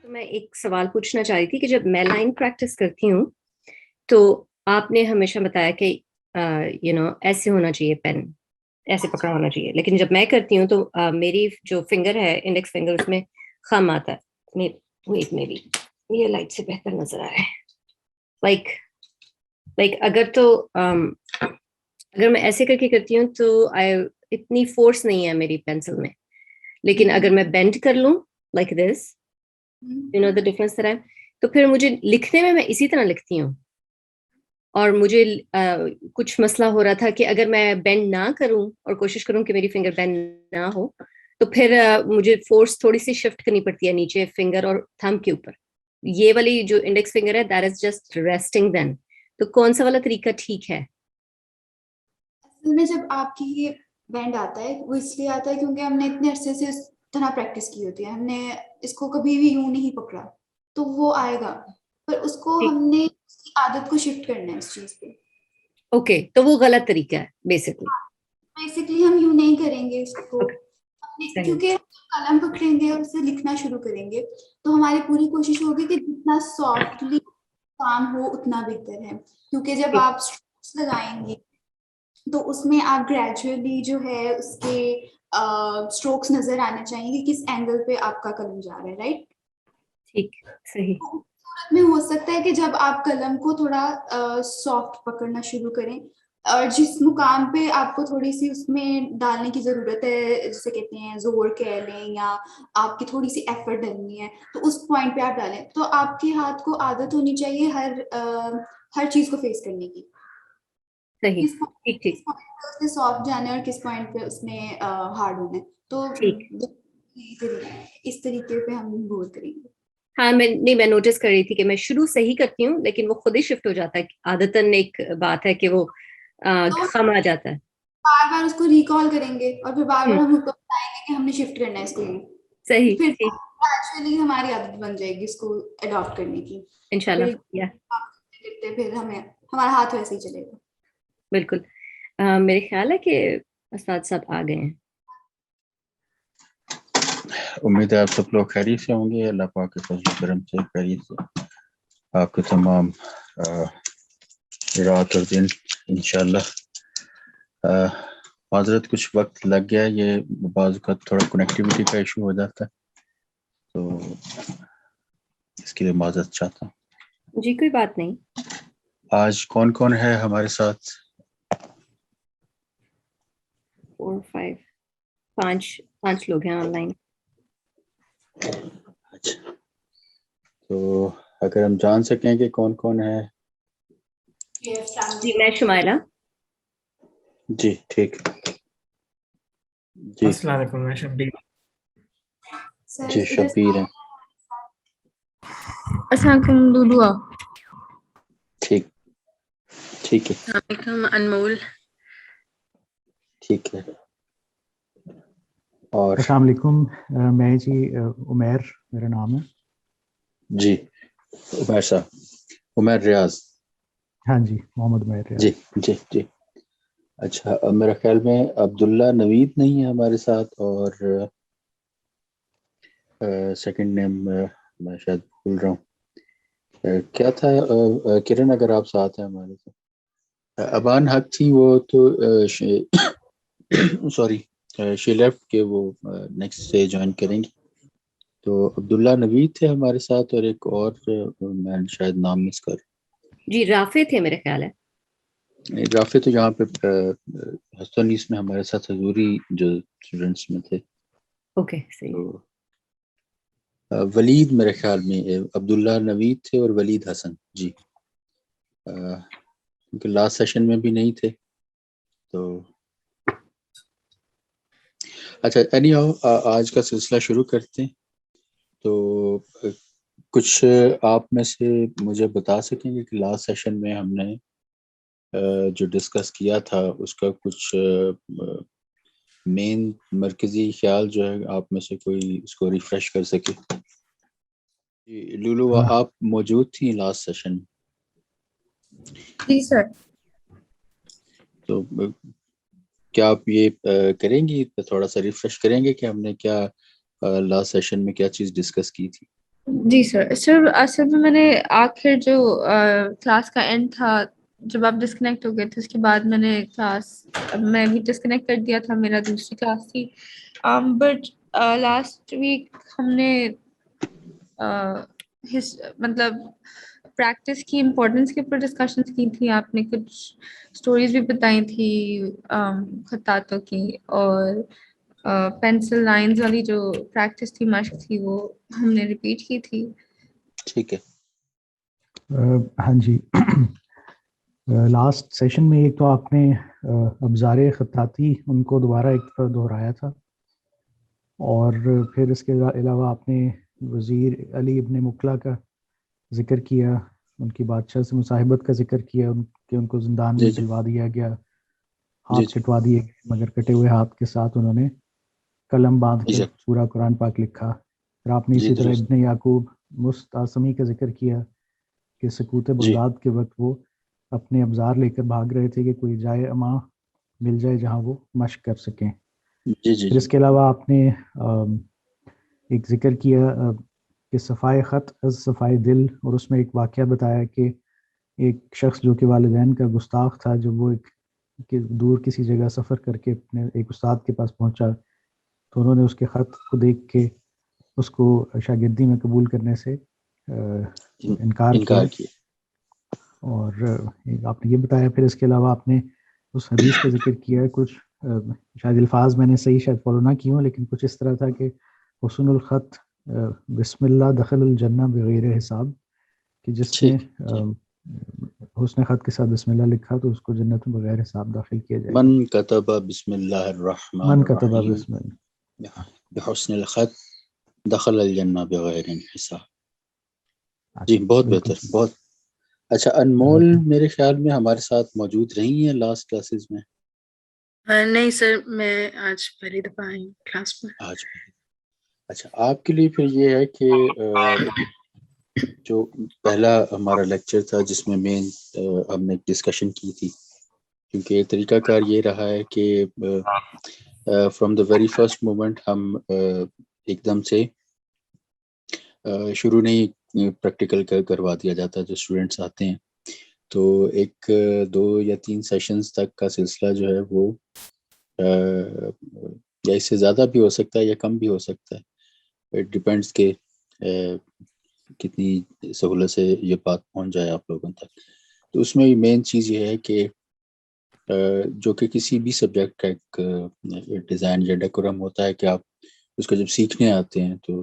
تو میں ایک سوال پوچھنا چاہ رہی تھی کہ جب میں لائن پریکٹس کرتی ہوں تو آپ نے ہمیشہ بتایا کہ ایسے ہونا چاہیے، پین ایسے پکڑا ہونا چاہیے، لیکن جب میں کرتی ہوں تو میری جو فنگر ہے، انڈیکس فنگر، اس میں خم آتا ہے. ویٹ میں بھی یہ لائٹ سے بہتر نظر آ رہا ہے. لائک اگر میں ایسے کر کے کرتی ہوں تو اتنی فورس نہیں ہے میری پینسل میں، لیکن اگر میں بینڈ کر لوں لائک دس، دا ڈفرنس طرح، تو پھر مجھے لکھنے میں اسی طرح لکھتی ہوں. اور مجھے کچھ مسئلہ ہو رہا تھا کہ اگر میں بینڈ نہ کروں اور کوشش کروں کہ میری فنگر بینڈ نہ ہو تو پھر مجھے فورس تھوڑی سی شفٹ کرنی پڑتی ہے نیچے فنگر اور تھم کے اوپر. یہ والی جو انڈیکس فنگر ہے دیٹ از جسٹ ریسٹنگ دین. تو کون سا والا طریقہ ٹھیک ہے؟ اصل میں جب آپ کی یہ بینڈ آتا ہے وہ اس لیے آتا ہے کیونکہ ہم نے اتنے عرصے سے اس طرح پریکٹس کی ہوتی ہے، ہم نے اس کو کبھی بھی یوں نہیں پکڑا، تو وہ آئے گا، پر اس کو ہم نے اس کی عادت کو شفٹ کرنا ہے اس چیز پہ. اوکے، تو وہ غلط طریقہ ہے بیسکلی ہم یوں نہیں کریں گے اس کو، کیونکہ قلم پکڑیں گے اور اسے لکھنا شروع کریں گے تو ہماری پوری کوشش ہوگی کہ جتنا سافٹلی کام ہو اتنا بہتر ہے. کیونکہ جب آپ اسٹروکس لگائیں گے تو اس میں آپ گریجولی جو ہے اس کے اسٹروکس نظر آنا چاہیے کہ کس اینگل پہ آپ کا قلم جا رہا ہے، رائٹ؟ ٹھیک، صحیح. صورت میں ہو سکتا ہے کہ جب آپ قلم کو تھوڑا سافٹ پکڑنا شروع کریں اور جس مقام پہ آپ کو تھوڑی سی اس میں ڈالنے کی ضرورت ہے، جسے کہتے ہیں زور کہہ لیں یا آپ کی تھوڑی سی ایفرٹ ڈلنی ہے، تو اس پوائنٹ پہ آپ ڈالیں. تو آپ کے ہاتھ کو عادت ہونی چاہیے ہر چیز کو فیس کرنے کی. صحیح، کس پوائنٹ پہ اس نے سافٹ جانا ہے اور کس پوائنٹ پہ اس نے ہارڈ ہونا ہے. تو اس طریقے پہ ہم غور کریں گے. ہاں، میں نوٹس کر رہی تھی کہ میں شروع صحیح کرتی ہوں لیکن وہ خود ہی شفٹ ہو جاتا ہے. عادتاً ایک بات ہے کہ وہ خم آ جاتا ہے. بار بار اس کو ریکال کریں گے اور پھر بار بار ہم کو بتائیں گے کہ ہم نے شفٹ کرنا ہے اس کو. صحیح، پھر ایکچولی ہماری عادت بن جائے گی اس کو اڈاپٹ کرنے کی. انشاءاللہ. پھر ہمارا ہاتھ ویسے ہی چلے گا. بالکل. میرے خیال ہے کہ استاد صاحب آ گئے ہیں. امید ہے آپ سب لوگ خیریت سے ہوں گے. اللہ پاک کے فضل و کرم سے خیریت سے آپ کے تمام رات اور دن انشاءاللہ. معذرت کچھ وقت لگ گیا، یہ بعض کا تھوڑا کنیکٹیوٹی کا ایشو ہو جاتا ہے، تو اس کے لیے معذرت چاہتا ہوں. جی کوئی بات نہیں. آج کون کون ہے ہمارے ساتھ؟ 4 5 5 لوگ ہیں آن لائن. اچھا، تو اگر ہم جان سکیں کہ کون کون ہے. جی میں شمائلہ. جی ٹھیک. جی السلام علیکم، میں شبیر. جی شبیر ہیں. السلام علیکم دودوا. ٹھیک ہے. السلام علیکم انمول. ٹھیک ہے. اور السلام علیکم، میں جی عمیر میرا نام ہے. جی عمیر صاحب، عمیر ریاض. ہاں جی، محمد عمیر ریاض. جی جی جی. اچھا، میرا خیال میں عبداللہ نوید نہیں ہے ہمارے ساتھ، اور سیکنڈ نیم میں شاید بھول رہا ہوں، کیا تھا؟ کرن اگر آپ ساتھ ہیں ہمارے ساتھ. ابان حق تھی وہ تو سوری شی لیفٹ کہ وہ نیکسٹ سے جوائن کریں گی. تو عبداللہ نوید تھے ہمارے ساتھ، اور ایک اور میں شاید نام مس کر. جی رافع تھے میرے خیال ہے. رافع تو یہاں پہ ہستونیس میں ہمارے ساتھ حضوری جو اسٹوڈنٹس میں تھے. اوکے صحیح. ولید میرے خیال میں عبداللہ نوید تھے اور ولید حسن. جی کیونکہ لاسٹ سیشن میں بھی نہیں تھے تو. اچھا اینی ہاؤ، آج کا سلسلہ شروع کرتے ہیں. تو کچھ آپ میں سے مجھے بتا سکیں گے کہ لاسٹ سیشن میں ہم نے جو ڈسکس کیا تھا اس کا کچھ مین مرکزی خیال جو ہے آپ میں سے کوئی اس کو ریفریش کر سکے؟ لولو آپ موجود تھیں لاسٹ سیشن؟ جی سر. تو کیا آپ یہ کریں گی، تھوڑا سا ریفریش کریں گے کہ ہم نے کیا لاسٹ سیشن میں کیا چیز ڈسکس کی تھی؟ جی سر اصل میں میں نے آخر جو کلاس کا اینڈ تھا جب آپ ڈسکنیکٹ ہو گئے تھے اس کے بعد میں نے میں بھی ڈسکنیکٹ کر دیا تھا، میرا دوسری کلاس تھی. بٹ لاسٹ ویک ہم نے مطلب پریکٹس کی امپورٹنس کے اوپر ڈسکشنس کی تھی. آپ نے کچھ اسٹوریز بھی بتائی تھی خطاطوں کی، اور پینسل لائنز والی جو پریکٹس تھی، مشق تھی، وہ ہم نے ریپیٹ کی تھی. ٹھیک ہے. ہاں جی، لاسٹ سیشن میں ایک تو آپ نے ابزار خطاطی ان کو دوبارہ ایک دفعہ دہرایا تھا، اور پھر اس کے علاوہ آپ نے وزیر علی ابن مکلا کا ذکر کیا، ان کی بادشاہ سے مصاحبت کا ذکر کیا کہ ان کو زندان میں ڈلوا دیا گیا، ہاتھ کٹوا دیے گئے، مگر کٹے ہوئے ہاتھ کے ساتھ انہوں نے قلم باندھ کر پورا قرآن پاک لکھا. پھر آپ نے اسی طرح ابن یعقوب مستعصمی کا ذکر کیا کہ سقوط بغداد کے وقت وہ اپنے ابزار لے کر بھاگ رہے تھے کہ کوئی جائے اما مل جائے جہاں وہ مشق کر سکیں. پھر اس کے علاوہ آپ نے ایک ذکر کیا کہ صفائے خط از صفائے دل، اور اس میں ایک واقعہ بتایا کہ ایک شخص جو کہ والدین کا گستاخ تھا، جب وہ ایک دور کسی جگہ سفر کر کے اپنے ایک استاد کے پاس پہنچا تو انہوں نے اس کے خط کو دیکھ کے اس کو شاگردی میں قبول کرنے سے انکار کیا. اور آپ نے یہ بتایا. پھر اس کے علاوہ آپ نے اس حدیث کا ذکر کیا، کچھ شاید الفاظ میں نے صحیح شاید فالو نہ کی ہوں، لیکن کچھ اس طرح تھا کہ حسن الخط بسم اللہ دخل الجنہ بغیر حساب، کہ جس نے حسن خط کے ساتھ بسم اللہ لکھا تو اس کو جنت میں بغیر حساب داخل کیا جائے گا. من کتب بسم اللہ الرحمن الرحیم بحسن الخط دخل الجنہ بغیر حساب. جی بہت بہتر، بہت اچھا. انمول میرے خیال میں ہمارے ساتھ موجود رہی ہیں لاسٹ کلاسز میں؟ نہیں سر، میں آج پہلی دفعہ آئی ہوں کلاس میں. آج اچھا، آپ کے لیے پھر یہ ہے کہ جو پہلا ہمارا لیکچر تھا جس میں مین ہم نے ڈسکشن کی تھی، کیونکہ طریقہ کار یہ رہا ہے کہ from the very first moment ہم ایک دم سے شروع نہیں پریکٹیکل کروا دیا جاتا. جو اسٹوڈنٹس آتے ہیں تو ایک 2 یا 3 سیشنز تک کا سلسلہ جو ہے وہ یا اس سے زیادہ بھی ہو سکتا ہے یا کم بھی ہو سکتا ہے. اٹ ڈیپینڈس کہ کتنی سہولت سے یہ بات پہنچ جائے آپ لوگوں تک. تو اس میں مین چیز یہ ہے کہ جو کہ کسی بھی سبجیکٹ کا ایک ڈیزائن یا ڈیکورم ہوتا ہے کہ آپ اس کو جب سیکھنے آتے ہیں تو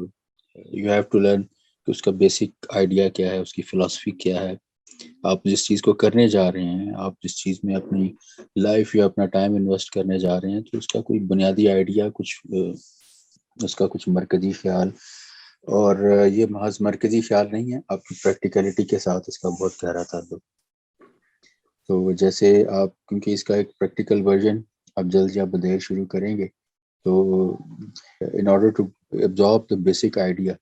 یو ہیو ٹو لرن کہ اس کا بیسک آئیڈیا کیا ہے، اس کی فلاسفی کیا ہے، آپ جس چیز کو کرنے جا رہے ہیں، آپ جس چیز میں اپنی لائف یا اپنا ٹائم انویسٹ کرنے جا رہے ہیں، تو اس کا کوئی بنیادی آئیڈیا، کچھ اس کا کچھ مرکزی خیال. اور یہ محض مرکزی خیال نہیں ہے، آپ کی پریکٹیکلٹی کے ساتھ اس کا بہت گہرا تعلق. تو جیسے آپ، کیونکہ اس کا ایک پریکٹیکل ورژن آپ جلد یا بدیر شروع کریں گے، تو in order to absorb the basic idea,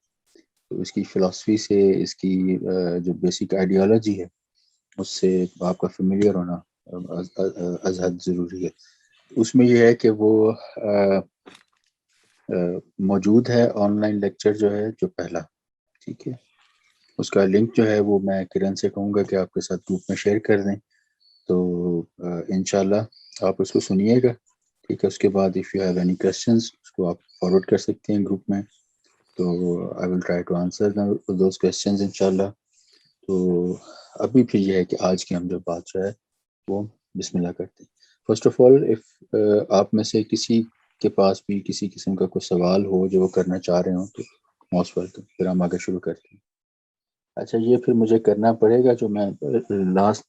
تو اس کی فلاسفی سے، اس کی جو بیسک آئیڈیالوجی ہے اس سے آپ کا فیملیئر ہونا از حد ضروری ہے. اس میں یہ ہے کہ وہ موجود ہے آن لائن لیکچر جو ہے جو پہلا، ٹھیک ہے، اس کا لنک جو ہے وہ میں کرن سے کہوں گا کہ آپ کے ساتھ گروپ میں شیئر کر دیں. تو انشاءاللہ آپ اس کو سنیے گا، ٹھیک ہے. اس کے بعد if you have any questions اس کو آپ فارورڈ کر سکتے ہیں گروپ میں، تو I will try to answer those questions انشاءاللہ. تو ابھی پھر یہ ہے کہ آج کی ہم جو بات جو ہے وہ بسم اللہ کرتے ہیں. فرسٹ آف آل آپ میں سے کسی کے پاس بھی کسی قسم کا کوئی سوال ہو جو وہ کرنا چاہ رہے ہوں تو موسٹ ویلکم. پھر ہم آگے شروع کرتے ہیں. اچھا، یہ پھر مجھے کرنا پڑے گا جو میں لاسٹ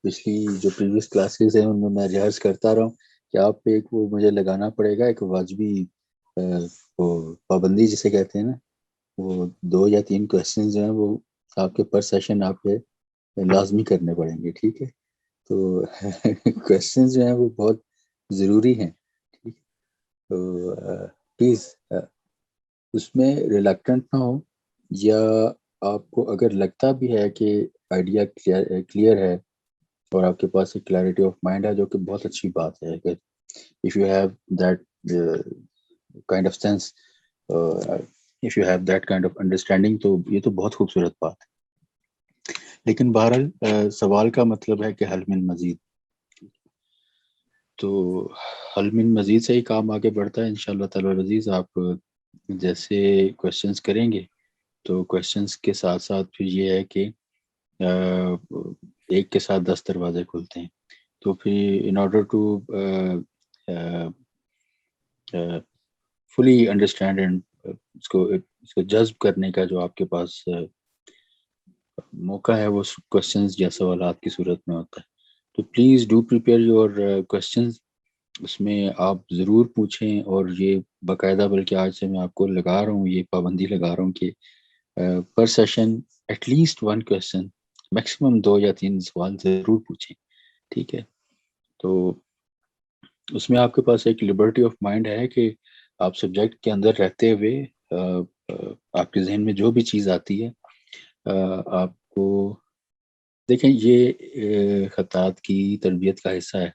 پچھلی جو پریویس کلاسز ہیں ان میں ریہرس کرتا رہا ہوں کہ آپ پہ ایک وہ مجھے لگانا پڑے گا ایک واجبی وہ پابندی جسے کہتے ہیں نا، وہ 2 یا 3 کویسچنز جو ہیں وہ آپ کے پر سیشن آپ پہ لازمی کرنے پڑیں گے، ٹھیک ہے. تو کویسچنز جو ہیں وہ بہت ضروری ہیں، ٹھیک. تو پلیز اس میں ریلیکٹنٹ نہ ہو، یا آپ کو اگر لگتا بھی ہے کہ آئیڈیا کلیئر ہے اور آپ کے پاس ایک کلیئرٹی آف مائنڈ ہے، جو کہ بہت اچھی بات ہے. کہ if you have that kind of sense, if you have that kind of understanding، تو یہ تو بہت خوبصورت بات ہے. لیکن بہرحال سوال کا مطلب ہے کہ حل من مزید، تو حل من مزید سے ہی کام آگے بڑھتا ہے انشاءاللہ تعالی العزیز. آپ جیسے کویشچنس کریں گے تو کویشچنس کے ساتھ ساتھ پھر یہ ہے کہ ایک کے ساتھ 10 دروازے کھلتے ہیں. تو پھر in order to fully understand and اس کو جذب کرنے کا جو آپ کے پاس موقع ہے وہ کویشچنز یا سوالات کی صورت میں ہوتا ہے. تو please do prepare your questions. اس میں آپ ضرور پوچھیں، اور یہ باقاعدہ، بلکہ آج سے میں آپ کو لگا رہا ہوں، یہ پابندی لگا رہا ہوں کہ پر session at least 1 question, maximum 2 یا 3 سوال ضرور پوچھیں. ٹھیک ہے؟ تو اس میں آپ کے پاس ایک لبرٹی آف مائنڈ ہے کہ آپ سبجیکٹ کے اندر رہتے ہوئے آپ کے ذہن میں جو بھی چیز آتی ہے آپ کو دیکھیں. یہ خطاط کی تربیت کا حصہ ہے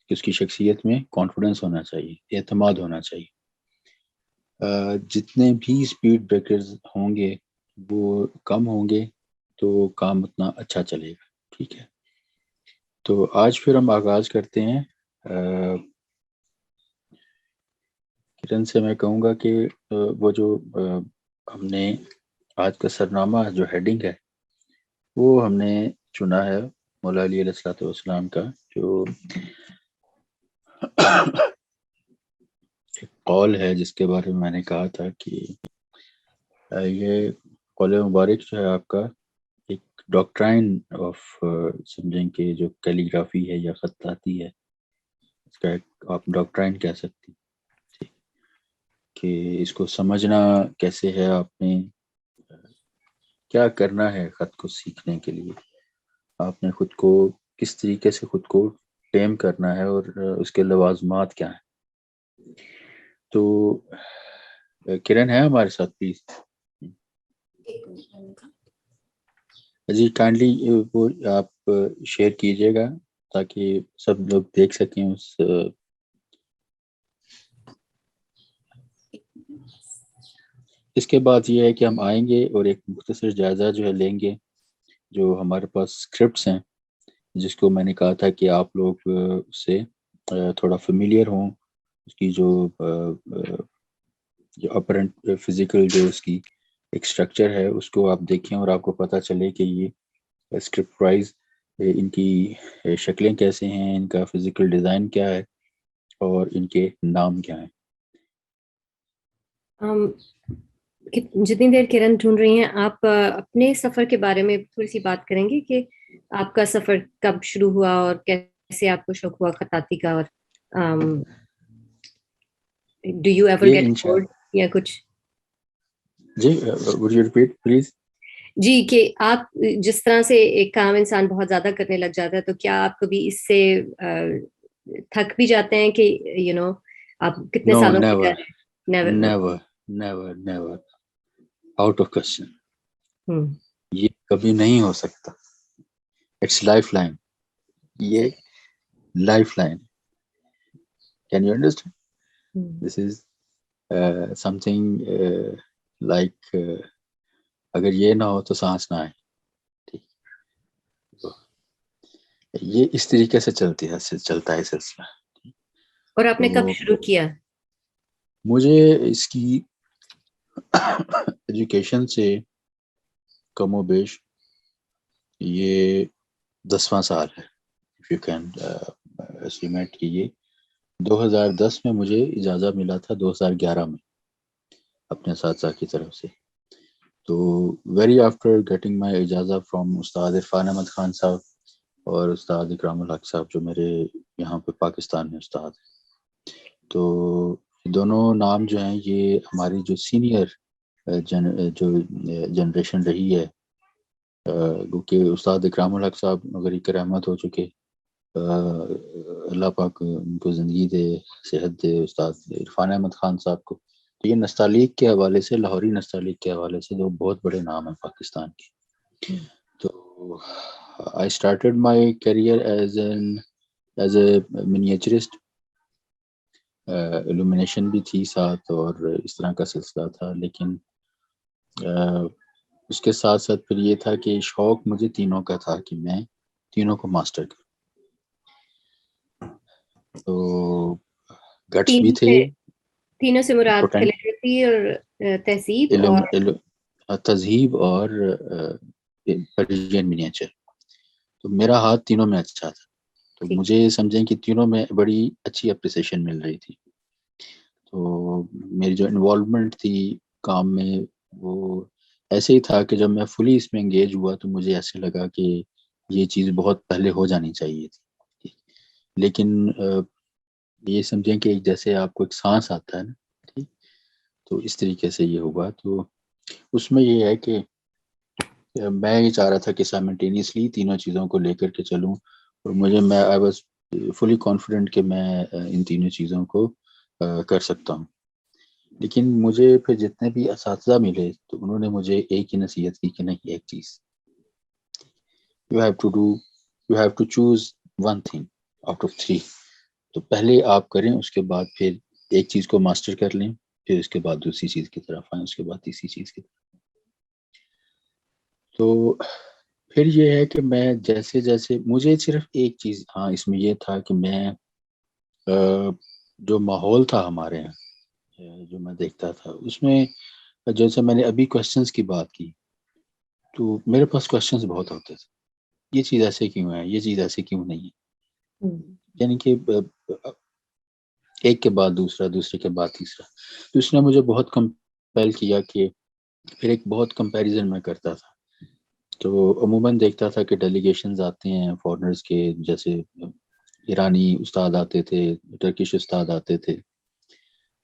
کہ اس کی شخصیت میں کانفیڈنس ہونا چاہیے، اعتماد ہونا چاہیے. جتنے بھی اسپیڈ بریکرز ہوں گے وہ کم ہوں گے تو کام اتنا اچھا چلے گا. ٹھیک ہے؟ تو آج پھر ہم آغاز کرتے ہیں. کرن سے میں کہوں گا کہ وہ جو ہم نے آج کا سرنامہ جو ہیڈنگ ہے وہ ہم نے چنا ہے مولا علی علیہ الصلوۃ والسلام کا، جو ایک قول ہے جس کے بارے میں نے کہا تھا کہ یہ قول مبارک جو ہے آپ کا ایک ڈاکٹرائن آف سمجھیں کہ جو کیلیگرافی ہے یا خطاطی ہے، اس کا ایک آپ ڈاکٹرائن کہہ سکتی کہ اس کو سمجھنا کیسے ہے، آپ نے کیا کرنا ہے خط کو سیکھنے کے لیے، آپ نے خود کو کس طریقے سے خود کو ٹیم کرنا ہے، اور اس کے لوازمات کیا ہیں. تو کرن ہے ہمارے ساتھ پلیز؟ جی کائنڈلی وہ آپ شیئر کیجیے گا تاکہ سب لوگ دیکھ سکیں اس کے بعد یہ ہے کہ ہم آئیں گے اور ایک مختصر جائزہ جو ہے لیں گے. جو ہمارے پاس اسکرپٹس ہیں جس کو میں نے کہا تھا کہ آپ لوگ اس سے تھوڑا فیملیئر ہوں، اس کی جو اپرنٹ فزیکل جو اس کی ایک اسٹرکچر ہے اس کو آپ دیکھیں، اور آپ کو پتہ چلے کہ یہ اسکرپٹ وائز ان کی شکلیں کیسے ہیں، ان کا فزیکل ڈیزائن کیا ہے، اور ان کے نام کیا ہیں. جتنی دیر کرن ڈھونڈ رہی ہیں، آپ اپنے سفر کے بارے میں تھوڑی سی بات کریں گے کہ آپ کا سفر کب شروع ہوا اور کیسے آپ کو شوق ہوا خطاطی کا، اور do you ever get bored یا کچھ؟ جی would you repeat please؟ جی، کہ آپ جس طرح سے ایک کام انسان بہت زیادہ کرنے لگ جاتا ہے، تو کیا آپ کبھی اس سے تھک بھی جاتے ہیں کہ آپ کتنے سالوں سے کر رہے ہیں؟ Never out of question. یہ کبھی نہیں ہو سکتا. اٹس لائف لائن، یہ life line. Can you understand? This is some thing like اگر یہ نہ ہو تو سانس نہ آئے. ٹھیک، یہ اس طریقے سے چلتا ہے سلسلہ. اور آپ نے کب شروع کیا؟ مجھے اس کی ایجوکیشن سے کم و بیش یہ 10واں سال ہے. if you can estimate کہ یہ 2010 میں مجھے اجازت ملا تھا، 2011 میں اپنے اساتذہ کی طرف سے. تو ویری آفٹر گیٹنگ مائی اجازت فرام استاد عرفان احمد خان صاحب اور استاد اکرام الحق صاحب جو میرے یہاں پہ پاکستان میں استاد ہیں. تو دونوں نام جو ہیں یہ ہماری جو سینئر جو جنریشن رہی ہے، کیونکہ استاد اکرام الحق صاحب مگر ایک رحمت ہو چکے، اللہ پاک ان کو زندگی دے، صحت دے. استاد عرفان احمد خان صاحب کو تو یہ نستعلیق کے حوالے سے، لاہوری نستعلیق کے حوالے سے دو بہت بڑے نام ہیں پاکستان کے. تو I started my career as a miniaturist. illumination بھی تھی ساتھ اور اس طرح کا سلسلہ تھا، لیکن اس کے ساتھ ساتھ پھر یہ تھا کہ شوق مجھے تینوں کا تھا کہ میں تینوں کو ماسٹر کروں. تو گٹس بھی تھے. تینوں سے مراد کیلیگرافی اور تہذیب اور تہذیب اور پرشین منیچر. تو میرا ہاتھ تینوں میں اچھا تھا، تو مجھے سمجھیں کہ تینوں میں بڑی اچھی اپریسیشن مل رہی تھی. تو میری جو انوالومنٹ تھی کام میں وہ ایسے ہی تھا کہ جب میں فلی اس میں انگیج ہوا تو مجھے ایسے لگا کہ یہ چیز بہت پہلے ہو جانی چاہیے تھی. لیکن یہ سمجھیں کہ جیسے آپ کو ایک سانس آتا ہے نا، ٹھیک، تو اس طریقے سے یہ ہوا. تو اس میں یہ ہے کہ میں یہ چاہ رہا تھا کہ سائملٹینیسلی تینوں چیزوں کو لے کر کے چلوں، اور میں آئی واز فلی کانفیڈنٹ کہ میں ان تینوں چیزوں کو کر سکتا ہوں. لیکن مجھے پھر جتنے بھی اساتذہ ملے تو انہوں نے مجھے ایک ہی نصیحت کی کہ نہیں، ایک چیز you have to choose one thing out of 3. تو پہلے آپ کریں، اس کے بعد پھر ایک چیز کو ماسٹر کر لیں، پھر اس کے بعد دوسری چیز کی طرف آئیں، اس کے بعد تیسری چیز کی طرف. تو پھر یہ ہے کہ میں جیسے جیسے مجھے صرف ایک چیز ہاں اس میں یہ تھا کہ میں جو ماحول تھا ہمارے یہاں جو میں دیکھتا تھا اس میں، جیسے میں نے ابھی کوشچنس کی بات کی، تو میرے پاس کوشچنس بہت ہوتے تھے. یہ چیز ایسے کیوں ہے، یہ چیز ایسے کیوں نہیں ہے، یعنی کہ ایک کے بعد دوسرا، دوسرے کے بعد تیسرا. تو اس نے مجھے بہت کمپیل کیا کہ پھر ایک بہت کمپیریزن میں کرتا تھا. تو عموماً دیکھتا تھا کہ ڈیلیگیشنز آتے ہیں فارنرز کے، جیسے ایرانی استاد آتے تھے، ٹرکش استاد آتے تھے،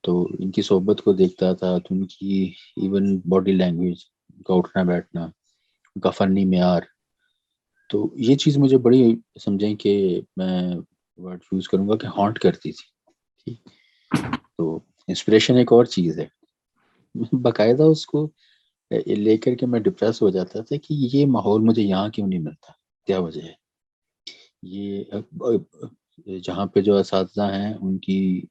تو ان کی صحبت کو دیکھتا تھا، تو ان کی ایون باڈی لینگویج، ان کا اٹھنا بیٹھنا، ان کا فنی معیار، تو یہ چیز مجھے بڑی سمجھیں کہ میں ورڈ یوز کروں گا کہ ہانٹ کرتی تھی. تو انسپریشن ایک اور چیز ہے، باقاعدہ اس کو لے کر کے میں ڈپریس ہو جاتا تھا کہ یہ ماحول مجھے یہاں کیوں نہیں ملتا، کیا وجہ ہے. یہ جہاں پہ جو اساتذہ ہیں ان کی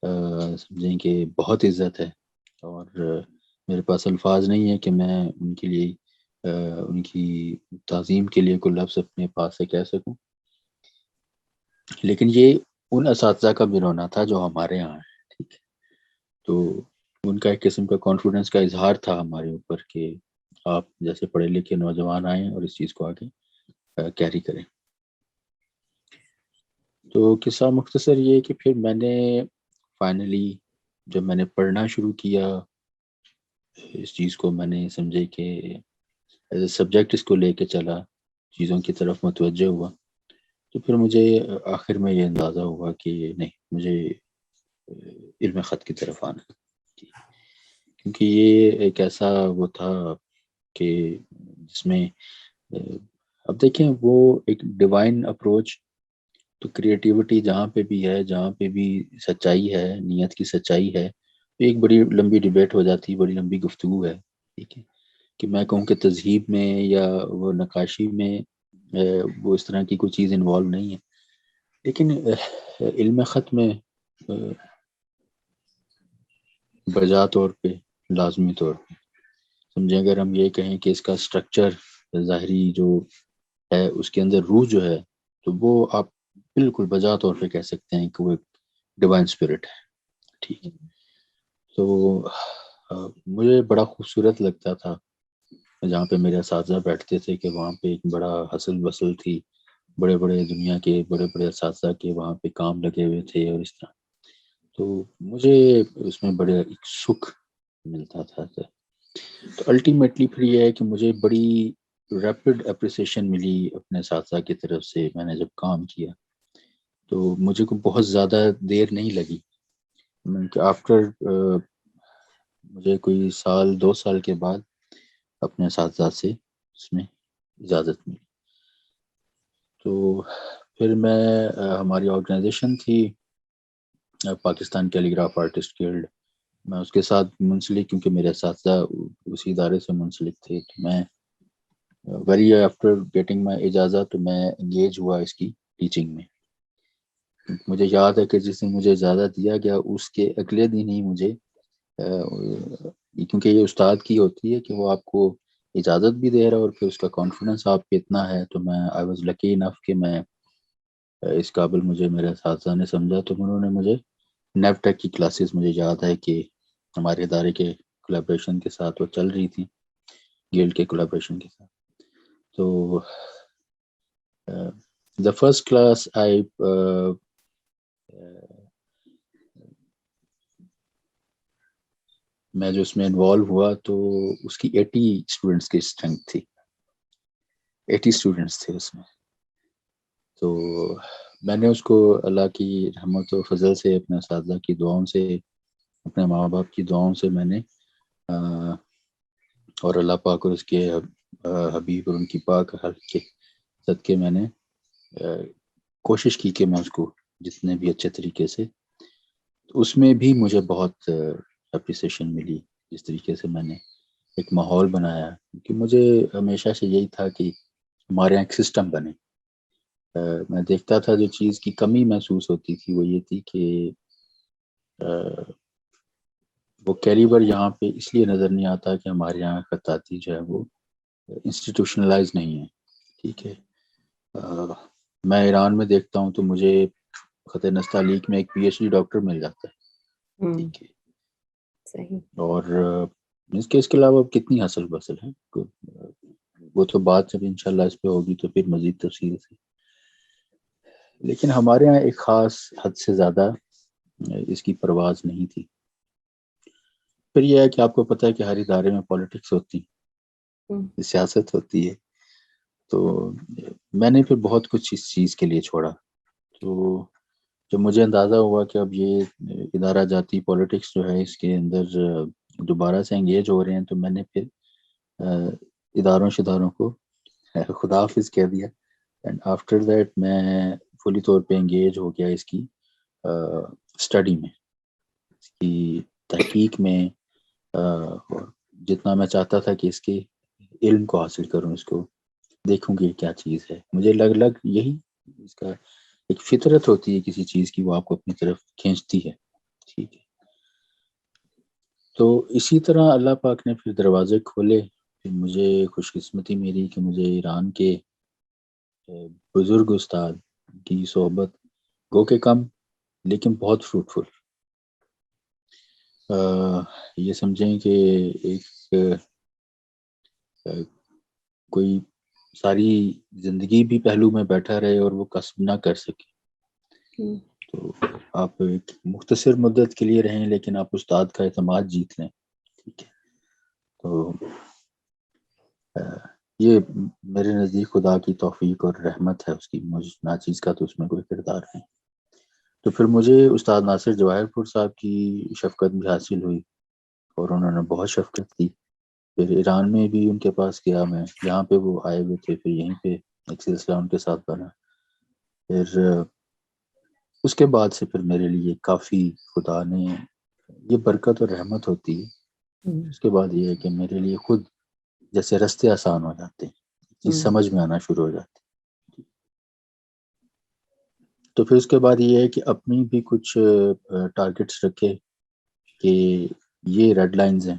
سمجھیں کہ بہت عزت ہے، اور میرے پاس الفاظ نہیں ہے کہ میں ان کے لیے ان کی تعظیم کے لیے کوئی لفظ اپنے پاس سے کہہ سکوں. لیکن یہ ان اساتذہ کا بھی رونا تھا جو ہمارے یہاں ہے، ٹھیک ہے. تو ان کا ایک قسم کا کانفیڈنس کا اظہار تھا ہمارے اوپر کہ آپ جیسے پڑھے لکھے نوجوان آئیں اور اس چیز کو آگے کیری کریں. تو قصہ مختصر یہ کہ پھر میں نے فائنلی جب میں نے پڑھنا شروع کیا اس چیز کو، میں نے سمجھے کہ ایز اے سبجیکٹ اس کو لے کے چلا، چیزوں کی طرف متوجہ ہوا، تو پھر مجھے آخر میں یہ اندازہ ہوا کہ نہیں، مجھے علم خط کی طرف آنا، کیونکہ یہ ایک ایسا وہ تھا کہ جس میں اب دیکھیں وہ ایک ڈیوائن اپروچ، تو کریٹیوٹی جہاں پہ بھی ہے، جہاں پہ بھی سچائی ہے، نیت کی سچائی ہے، ایک بڑی لمبی ڈیبیٹ ہو جاتی، بڑی لمبی گفتگو ہے، ٹھیک ہے. کہ میں کہوں کہ تہذیب میں یا وہ نقاشی میں وہ اس طرح کی کوئی چیز انوالو نہیں ہے، لیکن علم خط میں بجا طور پہ، لازمی طور پہ سمجھیں، اگر ہم یہ کہیں کہ اس کا سٹرکچر ظاہری جو ہے اس کے اندر روح جو ہے، تو وہ آپ بالکل بجا طور پہ کہہ سکتے ہیں کہ وہ ایک ڈیوائن اسپرٹ ہے، ٹھیک ہے. تو مجھے بڑا خوبصورت لگتا تھا جہاں پہ میرے اساتذہ بیٹھتے تھے کہ وہاں پہ ایک بڑا حسل بسل تھی، بڑے بڑے دنیا کے بڑے بڑے اساتذہ کے وہاں پہ کام لگے ہوئے تھے، اور اس طرح تو مجھے اس میں بڑے ایک سکھ ملتا تھا. تو الٹیمیٹلی پھر یہ ہے کہ مجھے بڑی ریپڈ اپریسیشن ملی اپنے اساتذہ کی طرف سے. میں نے جب کام کیا تو مجھے کو بہت زیادہ دیر نہیں لگی کہ آفٹر مجھے کوئی سال 2 سال کے بعد اپنے اساتذہ سے اس میں اجازت ملی. تو پھر میں ہماری آرگنائزیشن تھی پاکستان کیلی گراف آرٹسٹ گلڈ، میں اس کے ساتھ منسلک، کیونکہ میرے اساتذہ اسی ادارے سے منسلک تھے، تو میں ویری آفٹر گیٹنگ مائی اجازت تو میں انگیج ہوا اس کی ٹیچنگ میں. مجھے یاد ہے کہ جس دن مجھے اجازت دیا گیا اس کے اگلے دن ہی مجھے کیونکہ یہ استاد کی ہوتی ہے کہ وہ آپ کو اجازت بھی دے رہا ہے اور پھر اس کا کانفیڈنس آپ پہ اتنا ہے. تو میں آئی واز لکی انف کہ میں اس قابل مجھے میرے اساتذہ نے سمجھا. تو انہوں نے مجھے نیو ٹیک کی کلاسز مجھے یاد ہے کہ ہمارے ادارے کے کولیبریشن کے ساتھ وہ چل رہی تھی, گلڈ کے کولیبریشن کے ساتھ. تو the first class میں جو اس میں انوالو ہوا تو اس کی 80 اسٹوڈنٹس کی اسٹرینتھ تھی, 80 اسٹوڈنٹس تھے اس میں. تو میں نے اس کو اللہ کی رحمت و فضل سے, اپنے اساتذہ کی دعاؤں سے, اپنے ماں باپ کی دعاؤں سے میں نے اور اللہ پاک اور اس کے حبیب اور ان کی پاک حق کے صدقے میں نے کوشش کی کہ میں اس کو جتنے بھی اچھے طریقے سے, اس میں بھی مجھے بہت اپریسیشن ملی جس طریقے سے میں نے ایک ماحول بنایا. کہ مجھے ہمیشہ سے یہی تھا کہ ہمارے یہاں ایک سسٹم بنے. میں دیکھتا تھا جو چیز کی کمی محسوس ہوتی تھی وہ یہ تھی کہ وہ کیلیبر یہاں پہ اس لیے نظر نہیں آتا کہ ہمارے یہاں خطاطی جو ہے وہ انسٹیٹیوشنلائز نہیں ہے. ٹھیک ہے, میں ایران میں دیکھتا ہوں تو مجھے خط نستعلیق میں ایک پی ایچ ڈی ڈاکٹر مل جاتا ہے. ٹھیک ہے, صحیح. اور اس کے علاوہ کتنی حاصل بسل ہے وہ تو بات جب انشاءاللہ اس پہ ہوگی تو پھر مزید تفصیل سے. لیکن ہمارے یہاں ایک خاص حد سے زیادہ اس کی پرواز نہیں تھی. پھر یہ ہے کہ آپ کو پتہ ہے کہ ہر ادارے میں پالیٹکس ہوتی, سیاست ہوتی ہے. تو میں نے پھر بہت کچھ اس چیز کے لیے چھوڑا. تو جب مجھے اندازہ ہوا کہ اب یہ ادارہ جاتی پالیٹکس جو ہے اس کے اندر دوبارہ سے انگیج ہو رہے ہیں, تو میں نے پھر اداروں کو خدا حافظ کہہ دیا. اینڈ آفٹر دیٹ میں فلی طور پہ انگیج ہو گیا اس کی اسٹڈی میں, اس کی تحقیق میں. اور جتنا میں چاہتا تھا کہ اس کے علم کو حاصل کروں, اس کو دیکھوں کہ کیا چیز ہے. مجھے لگ یہی اس کا ایک فطرت ہوتی ہے کسی چیز کی, وہ آپ کو اپنی طرف کھینچتی ہے. ٹھیک ہے, تو اسی طرح اللہ پاک نے پھر دروازے کھولے. پھر مجھے خوش قسمتی میری کہ مجھے ایران کے بزرگ استاد کی صحبت گو کہ کم لیکن بہت فروٹفل. یہ سمجھیں کہ ایک کوئی ساری زندگی بھی پہلو میں بیٹھا رہے اور وہ کسب نہ کر سکے. تو آپ ایک مختصر مدت کے لیے رہیں لیکن آپ استاد کا اعتماد جیت لیں. ٹھیک ہے, تو یہ میرے نزدیک خدا کی توفیق اور رحمت ہے اس کی, مجھ ناچیز کا تو اس میں کوئی کردار نہیں. تو پھر مجھے استاد ناصر جواہر پور صاحب کی شفقت بھی حاصل ہوئی اور انہوں نے بہت شفقت کی. پھر ایران میں بھی ان کے پاس گیا میں, یہاں پہ وہ آئے ہوئے تھے, پھر یہیں پہ ایک سلسلہ ان کے ساتھ بنا. پھر اس کے بعد سے پھر میرے لیے کافی خدا نے یہ برکت اور رحمت ہوتی ہے. اس کے بعد یہ ہے کہ میرے لیے خود جیسے رستے آسان ہو جاتے ہیں, چیز سمجھ میں آنا شروع ہو جاتی. تو پھر اس کے بعد یہ ہے کہ اپنی بھی کچھ ٹارگٹس رکھے کہ یہ ریڈ لائنز ہیں,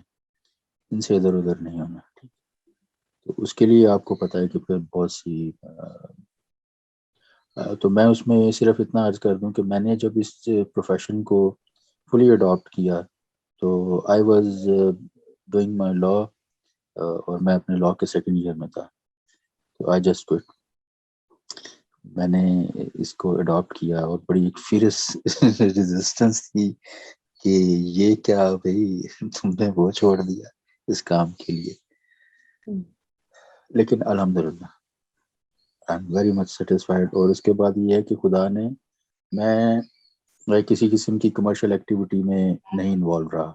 ان سے ادھر ادھر نہیں ہونا. تو اس کے لیے آپ کو پتہ ہے کہ پھر بہت سی تو میں اس میں صرف اتنا عرض کر دوں کہ میں نے جب اس پروفیشن کو فلی اڈاپٹ کیا تو آئی واز ڈوئنگ مائی لا, اور میں اپنے لا کے سیکنڈ ایئر میں تھا. تو آئی جسٹ کوئٹ. میں نے اس کو اڈاپٹ کیا اور بڑی ایک فیرس ریزسٹنس تھی کہ یہ کیا بھائی تم نے وہ چھوڑ دیا اس کام کے لیے. لیکن الحمدللہ I am very much satisfied. اور اس کے بعد یہ ہے کہ خدا نے, میں کسی قسم کی کمرشل ایکٹیویٹی میں نہیں انوالو رہا.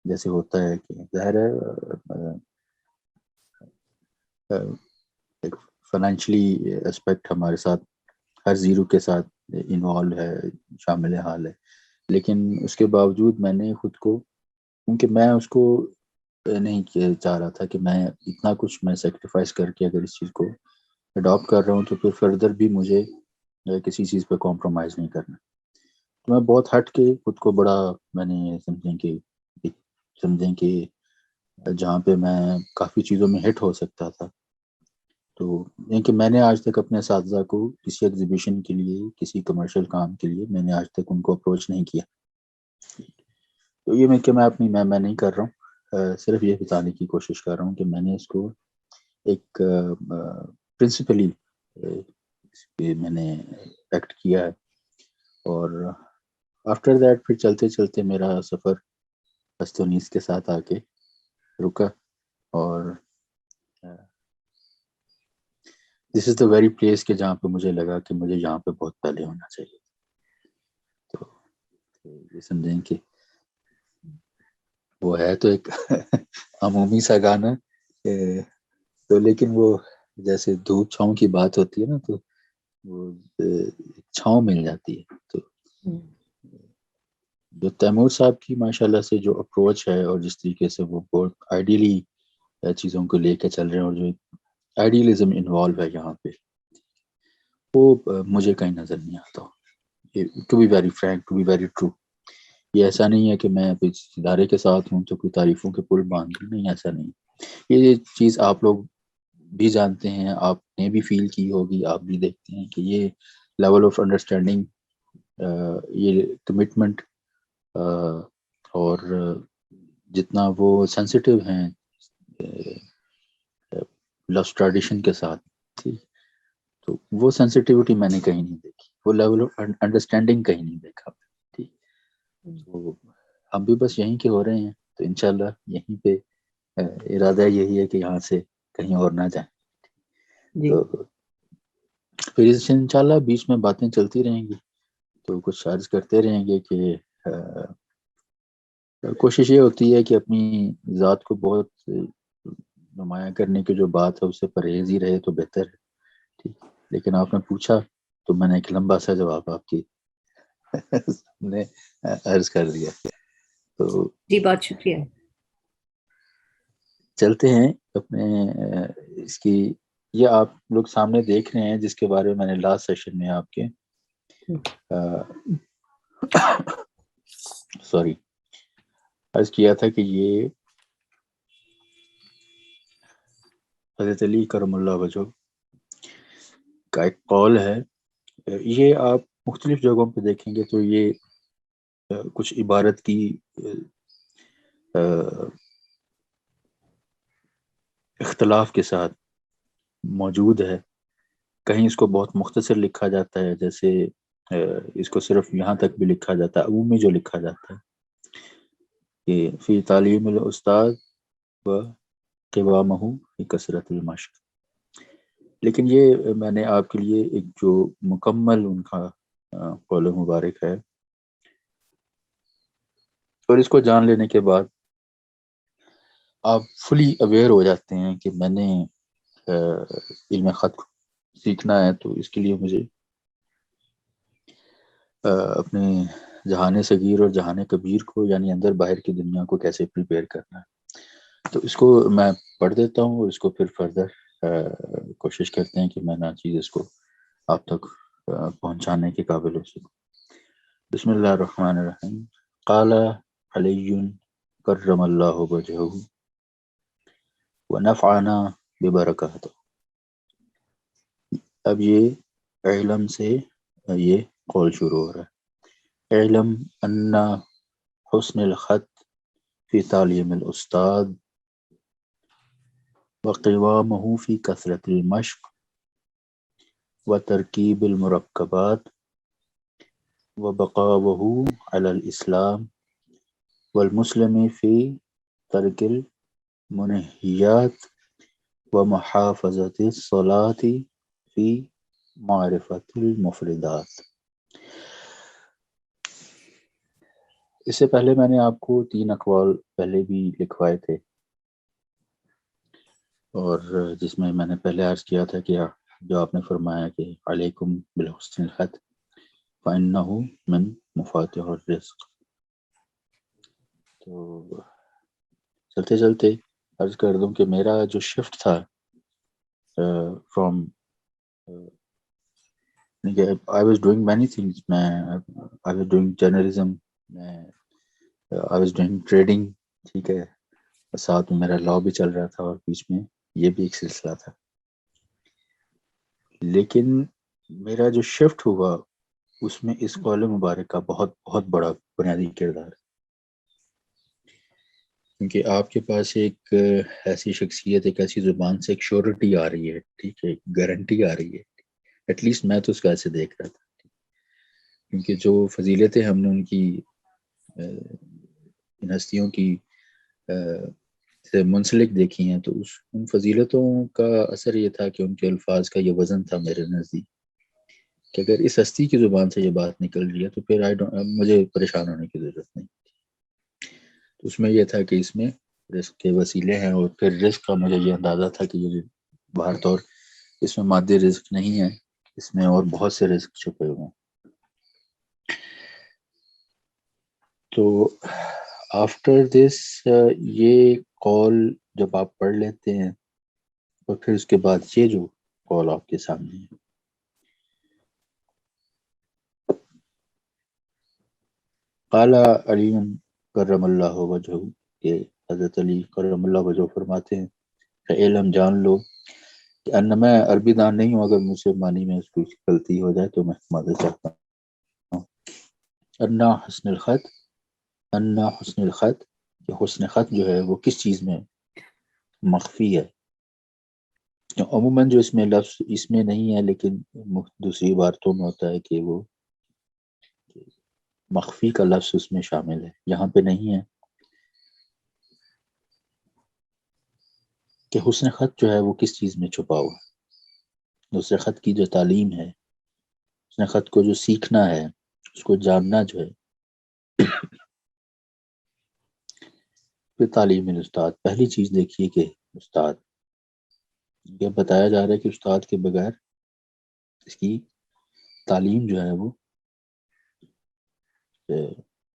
جیسے ہوتا ہے کہ ظاہر ہے ایک فائنینشلی اسپیکٹ ہمارے ساتھ ہر زیرو کے ساتھ انوالو ہے, شامل حال ہے. لیکن اس کے باوجود میں نے خود کو, کیونکہ میں اس کو نہیں چاہ رہا تھا کہ میں اتنا کچھ میں سیکریفائس کر کے اگر اس چیز کو اڈاپٹ کر رہا ہوں تو پھر فردر بھی مجھے کسی چیز پہ کمپرومائز نہیں کرنا. تو میں بہت ہٹ کے خود کو بڑا میں نے سمجھیں کہ جہاں پہ میں کافی چیزوں میں ہٹ ہو سکتا تھا. تو کہ میں نے آج تک اپنے اساتذہ کو کسی ایگزیبیشن کے لیے کسی کمرشل کام کے لیے میں نے آج تک ان کو اپروچ نہیں کیا. تو یہ میں کہ میں اپنی میں نہیں کر رہا ہوں, صرف یہ بتانے کی کوشش کر رہا ہوں کہ میں نے اس کو ایک پرنسپلی میں نے ایکٹ کیا ہے. اور آفٹر دیٹ پھر چلتے چلتے میرا سفر ہستونیس کے ساتھ آ کے رکا, اور دس از دا ویری پلیس کہ جہاں پہ مجھے لگا کہ مجھے یہاں پہ بہت پہلے ہونا چاہیے. تو یہ سمجھیں کہ وہ ہے تو ایک عمومی سا گانا, تو لیکن وہ جیسے دھوپ چھاؤں کی بات ہوتی ہے نا, تو وہ چھاؤں مل جاتی ہے. تو جو تیمور صاحب کی ماشاءاللہ سے جو اپروچ ہے اور جس طریقے سے وہ بہت آئیڈیلی چیزوں کو لے کے چل رہے ہیں, اور جو آئیڈیلزم انوالو ہے یہاں پہ, وہ مجھے کہیں نظر نہیں آتا. To be very frank, to be very true, یہ ایسا نہیں ہے کہ میں اس ادارے کے ساتھ ہوں تو کوئی تعریفوں کے پل باندھ دوں, نہیں ایسا نہیں. یہ چیز آپ لوگ بھی جانتے ہیں, آپ نے بھی فیل کی ہوگی, آپ بھی دیکھتے ہیں کہ یہ لیول آف انڈرسٹینڈنگ, یہ کمٹمنٹ, اور جتنا وہ سینسٹیو ہیں لفظ ٹریڈیشن کے ساتھ, ٹھیک, تو وہ سینسٹیوٹی میں نے کہیں نہیں دیکھی, وہ لیول آف انڈرسٹینڈنگ کہیں نہیں دیکھا. ٹھیک, تو ہم بھی بس یہیں کے ہو رہے ہیں, تو انشاءاللہ یہیں پہ ارادہ یہی ہے کہ یہاں سے کہیں اور نہ جائیں. تو پھر انشاءاللہ بیچ میں باتیں چلتی رہیں گی, تو کچھ عرض کرتے رہیں گے کہ کوشش یہ ہوتی ہے کہ اپنی ذات کو بہت نمایاں کرنے کی جو بات ہے اس سے پرہیز ہی رہے تو بہتر ہے. ٹھیک, لیکن آپ نے پوچھا تو میں نے ایک لمبا سا جواب آپ کی نے عرض کر دیا. تو جی بہت شکریہ. چلتے ہیں اپنے اس کی, یہ آپ لوگ سامنے دیکھ رہے ہیں جس کے بارے میں نے لاسٹ سیشن میں آپ کے سوری عرض کیا تھا کہ یہ حضرت علی کرم اللہ وجہ کا ایک قول ہے. یہ آپ مختلف جگہوں پہ دیکھیں گے تو یہ کچھ عبارت کی اختلاف کے ساتھ موجود ہے. کہیں اس کو بہت مختصر لکھا جاتا ہے, جیسے اس کو صرف یہاں تک بھی لکھا جاتا ہے, عمومی جو لکھا جاتا ہے کہ فی تعلیم الاستاد و قوامہ فی کثرت المشق. لیکن یہ میں نے آپ کے لیے ایک جو مکمل ان کا قول مبارک ہے, اور اس کو جان لینے کے بعد آپ فلی اویئر ہو جاتے ہیں کہ میں نے علم خط سیکھنا ہے, تو اس کے لیے مجھے اپنے جہان صغیر اور جہان کبیر کو, یعنی اندر باہر کی دنیا کو کیسے پریپیئر کرنا ہے. تو اس کو میں پڑھ دیتا ہوں اور اس کو پھر فردر کوشش کرتے ہیں کہ میں نہ چیز اس کو آپ تک پہنچانے کے قابل ہو سکوں. بسم اللہ الرحمن الرحیم. قال علی کرم اللہ وجہہ ونفعنا ببرکاتہ. اب یہ علم سے یہ قول شروع ہو رہا ہے. علم ان حسن الخط فی تعلیم الاستاد وقوامہ فی کثرت المشق وترکیب المرکبات وبقاؤہ علی الاسلام والمسلم فی ترک المنہیات ومحافظت الصلاۃ فی معرفت المفردات. اس سے پہلے میں نے آپ کو 3 اقوال پہلے بھی لکھوائے تھے, اور جس میں نے پہلے عرض کیا تھا کہ جو آپ نے فرمایا کہ علیکم بالحسن الخط فإنه من مفاتيح الرزق. تو چلتے چلتے عرض کر دوں کہ میرا جو شفٹ تھا from I was doing many things. I was doing journalism, I was doing trading, ٹھیک ہے، ساتھ میں میرا لاء بھی چل رہا تھا اور بیچ میں یہ بھی ایک سلسلہ تھا. لیکن میرا جو شفٹ ہوا اس میں اس قول مبارک کا بہت بہت بڑا بنیادی کردار ہے، کیونکہ آپ کے پاس ایک ایسی شخصیت، ایک ایسی زبان سے ایک شیورٹی آ رہی ہے، ٹھیک ہے، ایک گارنٹی آ رہی ہے. ایٹ لیسٹ میں تو اس کا ایسے دیکھ رہا تھا، کیونکہ جو فضیلتیں ہم نے ان کی ان ہستیوں کی سے منسلک دیکھی ہیں، تو ان فضیلتوں کا اثر یہ تھا کہ ان کے الفاظ کا یہ وزن تھا میرے نزدیک کہ اگر اس ہستی کی زبان سے یہ بات نکل رہی ہے تو پھر مجھے پریشان ہونے کی ضرورت نہیں. تو اس میں یہ تھا کہ اس میں رزق کے وسیلے ہیں، اور پھر رزق کا مجھے یہ اندازہ تھا کہ یہ باہر طور اس میں مادی رزق نہیں ہے، اس میں اور بہت سے رزق چھپے ہوئے ہیں. تو آفٹر دس یہ قول جب آپ پڑھ لیتے ہیں اور پھر اس کے بعد یہ جو قول آپ کے سامنے ہے، قال علی کرم اللہ وجہہ، کہ حضرت علی کرم اللہ وجہہ فرماتے ہیں کہ علم جان لو کہ ان میں عربی دان نہیں ہوں، اگر مجھ سے معنی میں اس کی غلطی ہو جائے تو میں معذرت چاہتا ہوں. انا حسن الخط، انا حسن الخط، کہ حسن خط جو ہے وہ کس چیز میں مخفی ہے. عموماً جو اس میں لفظ اس میں نہیں ہے، لیکن دوسری عبارتوں میں ہوتا ہے کہ وہ مخفی کا لفظ اس میں شامل ہے، یہاں پہ نہیں ہے. کہ حسن خط جو ہے وہ کس چیز میں چھپا ہوا ہے. حسن خط کی جو تعلیم ہے، حسن خط کو جو سیکھنا ہے، اس کو جاننا جو ہے، پھر تعلیم استاد. پہلی چیز دیکھیے کہ استاد، یہ بتایا جا رہا ہے کہ استاد کے بغیر اس کی تعلیم جو ہے وہ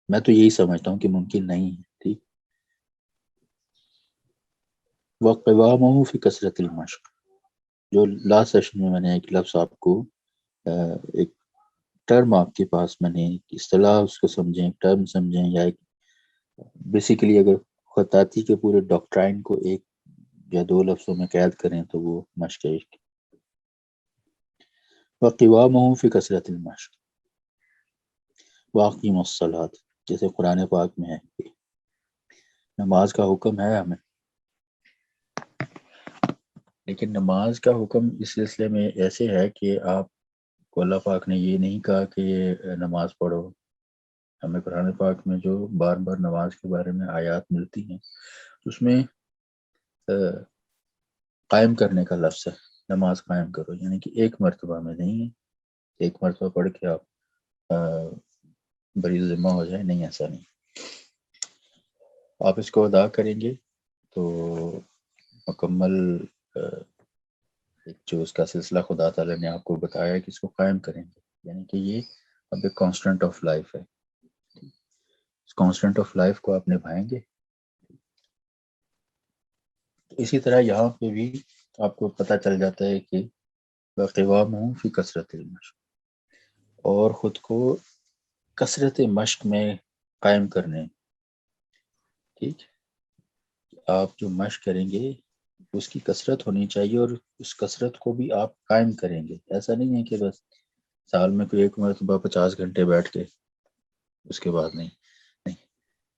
میں تو یہی سمجھتا ہوں کہ ممکن نہیں ہے. ٹھیک. وَقِوَامُهُ فِي كَثْرَةِ الْمَشْقِ، جو لاسٹ سیشن میں نے ایک لفظ آپ کو ایک ٹرم آپ کے پاس میں نے ایک اصطلاح اس کو سمجھیں، ایک ٹرم سمجھیں، یا ایک بیسیکلی اگر خطاطی کے پورے ڈاکٹرائن کو ایک یا دو لفظوں میں قید کریں تو وہ مشق عشق. وَقِوَامُهُ فِي كَثْرَةِ الْمَشْقِ وَأَقِیمُوا الصَّلَاةَ، جیسے قرآن پاک میں ہے نماز کا حکم ہے ہمیں، لیکن نماز کا حکم اس سلسلے میں ایسے ہے کہ آپ کو اللہ پاک نے یہ نہیں کہا کہ یہ نماز پڑھو. ہمیں قرآن پاک میں جو بار بار نماز کے بارے میں آیات ملتی ہیں اس میں قائم کرنے کا لفظ ہے، نماز قائم کرو، یعنی کہ ایک مرتبہ میں نہیں ہے، ایک مرتبہ پڑھ کے آپ بری ذمہ ہو جائے، نہیں، ایسا نہیں. آپ اس کو ادا کریں گے تو مکمل جو اس کا سلسلہ خدا تعالیٰ نے آپ کو بتایا کہ اس کو قائم کریں گے، یعنی کہ یہ اب ایک کانسٹنٹ آف لائف ہے. اس کانسٹنٹ آف لائف کو آپ نبھائیں گے. اسی طرح یہاں پہ بھی آپ کو پتہ چل جاتا ہے کہ وَقِوَامُهُ فِي كَثْرَةِ الْمَشْقِ، اور خود کو کثرت مشق میں قائم کرنے. ٹھیک، آپ جو مشق کریں گے اس کی کثرت ہونی چاہیے، اور اس کثرت کو بھی آپ قائم کریں گے. ایسا نہیں ہے کہ بس سال میں کوئی ایک مرتبہ 50 گھنٹے بیٹھ کے اس کے بعد نہیں.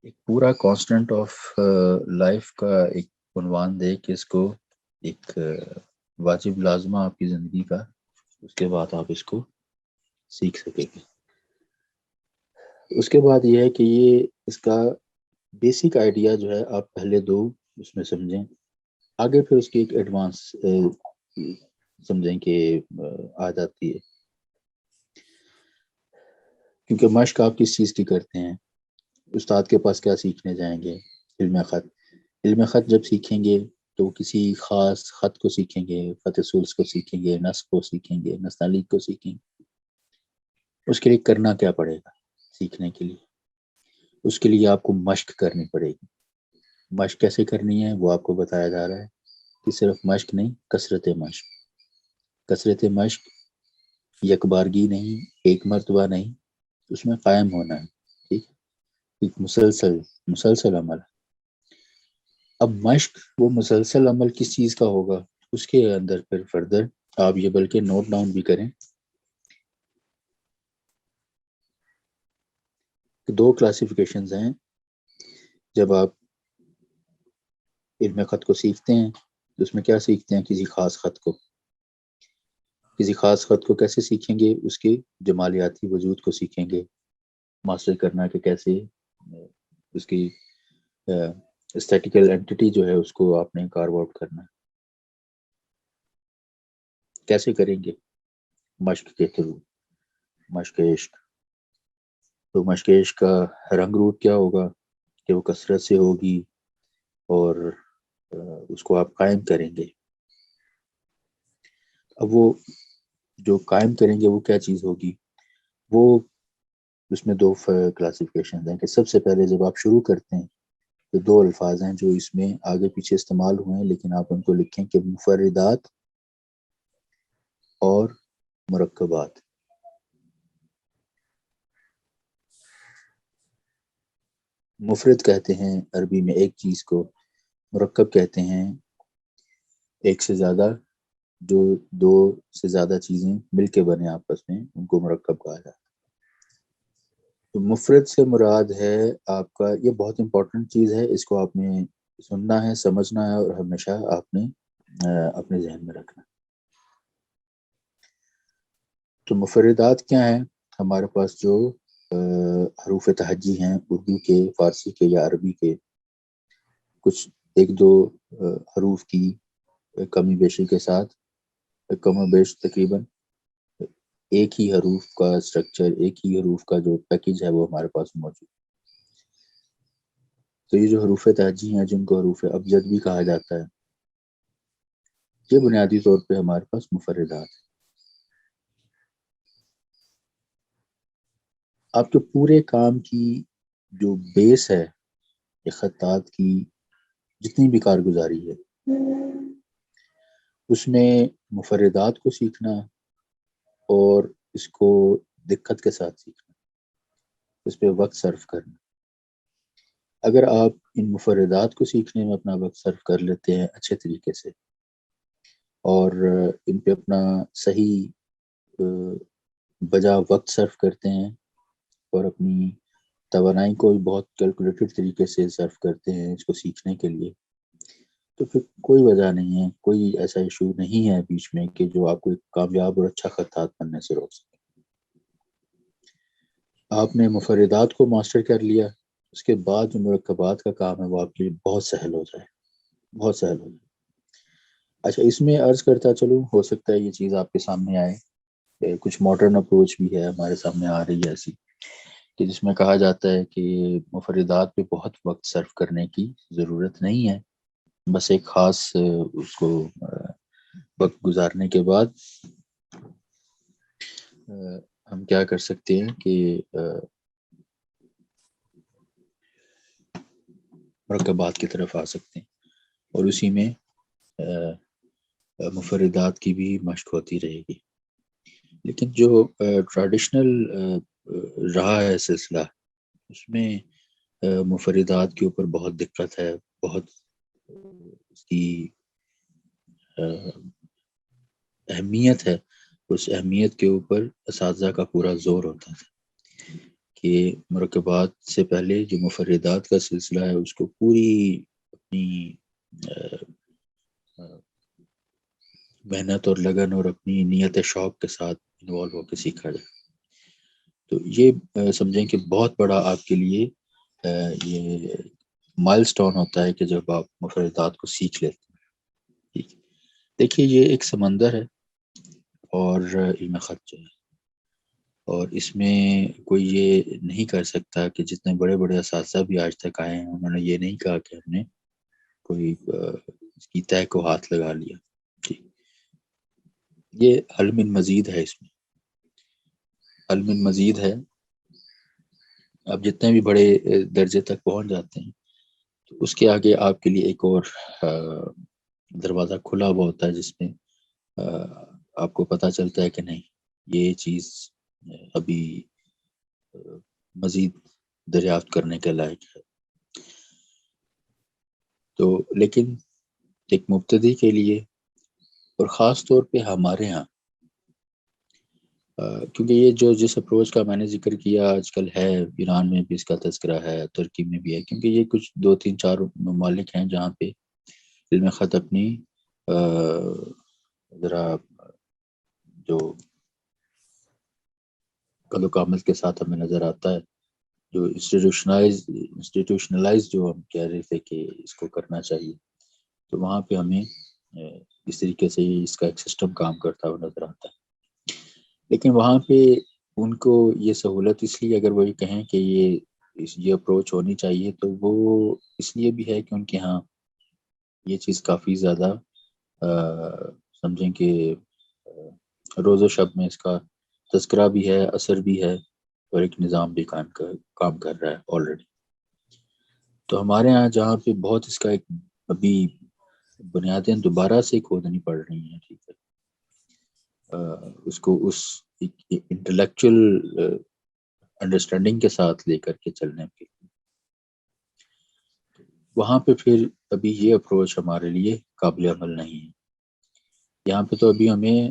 ایک پورا کانسٹنٹ آف لائف کا ایک عنوان دے کہ اس کو ایک واجب لازمہ آپ کی زندگی کا، اس کے بعد آپ اس کو سیکھ سکیں گے. اس کے بعد یہ ہے کہ یہ اس کا بیسک آئیڈیا جو ہے آپ پہلے دو اس میں سمجھیں، آگے پھر اس کی ایک ایڈوانس سمجھیں کہ آ جاتی ہے. کیونکہ مشق آپ کس چیز کی کرتے ہیں؟ استاد کے پاس کیا سیکھنے جائیں گے؟ علم خط. علم خط جب سیکھیں گے تو کسی خاص خط کو سیکھیں گے، خط سولس کو سیکھیں گے، نسق کو سیکھیں گے، نستعلیق کو سیکھیں گے. اس کے لیے کرنا کیا پڑے گا؟ سیکھنے کے لیے اس کے لیے آپ کو مشق کرنی پڑے گی. مشق کیسے کرنی ہے وہ آپ کو بتایا جا رہا ہے کہ صرف مشق نہیں، کثرت مشق. کثرت مشق یک بارگی نہیں، ایک مرتبہ نہیں، اس میں قائم ہونا ہے. ٹھیک ہے، ایک مسلسل عمل. اب مشق وہ مسلسل عمل کس چیز کا ہوگا، اس کے اندر پھر فردر آپ یہ بلکہ نوٹ ڈاؤن بھی کریں کہ 2 کلاسیفیکیشنز ہیں. جب آپ علم خط کو سیکھتے ہیں تو اس میں کیا سیکھتے ہیں، کسی خاص خط کو. کسی خاص خط کو کیسے سیکھیں گے، اس کے جمالیاتی وجود کو سیکھیں گے، ماسٹر کرنا کہ کیسے اس کی اسٹیٹیکل اینٹیٹی جو ہے اس کو آپ نے کارو آؤٹ کرنا ہے. کیسے کریں گے، مشق کے تھرو، مشق عشق. تو مشق عشق کا رنگ روٹ کیا ہوگا کہ وہ کثرت سے ہوگی اور اس کو آپ قائم کریں گے. اب وہ جو قائم کریں گے وہ کیا چیز ہوگی، وہ اس میں 2 کلاسیفیکیشن ہیں کہ سب سے پہلے جب آپ شروع کرتے ہیں تو 2 الفاظ ہیں جو اس میں آگے پیچھے استعمال ہوئے ہیں، لیکن آپ ان کو لکھیں کہ مفردات اور مرکبات. مفرد کہتے ہیں عربی میں ایک چیز کو، مرکب کہتے ہیں ایک سے زیادہ، جو 2 سے زیادہ چیزیں مل کے بنے آپس میں، ان کو مرکب کہا جاتا ہے. تو مفرد سے مراد ہے آپ کا، یہ بہت امپورٹنٹ چیز ہے، اس کو آپ نے سننا ہے، سمجھنا ہے اور ہمیشہ آپ نے اپنے ذہن میں رکھنا. تو مفردات کیا ہیں، ہمارے پاس جو حروف تہجی ہیں اردو کے، فارسی کے یا عربی کے، کچھ 1-2 حروف کی کمی بیشی کے ساتھ، کم و بیش تقریباً ایک ہی حروف کا اسٹرکچر، ایک ہی حروف کا جو پیکج ہے وہ ہمارے پاس موجود. تو یہ جو حروف تہجی ہیں جن کو حروف ابجد بھی کہا جاتا ہے، یہ بنیادی طور پہ ہمارے پاس مفردات ہیں. آپ کے پورے کام کی جو بیس ہے، یہ خطاط کی جتنی بھی کارگزاری ہے، اس میں مفردات کو سیکھنا اور اس کو دقت کے ساتھ سیکھنا، اس پہ وقت صرف کرنا. اگر آپ ان مفردات کو سیکھنے میں اپنا وقت صرف کر لیتے ہیں اچھے طریقے سے اور ان پہ اپنا صحیح بجا وقت صرف کرتے ہیں اور اپنی توانائی کو بہت کیلکولیٹڈ طریقے سے صرف کرتے ہیں اس کو سیکھنے کے لیے، تو پھر کوئی وجہ نہیں ہے، کوئی ایسا ایشو نہیں ہے بیچ میں کہ جو آپ کو ایک کامیاب اور اچھا خطاط بننے سے روک سکے. آپ نے مفردات کو ماسٹر کر لیا، اس کے بعد جو مرکبات کا کام ہے وہ آپ کے لیے بہت سہل ہو جائے، بہت سہل ہو جائے. اچھا، اس میں عرض کرتا چلوں، ہو سکتا ہے یہ چیز آپ کے سامنے آئے، کچھ ماڈرن اپروچ بھی ہے ہمارے سامنے آ رہی ہے ایسی، کہ جس میں کہا جاتا ہے کہ مفردات پہ بہت وقت صرف کرنے کی ضرورت نہیں ہے، بس ایک خاص اس کو وقت گزارنے کے بعد ہم کیا کر سکتے ہیں کہ مرکبات کی طرف آ سکتے ہیں اور اسی میں مفردات کی بھی مشق ہوتی رہے گی. لیکن جو ٹریڈیشنل رہا ہے سلسلہ، اس میں مفردات کے اوپر بہت دقت ہے، بہت اس کی اہمیت ہے. اس اہمیت کے اوپر اساتذہ کا پورا زور ہوتا تھا کہ مرکبات سے پہلے جو مفردات کا سلسلہ ہے اس کو پوری اپنی محنت اور لگن اور اپنی نیت شوق کے ساتھ انوالو ہو کے سیکھا جائے. تو یہ سمجھیں کہ بہت بڑا آپ کے لیے یہ مائل سٹون ہوتا ہے کہ جب آپ مفردات کو سیکھ لیتے ہیں. ٹھیک، دیکھیے یہ ایک سمندر ہے اور علم خط جو ہے، اور اس میں کوئی یہ نہیں کر سکتا کہ جتنے بڑے بڑے اساتذہ بھی آج تک آئے ہیں انہوں نے یہ نہیں کہا کہ ہم نے کوئی اس کی طے کو ہاتھ لگا لیا. ٹھیک، یہ حل من مزید ہے، اس میں حل من مزید ہے. اب جتنے بھی بڑے درجے تک پہنچ جاتے ہیں اس کے آگے آپ کے لیے ایک اور دروازہ کھلا ہوا ہوتا ہے جس میں آپ کو پتہ چلتا ہے کہ نہیں یہ چیز ابھی مزید دریافت کرنے کے لائق ہے. تو لیکن ایک مبتدی کے لیے اور خاص طور پہ ہمارے ہاں کیونکہ یہ جو جس اپروچ کا میں نے ذکر کیا آج کل ہے، ایران میں بھی اس کا تذکرہ ہے، ترکی میں بھی ہے، کیونکہ یہ کچھ 2 3 4 ممالک ہیں جہاں پہ علم خط اپنی ذرا جو قد و کامل کے ساتھ ہمیں نظر آتا ہے، جو انسٹیٹیوشنلائز جو ہم کہہ رہے تھے کہ اس کو کرنا چاہیے، تو وہاں پہ ہمیں اس طریقے سے اس کا ایک سسٹم کام کرتا ہوا نظر آتا ہے. لیکن وہاں پہ ان کو یہ سہولت اس لیے اگر وہ یہ کہیں کہ یہ اپروچ ہونی چاہیے تو وہ اس لیے بھی ہے کہ ان کے ہاں یہ چیز کافی زیادہ سمجھیں کہ روز و شب میں اس کا تذکرہ بھی ہے، اثر بھی ہے، اور ایک نظام بھی کام کر رہا ہے آلریڈی. تو ہمارے ہاں جہاں پہ بہت اس کا ایک ابھی بنیادیں دوبارہ سے کھودنی پڑ رہی ہیں، ٹھیک ہے، اس کو اس انٹلیکچوئل انڈرسٹینڈنگ کے ساتھ لے کر کے چلنے کے لیے وہاں پہ پھر ابھی یہ اپروچ ہمارے لیے قابل عمل نہیں ہے. یہاں پہ تو ابھی ہمیں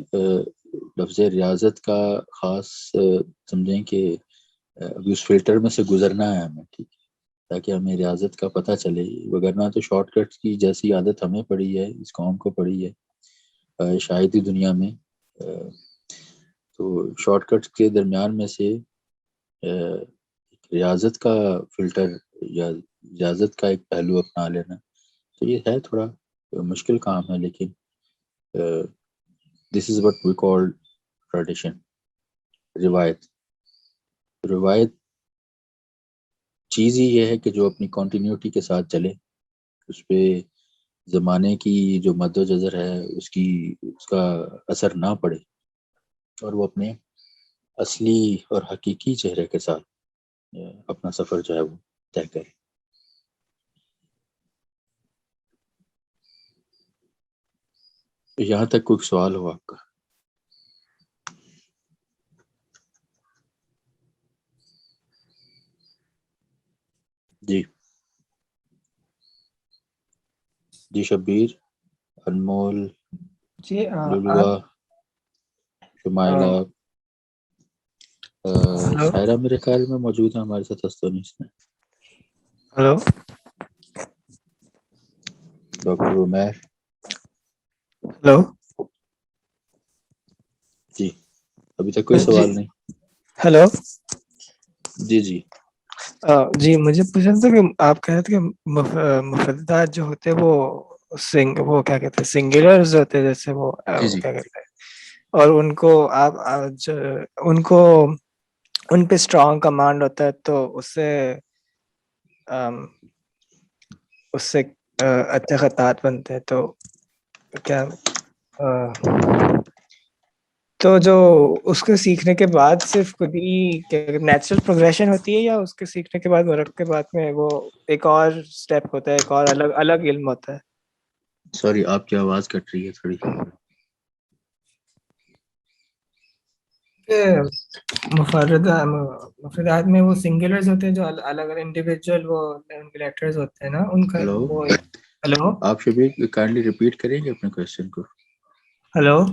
لفظ ریاضت کا خاص سمجھیں کہ ابھی اس فلٹر میں سے گزرنا ہے ہمیں، ٹھیک ہے، تاکہ ہمیں ریاضت کا پتہ چلے، وگرنہ تو شارٹ کٹ کی جیسی عادت ہمیں پڑی ہے، اس قوم کو پڑی ہے شاید ہی دنیا میں. تو شارٹ کٹ کے درمیان میں سے ریاضت کا فلٹر یا ریاضت کا ایک پہلو اپنا لینا، تو یہ ہے تھوڑا مشکل کام ہے. لیکن دس is what we call tradition. روایت چیز ہی یہ ہے کہ جو اپنی کنٹینیوٹی کے ساتھ چلے، اس پہ زمانے کی جو مد و جزر ہے اس کا اثر نہ پڑے، اور وہ اپنے اصلی اور حقیقی چہرے کے ساتھ اپنا سفر جو ہے وہ طے کرے. یہاں تک کوئی سوال ہو آپ کا؟ جی شبیر، انمول، جی لولوا، شمائلہ، سائرہ میرے خیال میں موجود ہے ہمارے ساتھ استونیس میں. Hello doctor Umair. ہلو جی ابھی تک کوئی سوال نہیں. ہلو جی جی مجھے پوچھنا تھا کہ آپ کہہ رہے تھے کہ مفردات جو ہوتے ہیں وہ کیا کہتے ہیں سنگولرز ہوتے ہیں، جیسے وہ کیا کہتے ہیں، اور ان کو آپ ان پہ اسٹرانگ کمانڈ ہوتا ہے، تو اس سے اچھے خطات بنتے ہیں. تو کیا تو جو اس کے سیکھنے کے بعد صرف خود ہی نیچرل پروگریشن ہوتی ہے، یا اس کے سیکھنے کے بعد مرکب بعد میں وہ ایک اور سٹیپ ہوتا ہے، ایک اور الگ علم ہوتا ہے؟ سوری آپ کی آواز کٹ رہی ہے تھوڑی. مفردات میں وہ سنگولرز ہوتے ہیں جو الگ الگ انڈیویجول وہ لیٹرز ہوتے ہیں نا ان کا. ہلو آپ شبیر کائنڈلی ریپیٹ کریں گے اپنے کوشچن کو؟ ہلو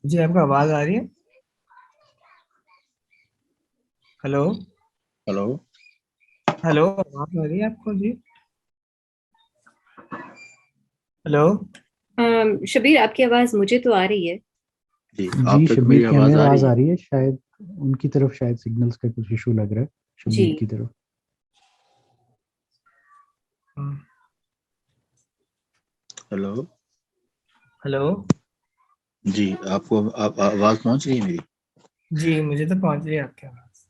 جی آپ کو آواز آ رہی ہے؟ ہلو آواز آ رہی ہے آپ کو؟ جی ہلو شبیر آپ کی آواز مجھے تو آ رہی ہے. جی شبیر کی ہمیں آواز آ رہی ہے، شاید ان کی طرف شاید سگنلز کا کچھ ایشو لگ رہا ہے شبیر کی طرف. ہلو جی آپ کو آواز پہنچ رہی ہے میری؟ جی مجھے تو پہنچ رہی ہے آپ کی آواز.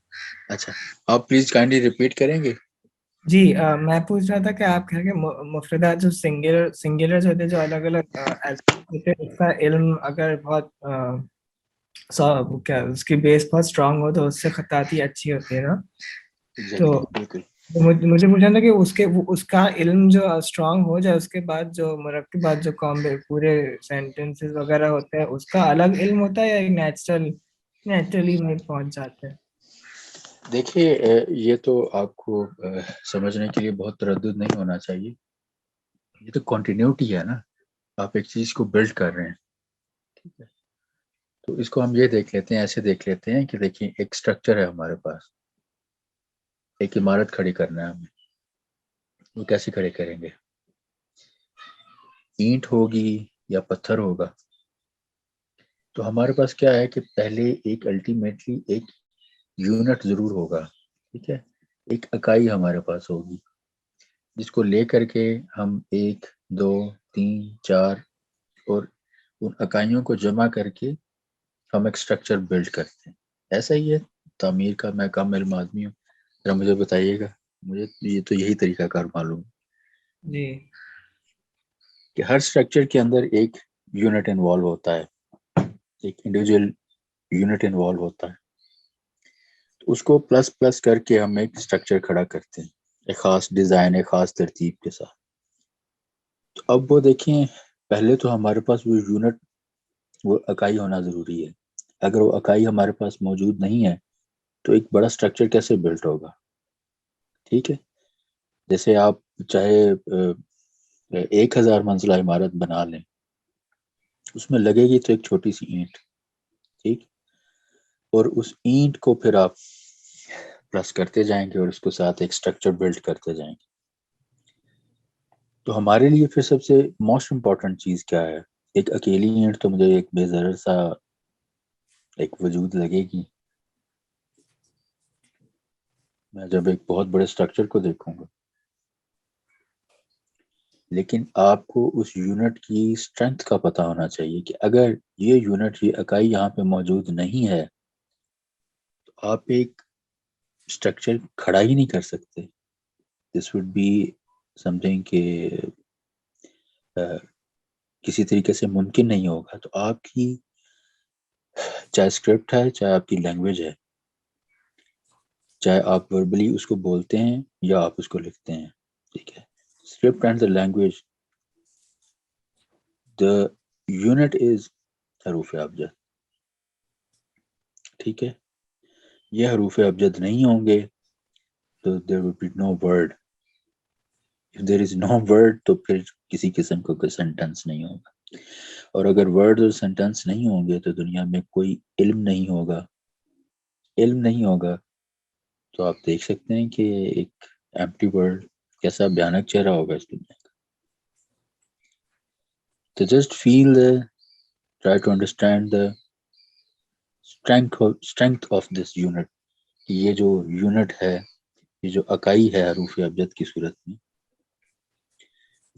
اچھا آپ پلیز کائنڈلی ریپیٹ کریں گے؟ جی میں پوچھ رہا تھا کہ آپ کہہ کہ مفردات جو سنگولرز ہوتے ہیں جو الگ الگ اس کا علم اگر بہت اس کی بیس بہت اسٹرانگ ہو تو اس سے خطاطی اچھی ہوتی ہے نا. تو مجھے پوچھنا تھا کہ اس کا علم جو اسٹرانگ ہو جائے، اس کے بعد جو مرکبات جو پورے سینٹینسز وغیرہ ہوتے ہیں، اس کا الگ علم ہوتا ہے یا نیچرلی میں پہنچ جاتے ہیں؟ دیکھیے یہ تو آپ کو سمجھنے کے لیے بہت تردد نہیں ہونا چاہیے. یہ تو کنٹینیوٹی ہے نا، آپ ایک چیز کو بلڈ کر رہے ہیں. ٹھیک ہے، تو اس کو ہم یہ دیکھ لیتے ہیں، ایسے دیکھ لیتے ہیں کہ دیکھیں ایک سٹرکچر ہے ہمارے پاس، ایک عمارت کھڑی کرنا ہے ہمیں. وہ کیسے کھڑے کریں گے؟ اینٹ ہوگی یا پتھر ہوگا؟ تو ہمارے پاس کیا ہے کہ پہلے ایک الٹیمیٹلی ایک یونٹ ضرور ہوگا. ٹھیک ہے، ایک اکائی ہمارے پاس ہوگی جس کو لے کر کے ہم 1 2 3 4 اور ان اکائیوں کو جمع کر کے ہم ایک سٹرکچر بلڈ کرتے ہیں. ایسا ہی ہے تعمیر کا. میں کم علم آدمی ہوں، ذرا مجھے بتائیے گا، مجھے یہ تو یہی طریقہ کار معلوم جی کہ ہر سٹرکچر کے اندر ایک یونٹ انوالو ہوتا ہے، ایک انڈیویجول یونٹ انوالو ہوتا ہے. تو اس کو پلس پلس کر کے ہم ایک سٹرکچر کھڑا کرتے ہیں، ایک خاص ڈیزائن، ایک خاص ترتیب کے ساتھ. تو اب وہ دیکھیں، پہلے تو ہمارے پاس وہ یونٹ، وہ اکائی ہونا ضروری ہے. اگر وہ اکائی ہمارے پاس موجود نہیں ہے تو ایک بڑا سٹرکچر کیسے بلڈ ہوگا؟ ٹھیک ہے، جیسے آپ چاہے 1000 منزلہ عمارت بنا لیں، اس میں لگے گی تو ایک چھوٹی سی اینٹ. ٹھیک، اور اس اینٹ کو پھر آپ پلس کرتے جائیں گے اور اس کے ساتھ ایک سٹرکچر بلڈ کرتے جائیں گے. تو ہمارے لیے پھر سب سے موسٹ امپورٹنٹ چیز کیا ہے؟ ایک اکیلی اینٹ تو مجھے ایک بے ضرر سا ایک وجود لگے گی میں جب ایک بہت بڑے سٹرکچر کو دیکھوں گا. لیکن آپ کو اس یونٹ کی اسٹرینتھ کا پتہ ہونا چاہیے کہ اگر یہ یونٹ، یہ اکائی یہاں پہ موجود نہیں ہے تو آپ ایک سٹرکچر کھڑا ہی نہیں کر سکتے. This would be something کہ کسی طریقے سے ممکن نہیں ہوگا. تو آپ کی چاہے اسکرپٹ ہے، چاہے آپ کی لینگویج ہے، چاہے آپ وربلی اس کو بولتے ہیں یا آپ اس کو لکھتے ہیں، ٹھیک ہے، script and the language, the unit is حروف ابجد. ٹھیک ہے، یہ حروف ابجد نہیں ہوں گے تو there will be no word. If there is no word تو پھر کسی قسم کا کوئی سینٹنس نہیں ہوگا. اور اگر ورڈ اور سینٹنس نہیں ہوں گے تو دنیا میں کوئی علم نہیں ہوگا. علم نہیں ہوگا تو آپ دیکھ سکتے ہیں کہ ایک ایمپٹی ورلڈ کیسا بھیانک چہرہ ہوگا اس دنیا کا. تو just feel try to understand the strength of this unit. یہ جو یونٹ ہے، یہ جو اکائی ہے حروف ابجد کی صورت میں،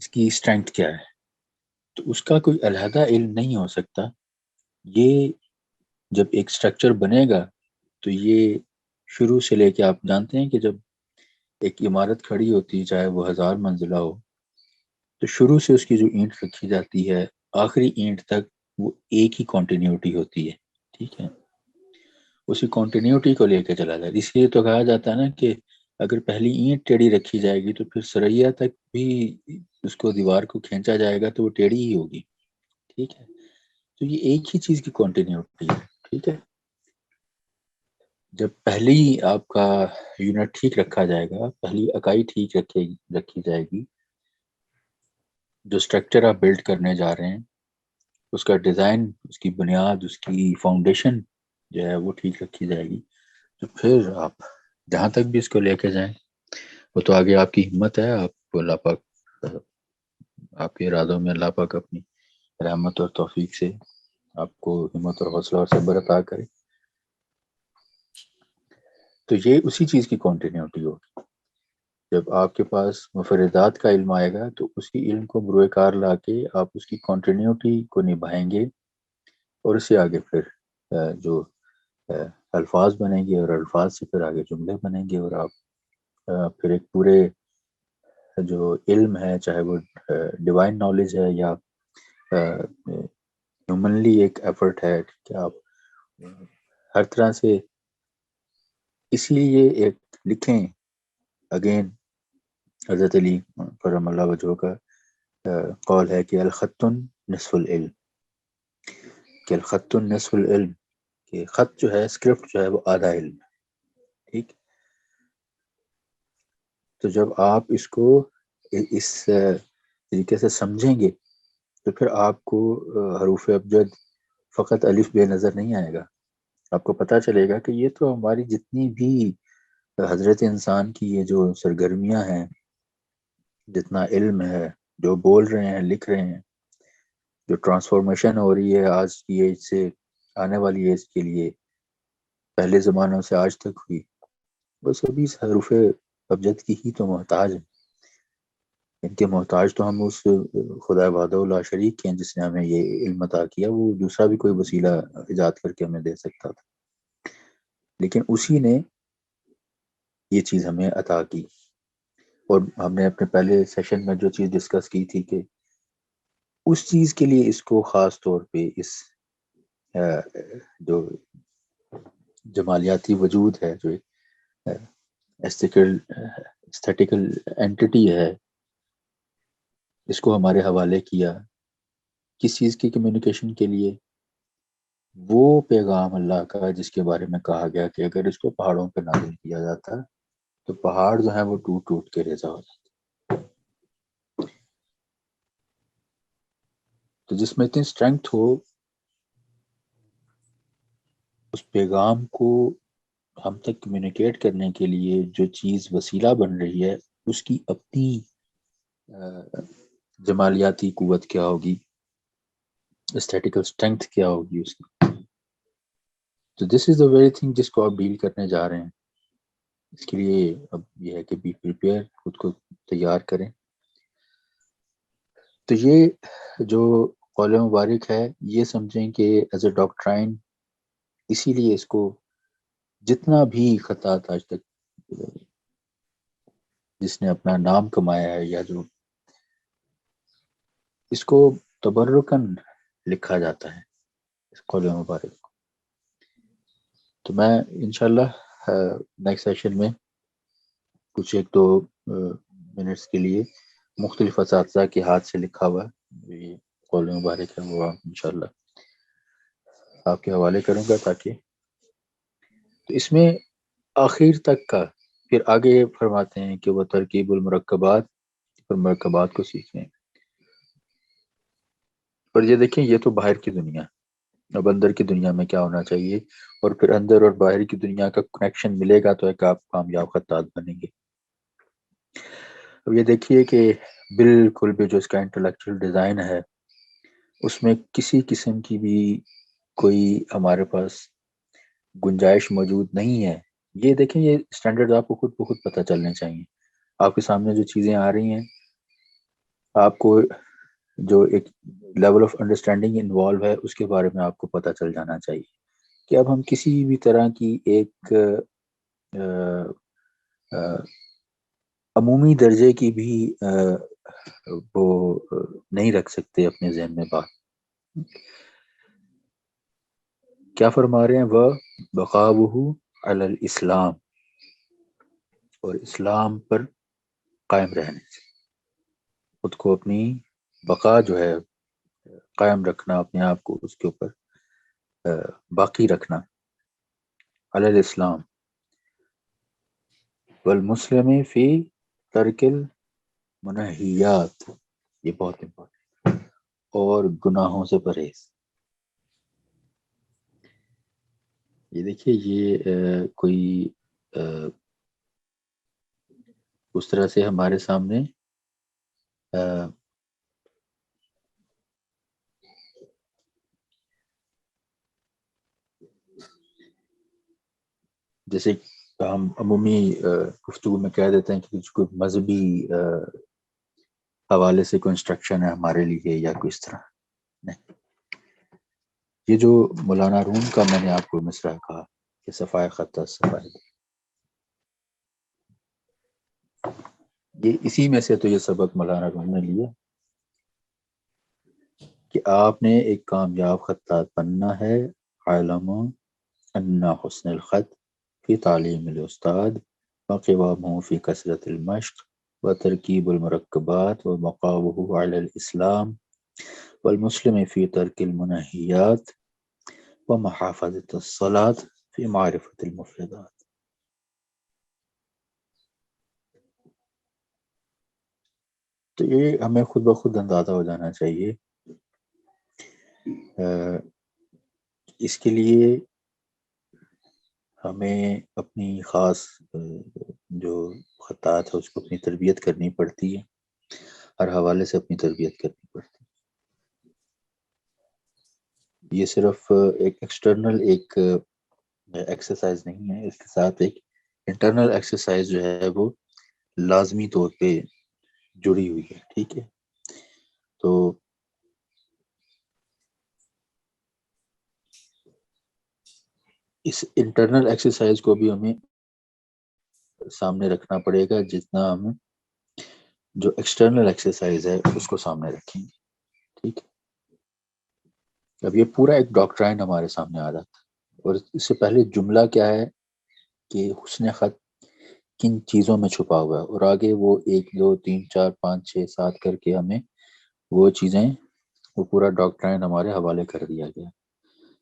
اس کی اسٹرینتھ کیا ہے. تو اس کا کوئی علیحدہ علم نہیں ہو سکتا. یہ جب ایک سٹرکچر بنے گا تو یہ شروع سے لے کے، آپ جانتے ہیں کہ جب ایک عمارت کھڑی ہوتی ہے چاہے وہ 1000 منزلہ ہو، تو شروع سے اس کی جو اینٹ رکھی جاتی ہے آخری اینٹ تک وہ ایک ہی کنٹینیوٹی ہوتی ہے. ٹھیک ہے، اسی کنٹینیوٹی کو لے کے چلا جائے. اس لیے تو کہا جاتا ہے نا کہ اگر پہلی اینٹ ٹیڑھی رکھی جائے گی تو پھر سریا تک بھی اس کو دیوار کو کھینچا جائے گا تو وہ ٹیڑھی ہی ہوگی. ٹھیک ہے، تو یہ ایک ہی چیز کی کنٹینیوٹی ہے. ٹھیک ہے، جب پہلی آپ کا یونٹ ٹھیک رکھا جائے گا، پہلی اکائی ٹھیک رکھی جائے گی، جو سٹرکچر آپ بلڈ کرنے جا رہے ہیں اس کا ڈیزائن، اس کی بنیاد، اس کی فاؤنڈیشن جو ہے وہ ٹھیک رکھی جائے گی، تو پھر آپ جہاں تک بھی اس کو لے کے جائیں وہ تو آگے آپ کی ہمت ہے. آپ اللہ پاک، آپ کے ارادوں میں اللہ پاک اپنی رحمت اور توفیق سے آپ کو ہمت اور حوصلہ اور صبر عطا کرے. تو یہ اسی چیز کی کنٹینیوٹی ہوگی. جب آپ کے پاس مفردات کا علم آئے گا تو اس کی علم کو بروئے کار لا کے آپ اس کی کنٹینیوٹی کو نبھائیں گے، اور اس سے آگے پھر جو الفاظ بنیں گے اور الفاظ سے پھر آگے جملے بنیں گے، اور آپ پھر ایک پورے جو علم ہے، چاہے وہ ڈیوائن نالج ہے یا ہیومنلی ایک ایفرٹ ہے کہ آپ ہر طرح سے، اس لیے ایک لکھیں اگین حضرت علی کرم اللہ وجہہ کا قول ہے کہ الخط نصف العلم، کہ الخط نصف العلم، کہ خط جو ہے، اسکرپٹ جو ہے وہ آدھا علم ہے. ٹھیک، تو جب آپ اس کو اس طریقے سے سمجھیں گے تو پھر آپ کو حروف ابجد فقط الف بے نظر نہیں آئے گا. آپ کو پتہ چلے گا کہ یہ تو ہماری جتنی بھی حضرت انسان کی یہ جو سرگرمیاں ہیں، جتنا علم ہے، جو بول رہے ہیں، لکھ رہے ہیں، جو ٹرانسفارمیشن ہو رہی ہے آج کی ایج سے آنے والی ایج کے لیے، پہلے زمانوں سے آج تک ہوئی، وہ سبھی حروف ابجد کی ہی تو محتاج ہیں. ان کے محتاج تو ہم اس خدا وحدہ لا شریک کے ہیں جس نے ہمیں یہ علم عطا کیا. وہ دوسرا بھی کوئی وسیلہ ایجاد کر کے ہمیں دے سکتا تھا، لیکن اسی نے یہ چیز ہمیں عطا کی. اور ہم نے اپنے پہلے سیشن میں جو چیز ڈسکس کی تھی کہ اس چیز کے لیے اس کو خاص طور پہ اس جو جمالیاتی وجود ہے، جو ایستھیٹیکل اینٹیٹی ہے، اس کو ہمارے حوالے کیا. کس چیز کی کمیونیکیشن کے لیے؟ وہ پیغام اللہ کا جس کے بارے میں کہا گیا کہ اگر اس کو پہاڑوں پہ نازل کیا جاتا تو پہاڑ جو ہے وہ ٹوٹ ٹوٹ کے ریزہ ہو جاتے. تو جس میں اتنی اسٹرینگتھ ہو، اس پیغام کو ہم تک کمیونیکیٹ کرنے کے لیے جو چیز وسیلہ بن رہی ہے، اس کی اپنی جمالیاتی قوت کیا ہوگی، اسٹیٹیکل اسٹرینگتھ کیا ہوگی اس کی. تو دس از دا ویری تھنگ جس کو آپ ڈیل کرنے جا رہے ہیں. اس کے لیے اب یہ ہے کہ بی پریپیئر، خود کو تیار کریں. تو یہ جو قول مبارک ہے، یہ سمجھیں کہ ایز اے ڈاکٹرائن، اسی لیے اس کو جتنا بھی خطاط آج تک جس نے اپنا نام کمایا ہے، یا جو اس کو تبرکن لکھا جاتا ہے اس قول مبارک کو. تو میں انشاءاللہ نیکسٹ سیشن میں کچھ 1-2 منٹس کے لیے مختلف اساتذہ کے ہاتھ سے لکھا ہوا یہ قول مبارک ہے، وہ انشاءاللہ آپ کے حوالے کروں گا، تاکہ تو اس میں آخر تک کا پھر آگے فرماتے ہیں کہ وہ ترکیب المرکبات اور مرکبات کو سیکھیں. اور یہ دیکھیں، یہ تو باہر کی دنیا. اب اندر کی دنیا میں کیا ہونا چاہیے، اور پھر اندر اور باہر کی دنیا کا کنیکشن ملے گا تو ایک آپ کامیاب خطاط بنیں گے. اب یہ دیکھیے کہ بالکل بھی جو اس کا انٹلیکچوئل ڈیزائن ہے، اس میں کسی قسم کی بھی کوئی ہمارے پاس گنجائش موجود نہیں ہے. یہ دیکھیں، یہ سٹینڈرڈ آپ کو خود بخود پتہ چلنے چاہیے. آپ کے سامنے جو چیزیں آ رہی ہیں، آپ کو جو ایک لیول آف انڈرسٹینڈنگ انوالو ہے، اس کے بارے میں آپ کو پتہ چل جانا چاہیے کہ اب ہم کسی بھی طرح کی ایک عمومی درجے کی بھی وہ نہیں رکھ سکتے اپنے ذہن میں بات. کیا فرما رہے ہیں؟ وہ بقاؤہ علی الاسلام، اور اسلام پر قائم رہنے سے خود کو اپنی بقا جو ہے قائم رکھنا، اپنے آپ کو اس کے اوپر باقی رکھنا. علی الاسلام والمسلم فی ترک المنہیات، یہ بہت امپورٹنٹ، اور گناہوں سے پرہیز. یہ دیکھیے، یہ کوئی اس طرح سے ہمارے سامنے جیسے ہم عمومی گفتگو میں کہہ دیتے ہیں کہ کچھ کوئی مذہبی حوالے سے کوئی انسٹرکشن ہے ہمارے لیے یا کوئی اس طرح نہیں. یہ جو مولانا روم کا میں نے آپ کو مصرع کہا کہ صفائے خط صفائے، یہ اسی میں سے تو یہ سبق مولانا روم نے لیا کہ آپ نے ایک کامیاب خطاط بننا ہے. علم ان حسن الخط فی تعلیم الاستاد وقوامه في كثرة المشق وتركيب المركبات ومقامه على الإسلام والمسلم في ترك المنهيات ومحافظة الصلاة في معرفة المفردات. تو یہ ہمیں خود بخود اندازہ ہو جانا چاہیے. اس کے لیے ہمیں اپنی خاص جو خطات ہے اس کو اپنی تربیت کرنی پڑتی ہے، ہر حوالے سے اپنی تربیت کرنی پڑتی ہے. یہ صرف ایک ایکسٹرنل ایک ایکسرسائز نہیں ہے، اس کے ساتھ ایک انٹرنل ایکسرسائز جو ہے وہ لازمی طور پہ جڑی ہوئی ہے. ٹھیک ہے، تو اس انٹرنل ایکسرسائز کو بھی ہمیں سامنے رکھنا پڑے گا جتنا ہم جو ایکسٹرنل ایکسرسائز ہے اس کو سامنے رکھیں گے. ٹھیک ہے، اب یہ پورا ایک ڈاکٹرائن ہمارے سامنے آ جاتا ہے، اور اس سے پہلے جملہ کیا ہے کہ حسن خط کن چیزوں میں چھپا ہوا ہے، اور آگے وہ 1 2 3 4 5 6 7 کر کے ہمیں وہ چیزیں، وہ پورا ڈاکٹرائن ہمارے حوالے کر دیا گیا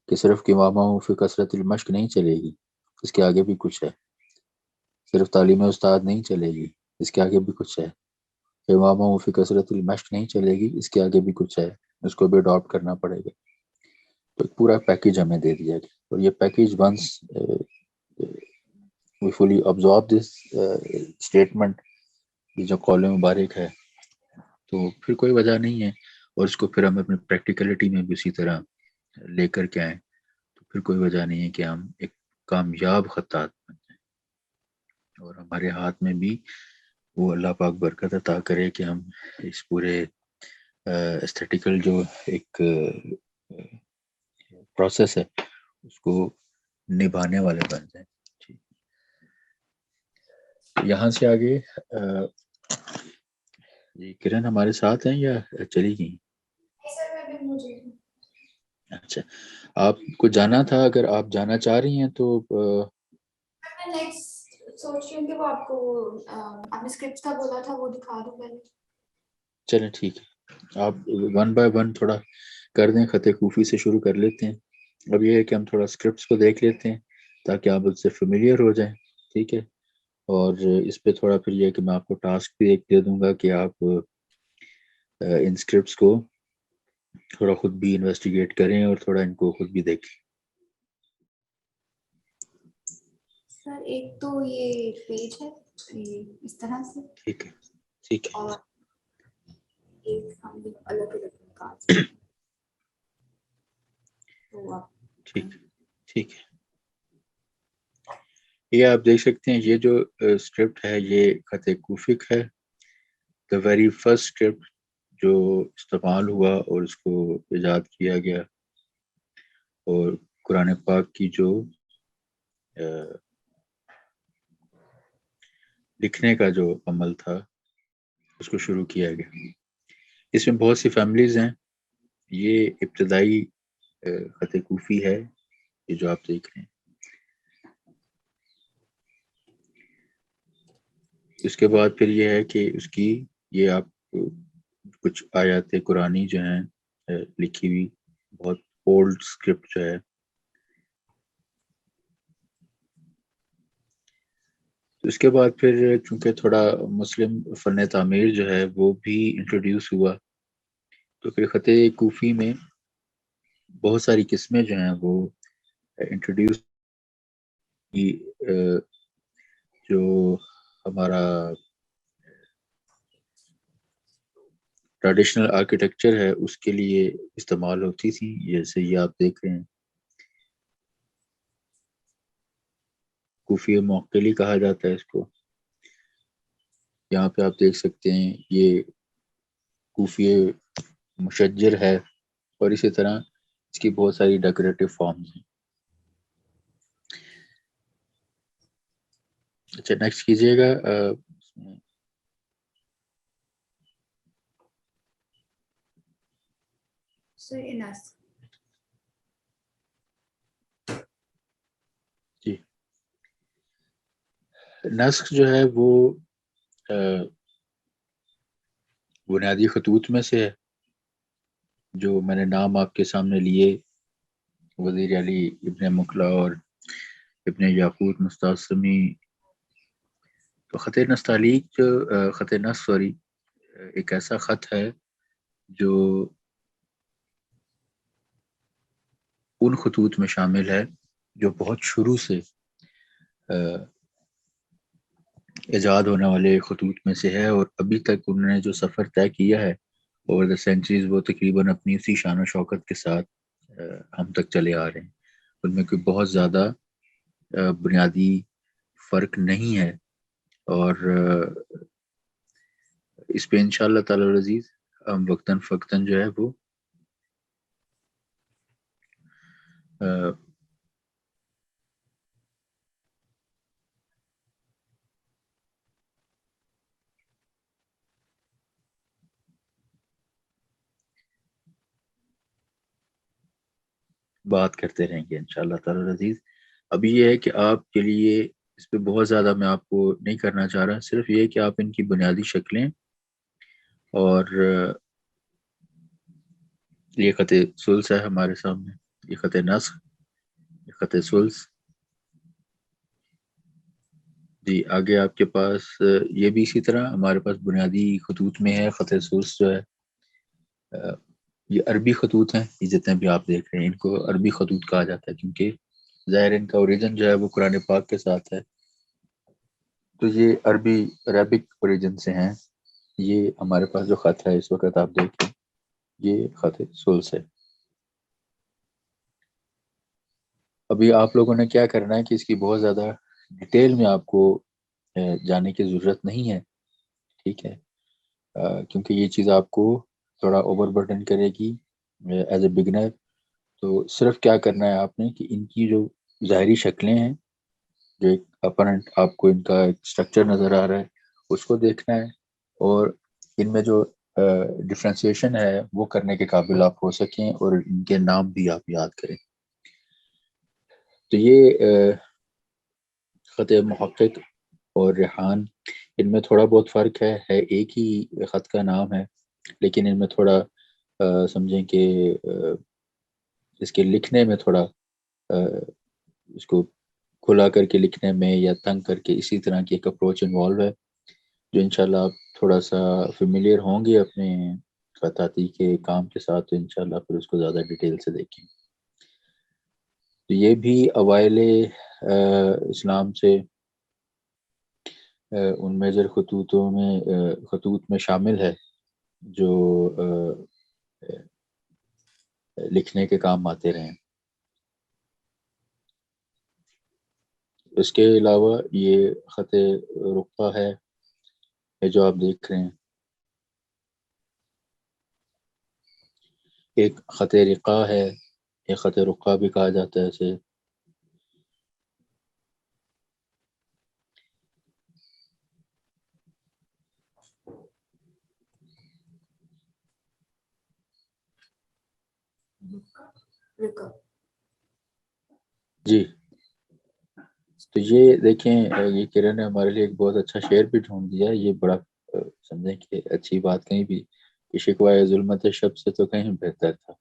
کہ صرف قوامہ فی کثرت المشق نہیں چلے گی، اس کے آگے بھی کچھ ہے. صرف تعلیم استاد نہیں چلے گی، اس کے آگے بھی کچھ ہے. قوامہ فی کثرت المشق نہیں چلے گی، اس کے آگے بھی کچھ ہے، اس کو بھی اڈاپٹ کرنا پڑے گا. تو ایک پورا پیکیج ہمیں دے دیا گیا، اور یہ package once we fully absorb this statement، یہ جو قول مبارک ہے، تو پھر کوئی وجہ نہیں ہے، اور اس کو پھر ہم اپنے پریکٹیکلٹی میں بھی اسی طرح لے کر کے آئیں، تو پھر کوئی وجہ نہیں ہے کہ ہم ایک کامیاب خطاط بن جائیں، اور ہمارے ہاتھ میں بھی وہ اللہ پاک برکت عطا کرے کہ ہم اس پورے ایستھیٹیکل جو ایک پروسیس ہے اس کو نبھانے والے بن جائیں. یہاں سے آگے جی کرن ہمارے ساتھ ہیں یا چلی گئی؟ اچھا، آپ کو جانا تھا، اگر آپ جانا چاہ رہی ہیں تو سوچ رہی ہوں کہ وہ آپ کو آپ نے اسکرپٹ کا بولا تھا وہ دکھا دوں پہلے. چلیں ٹھیک ہے، آپ 1 by 1 تھوڑا کر دیں. خط کوفی سے شروع کر لیتے ہیں. اب یہ ہے کہ ہم تھوڑا اسکرپٹس کو دیکھ لیتے ہیں تاکہ آپ اس سے فیملیئر ہو جائیں. ٹھیک ہے، اور اس پہ تھوڑا پھر یہ ہے کہ میں آپ کو ٹاسک بھی ایک دے دوں گا کہ آپ ان اسکرپٹس کو تھوڑا خود بھی انویسٹیگیٹ کریں اور تھوڑا ان کو خود بھی دیکھیں. سر ایک تو یہ پیج ہے اس طرح سے، ٹھیک ہے ٹھیک ہے، اور ایک ہم الگ الگ نکال تو آپ ٹھیک ٹھیک ہے. یہ آپ دیکھ سکتے ہیں، یہ جو اسکرپٹ ہے یہ خط کوفک ہے. دا ویری فرسٹ اسکرپٹ جو استعمال ہوا اور اس کو ایجاد کیا گیا، اور قرآن پاک کی جو لکھنے کا جو عمل تھا اس کو شروع کیا گیا. اس میں بہت سی فیملیز ہیں. یہ ابتدائی خط کوفی ہے، یہ جو آپ دیکھ رہے ہیں. اس کے بعد پھر یہ ہے کہ اس کی یہ آپ کچھ آیات قرآنی جو ہیں لکھی ہوئی، بہت اولڈ اسکرپٹ جو ہے. اس کے بعد پھر چونکہ تھوڑا مسلم فن تعمیر جو ہے وہ بھی انٹروڈیوس ہوا، تو پھر خط کوفی میں بہت ساری قسمیں جو ہیں وہ انٹروڈیوس کی. جو ہمارا ٹریڈیشنل آرکیٹیکچر ہے اس کے لیے استعمال ہوتی تھی، جیسے یہ آپ دیکھ رہے ہیں کوفی معقلی کہا جاتا ہے اس کو. یہاں پہ آپ دیکھ سکتے ہیں یہ کوفی مشجر ہے، اور اسی طرح اس کی بہت ساری ڈیکوریٹو فارمز ہیں. اچھا نیکسٹ کیجئے گا. جی نسخ جو ہے وہ بنیادی خطوط میں سے ہے، جو میں نے نام آپ کے سامنے لیے، وزیر علی، ابن مکلا اور ابن یاقوت مستعصمی. تو خط نستعلیق جو خط نسخ سوری ایک ایسا خط ہے جو ان خطوط میں شامل ہے جو بہت شروع سے ایجاد ہونے والے خطوط میں سے ہے، اور ابھی تک انہوں نے جو سفر طے کیا ہے اوور دا سینچریز، وہ تقریباً اپنی اسی شان و شوکت کے ساتھ ہم تک چلے آ رہے ہیں. ان میں کوئی بہت زیادہ بنیادی فرق نہیں ہے، اور اس پہ انشاءاللہ تعالی العزیز ہم وقتاً فوقتاً جو ہے وہ بات کرتے رہیں گے انشاءاللہ تعالی العزیز. ابھی یہ ہے کہ آپ کے لیے اس پہ بہت زیادہ میں آپ کو نہیں کرنا چاہ رہا، صرف یہ کہ آپ ان کی بنیادی شکلیں اور یہ خط ثلث ہے ہمارے سامنے، یہ خط نسخ، یہ خط ثلث. جی آگے آپ کے پاس یہ بھی اسی طرح ہمارے پاس بنیادی خطوط میں ہے. خط ثلث جو ہے یہ عربی خطوط ہیں، یہ جتنے بھی آپ دیکھ رہے ہیں ان کو عربی خطوط کہا جاتا ہے، کیونکہ ظاہر ان کا اوریجن جو ہے وہ قرآن پاک کے ساتھ ہے. تو یہ عربک اوریجن سے ہیں. یہ ہمارے پاس جو خط ہے اس وقت آپ دیکھیں، یہ خط ثلث ہے. ابھی آپ لوگوں نے کیا کرنا ہے کہ اس کی بہت زیادہ ڈیٹیل میں آپ کو جانے کی ضرورت نہیں ہے، ٹھیک ہے، کیونکہ یہ چیز آپ کو تھوڑا اوور برڈن کرے گی ایز اے بگنر. تو صرف کیا کرنا ہے آپ نے کہ ان کی جو ظاہری شکلیں ہیں، جو ایک اپرنٹ آپ کو ان کا ایک اسٹرکچر نظر آ رہا ہے، اس کو دیکھنا ہے، اور ان میں جو ڈفرینسیشن ہے وہ کرنے کے قابل آپ ہو سکیں، اور ان کے نام بھی آپ یاد کریں. تو یہ خط محقق اور ریحان، ان میں تھوڑا بہت فرق ہے ایک ہی خط کا نام ہے، لیکن ان میں تھوڑا سمجھیں کہ اس کے لکھنے میں تھوڑا اس کو کھلا کر کے لکھنے میں یا تنگ کر کے اسی طرح کی ایک اپروچ انوالو ہے، جو انشاءاللہ آپ تھوڑا سا فیملیئر ہوں گے اپنے خطاطی کے کام کے ساتھ، تو انشاءاللہ پھر اس کو زیادہ ڈیٹیل سے دیکھیں. تو یہ بھی اوائل اسلام سے ان میجر خطوط میں شامل ہے جو لکھنے کے کام آتے رہے. اس کے علاوہ یہ خط رقعہ ہے جو آپ دیکھ رہے ہیں. ایک خط رقعہ ہے، ایک خط رقعہ بھی کہا جاتا ہے اسے. جی تو یہ دیکھیں، یہ کرن نے ہمارے لیے ایک بہت اچھا شعر بھی ڈھونڈ دیا ہے. یہ بڑا سمجھیں کہ اچھی بات کہیں بھی کہ شکوائے ظلمت شب سے تو کہیں بہتر تھا،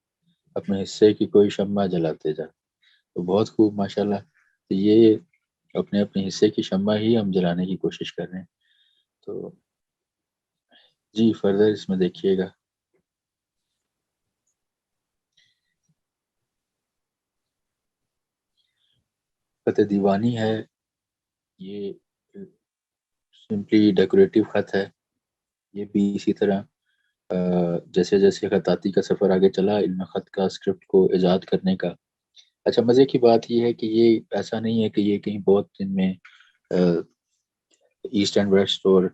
اپنے حصے کی کوئی شمع جلاتے جا. تو بہت خوب ماشاءاللہ. تو یہ اپنے حصے کی شمع ہی ہم جلانے کی کوشش کر رہے ہیں. تو جی فردر اس میں دیکھیے گا. خط دیوانی ہے، یہ سمپلی ڈیکوریٹو خط ہے. یہ بھی اسی طرح جیسے جیسے خطاطی کا سفر آگے چلا، علم خط کا اسکرپٹ کو ایجاد کرنے کا. اچھا مزے کی بات یہ ہے کہ یہ ایسا نہیں ہے کہ یہ کہیں بہت ان میں ایسٹ اینڈ ویسٹ اور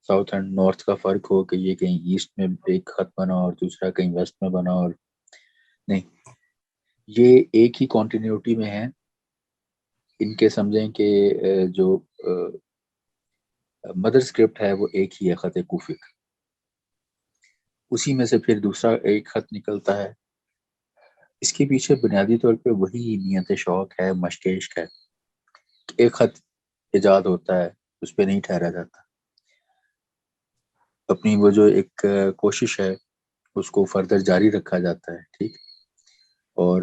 ساؤتھ اینڈ نارتھ کا فرق ہو، کہ یہ کہیں ایسٹ میں ایک خط بنا اور دوسرا کہیں ویسٹ میں بنا، اور نہیں، یہ ایک ہی کانٹینیوٹی میں ہے. ان کے سمجھیں کہ جو مدر اسکرپٹ ہے وہ ایک ہی ہے، خط کوفک. اسی میں سے پھر دوسرا ایک خط نکلتا ہے. اس کے پیچھے بنیادی طور پہ وہی نیت شوق ہے، مشق عشق ہے. ایک خط ایجاد ہوتا ہے اس پہ نہیں ٹھہرا جاتا. اپنی وہ جو ایک کوشش ہے اس کو فردر جاری رکھا جاتا ہے. ٹھیک. اور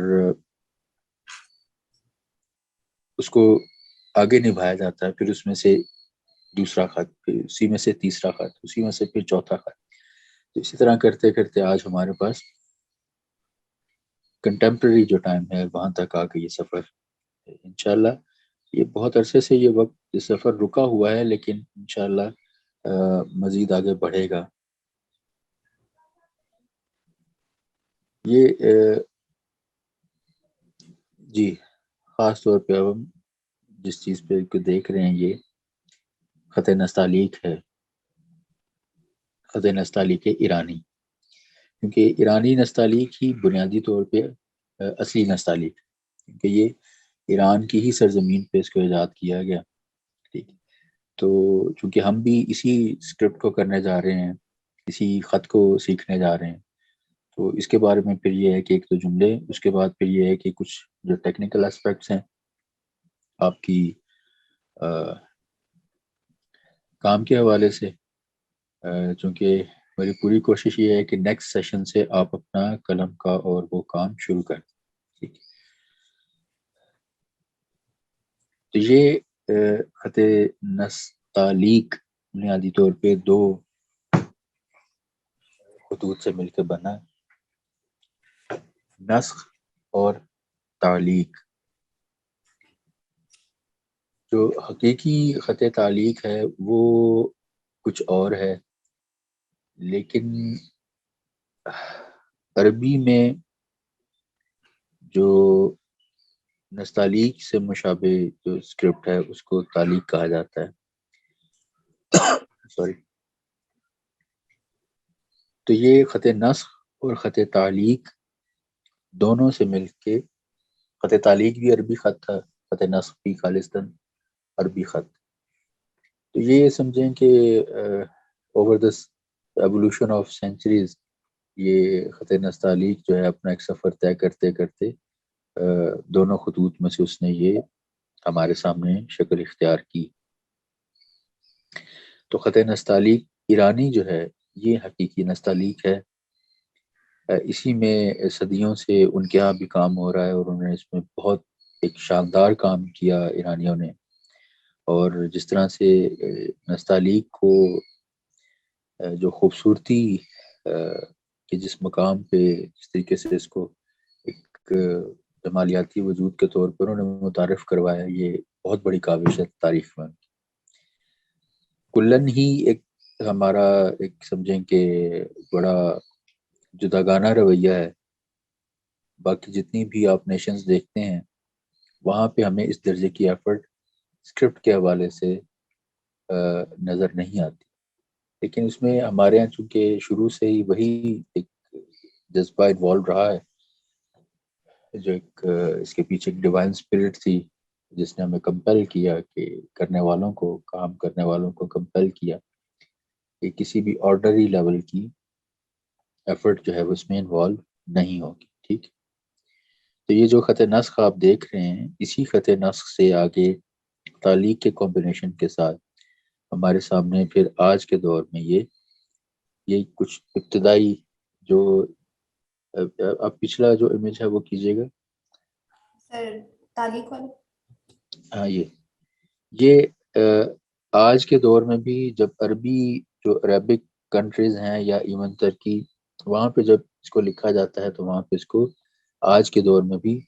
اس کو آگے نبھایا جاتا ہے. پھر اس میں سے دوسرا خط, پھر اسی میں سے تیسرا خط, اسی میں سے پھر چوتھا خط. تو اسی طرح کرتے کرتے آج ہمارے پاس کنٹمپرری جو ٹائم ہے وہاں تک آ کے یہ سفر انشاءاللہ یہ بہت عرصے سے یہ وقت یہ سفر رکا ہوا ہے, لیکن انشاءاللہ مزید آگے بڑھے گا. یہ جی خاص طور پہ اب ہم جس چیز پہ دیکھ رہے ہیں یہ خط نستعلیق ہے, خط نستعلیق ایرانی, کیونکہ ایرانی نستعلیق ہی بنیادی طور پہ اصلی نستعلیق, کیونکہ یہ ایران کی ہی سرزمین پہ اس کو ایجاد کیا گیا. ٹھیک. تو چونکہ ہم بھی اسی اسکرپٹ کو کرنے جا رہے ہیں, اسی خط کو سیکھنے جا رہے ہیں, تو اس کے بارے میں پھر یہ ہے کہ ایک تو جملے, اس کے بعد پھر یہ ہے کہ کچھ جو ٹیکنیکل اسپیکٹس ہیں آپ کی کام کے حوالے سے, چونکہ میری پوری کوشش یہ ہے کہ نیکسٹ سیشن سے آپ اپنا قلم کا اور وہ کام شروع کریں. ٹھیک. تو یہ خط نستعلیق بنیادی طور پہ دو خطوط سے مل کے بنا ہے, نسخ اور تعلیق. جو حقیقی خط تعلیق ہے وہ کچھ اور ہے, لیکن عربی میں جو نستعلیق سے مشابہ جو اسکرپٹ ہے اس کو تعلیق کہا جاتا ہے. سوری. تو یہ خط نسخ اور خط تعلیق دونوں سے مل کے, خط تعلیق بھی عربی خط تھا, خط نسخ بھی خالصتاً عربی خط. تو یہ سمجھیں کہ over the evolution of centuries یہ خط نستعلیق جو ہے اپنا ایک سفر طے کرتے کرتے دونوں خطوط میں سے اس نے یہ ہمارے سامنے شکل اختیار کی. تو خط نستعلیق ایرانی جو ہے یہ حقیقی نستعلیق ہے. اسی میں صدیوں سے ان کے ہاں بھی کام ہو رہا ہے, اور انہوں نے اس میں بہت ایک شاندار کام کیا ایرانیوں نے. اور جس طرح سے نستعلیق کو جو خوبصورتی کہ جس مقام پہ جس طریقے سے اس کو ایک جمالیاتی وجود کے طور پر انہوں نے متعارف کروایا, یہ بہت بڑی کاوش ہے تاریخ میں. کلن ہی ایک ہمارا ایک سمجھیں کہ بڑا جداگانہ رویہ ہے. باقی جتنی بھی آپ نیشنز دیکھتے ہیں وہاں پہ ہمیں اس درجے کی ایفرٹ اسکرپٹ کے حوالے سے نظر نہیں آتی, لیکن اس میں ہمارے یہاں چونکہ شروع سے ہی وہی ایک جذبہ انوالو رہا ہے, جو ایک اس کے پیچھے ایک ڈیوائن اسپرٹ تھی جس نے ہمیں کمپیل کیا کہ کرنے والوں کو, کام کرنے والوں کو کمپیل کیا کہ کسی بھی آرڈنری لیول کی ایفرٹ جو ہے وہ اس میں انوالو نہیں ہوگی. ٹھیک. تو یہ جو خط نسخ آپ دیکھ رہے ہیں, اسی خط نسخ سے آگے تعلیق کے کمبینیشن کے ساتھ ہمارے سامنے پھر آج کے دور میں یہ کچھ ابتدائی جو آپ پچھلا جو امیج ہے وہ کیجیے گا سر, تعلیق والا. ہاں, یہ آج کے دور میں بھی جب عربی جو عربک کنٹریز ہیں یا ایون ترکی, وہاں پہ جب اس کو لکھا جاتا ہے تو وہاں پہ اس کو آج کے دور میں بھی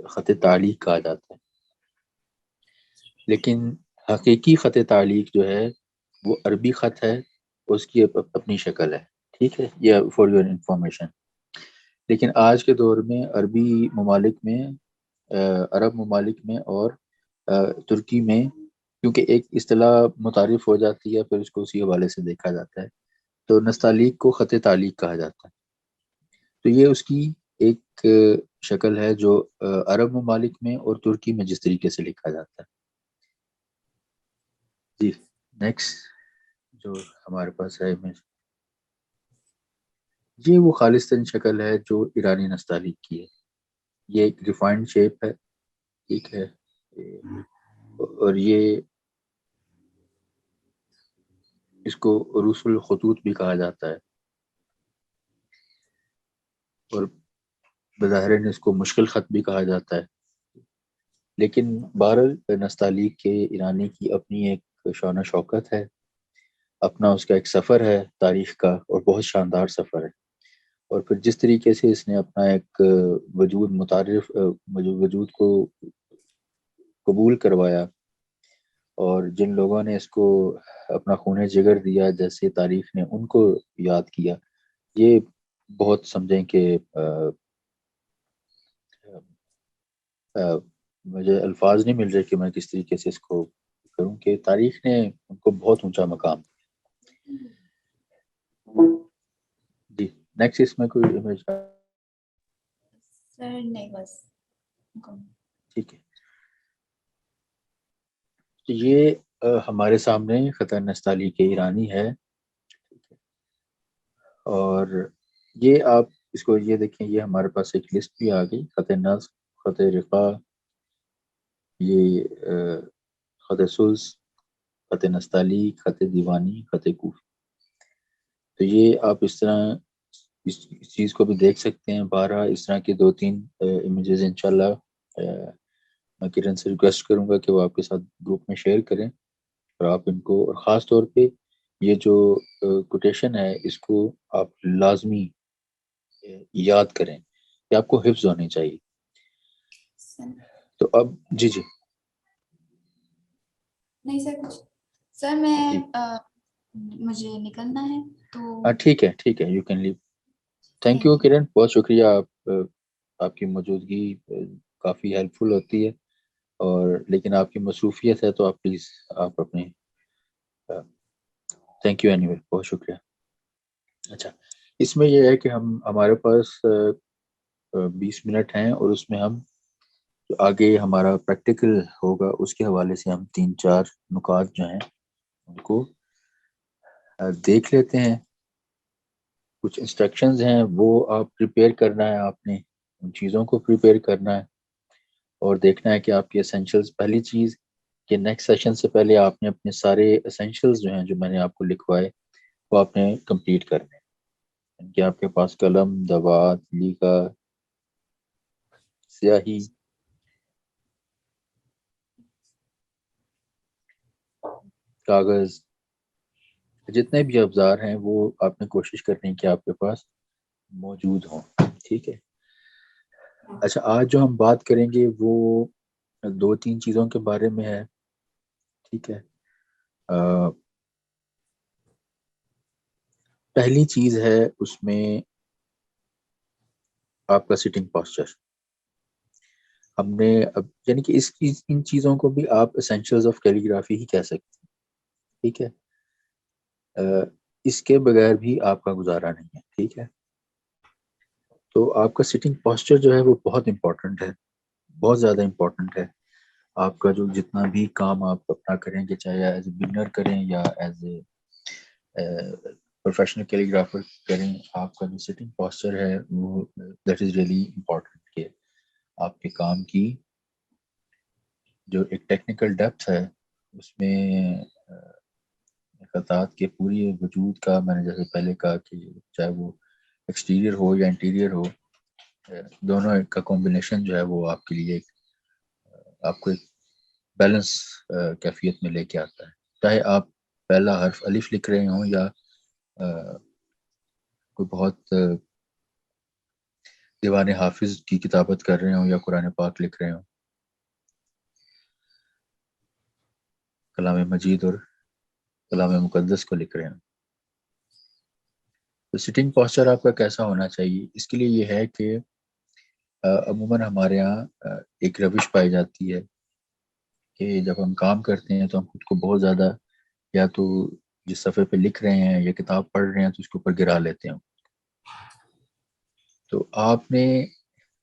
خط تعلیق کہا جاتا ہے. لیکن حقیقی خط تعلیق جو ہے وہ عربی خط ہے, اس کی اپنی شکل ہے. ٹھیک ہے, یہ فار یور انفارمیشن. لیکن آج کے دور میں عربی ممالک میں, عرب ممالک میں اور ترکی میں, کیونکہ ایک اصطلاح متعارف ہو جاتی ہے پھر اس کو اسی حوالے سے دیکھا جاتا ہے, تو نستعلیق کو خط تعلیق کہا جاتا ہے. تو یہ اس کی ایک شکل ہے جو عرب ممالک میں اور ترکی میں جس طریقے سے لکھا جاتا ہے. جی نیکسٹ جو ہمارے پاس ہے امیج, یہ وہ خالصتاً شکل ہے جو ایرانی نستعلیق کی ہے. یہ ایک ریفائنڈ شیپ ہے. ٹھیک ہے, اور یہ اس کو عروس الخطوط بھی کہا جاتا ہے، اور بظاہر اس کو مشکل خط بھی کہا جاتا ہے، لیکن بہرحال نستعلیق کے ایرانی کی اپنی ایک شان و شوکت ہے، اپنا اس کا ایک سفر ہے تاریخ کا، اور بہت شاندار سفر ہے. اور پھر جس طریقے سے اس نے اپنا ایک وجود متعارف وجود کو قبول کروایا، اور جن لوگوں نے اس کو اپنا خون جگر دیا، جیسے تاریخ نے ان کو یاد کیا، یہ بہت سمجھیں کہ مجھے الفاظ نہیں مل رہے کہ میں کس طریقے سے اس کو کروں کہ تاریخ نے ان کو بہت اونچا مقام. جی نیکسٹ اس میں کوئی امیج سر نہیں بس ٹھیک ہے. تو یہ ہمارے سامنے خط نستعلیق ایرانی ہے، اور یہ آپ اس کو یہ دیکھیں، یہ ہمارے پاس ایک لسٹ بھی آ گئی، خط نظم، خط رقاع، یہ خط سلس، خط نستعلیق، خط دیوانی، خط کوفی. تو یہ آپ اس طرح اس چیز کو بھی دیکھ سکتے ہیں. 12 اس طرح کے 2-3 امیجز انشاءاللہ میں کرن سے ریکویسٹ کروں گا کہ وہ آپ کے ساتھ گروپ میں شیئر کریں، اور آپ ان کو، اور خاص طور پہ یہ جو کوٹیشن ہے اس کو آپ لازمی یاد کریں کہ آپ کو حفظ ہونی چاہیے. تو اب جی نہیں سر کچھ سر میں جی مجھے نکلنا ہے تو ٹھیک ہے، you can leave. Thank you Karan, بہت شکریہ. آپ کی موجودگی کافی ہیلپ فل ہوتی ہے، اور لیکن آپ کی مصروفیت ہے تو آپ پلیز آپ اپنے تھینک یو اینی وے، بہت شکریہ. اچھا، اس میں یہ ہے کہ ہمارے پاس 20 منٹ ہیں، اور اس میں ہم جو آگے ہمارا پریکٹیکل ہوگا اس کے حوالے سے ہم 3-4 نکات جو ہیں ان کو دیکھ لیتے ہیں. کچھ انسٹرکشنز ہیں وہ آپ پریپیئر کرنا ہے، آپ نے ان چیزوں کو پریپیئر کرنا ہے، اور دیکھنا ہے کہ آپ کے اسینشلز، پہلی چیز کہ نیکسٹ سیشن سے پہلے آپ نے اپنے سارے اسینشلز جو ہیں جو میں نے آپ کو لکھوائے وہ آپ نے کمپلیٹ کرنے ہیں، کہ آپ کے پاس قلم، دوات، لیکا، سیاہی، کاغذ، جتنے بھی افزار ہیں وہ آپ نے کوشش کرنی ہے کہ آپ کے پاس موجود ہوں. ٹھیک ہے. اچھا، آج جو ہم بات کریں گے وہ 2-3 چیزوں کے بارے میں ہے. ٹھیک ہے. پہلی چیز ہے اس میں آپ کا سٹنگ پاسچر. ہم نے اب یعنی کہ ان چیزوں کو بھی آپ اسینشلز آف کیلیگرافی ہی کہہ سکتے ہیں. ٹھیک ہے. اس کے بغیر بھی آپ کا گزارا نہیں ہے. ٹھیک ہے. تو آپ کا سٹنگ پاسچر جو ہے وہ بہت امپورٹنٹ ہے، بہت زیادہ امپورٹنٹ ہے. آپ کا جو جتنا بھی کام آپ اپنا کریں گے، چاہے ایز اے بگنر کریں یا ایز اے پروفیشنل کیلیگرافر کریں، آپ کا جو سٹنگ پاسچر ہے وہ دیٹ از ریئلی امپورٹنٹ، کہ آپ کے کام کی جو ایک ٹیکنیکل ڈیپتھ ہے اس میں خطاط کے پوری وجود کا، میں نے جیسے پہلے کہا کہ چاہے وہ ایکسٹیریئر ہو یا انٹیریئر ہو، دونوں کا کمبینیشن جو ہے وہ آپ کے لیے آپ کو ایک بیلنس کیفیت میں لے کے آتا ہے. چاہے آپ پہلا حرف الف لکھ رہے ہوں یا کوئی بہت دیوان حافظ کی کتابت کر رہے ہوں یا قرآن پاک لکھ رہے ہوں، کلام مجید اور کلام مقدس کو لکھ رہے ہوں. تو سٹنگ پاسچر آپ کا کیسا ہونا چاہیے؟ اس کے لیے یہ ہے کہ عموماً ہمارے ہاں ایک روش پائی جاتی ہے کہ جب ہم کام کرتے ہیں تو ہم خود کو بہت زیادہ، یا تو جس صفحے پہ لکھ رہے ہیں یا کتاب پڑھ رہے ہیں تو اس کے اوپر گرا لیتے ہیں. تو آپ نے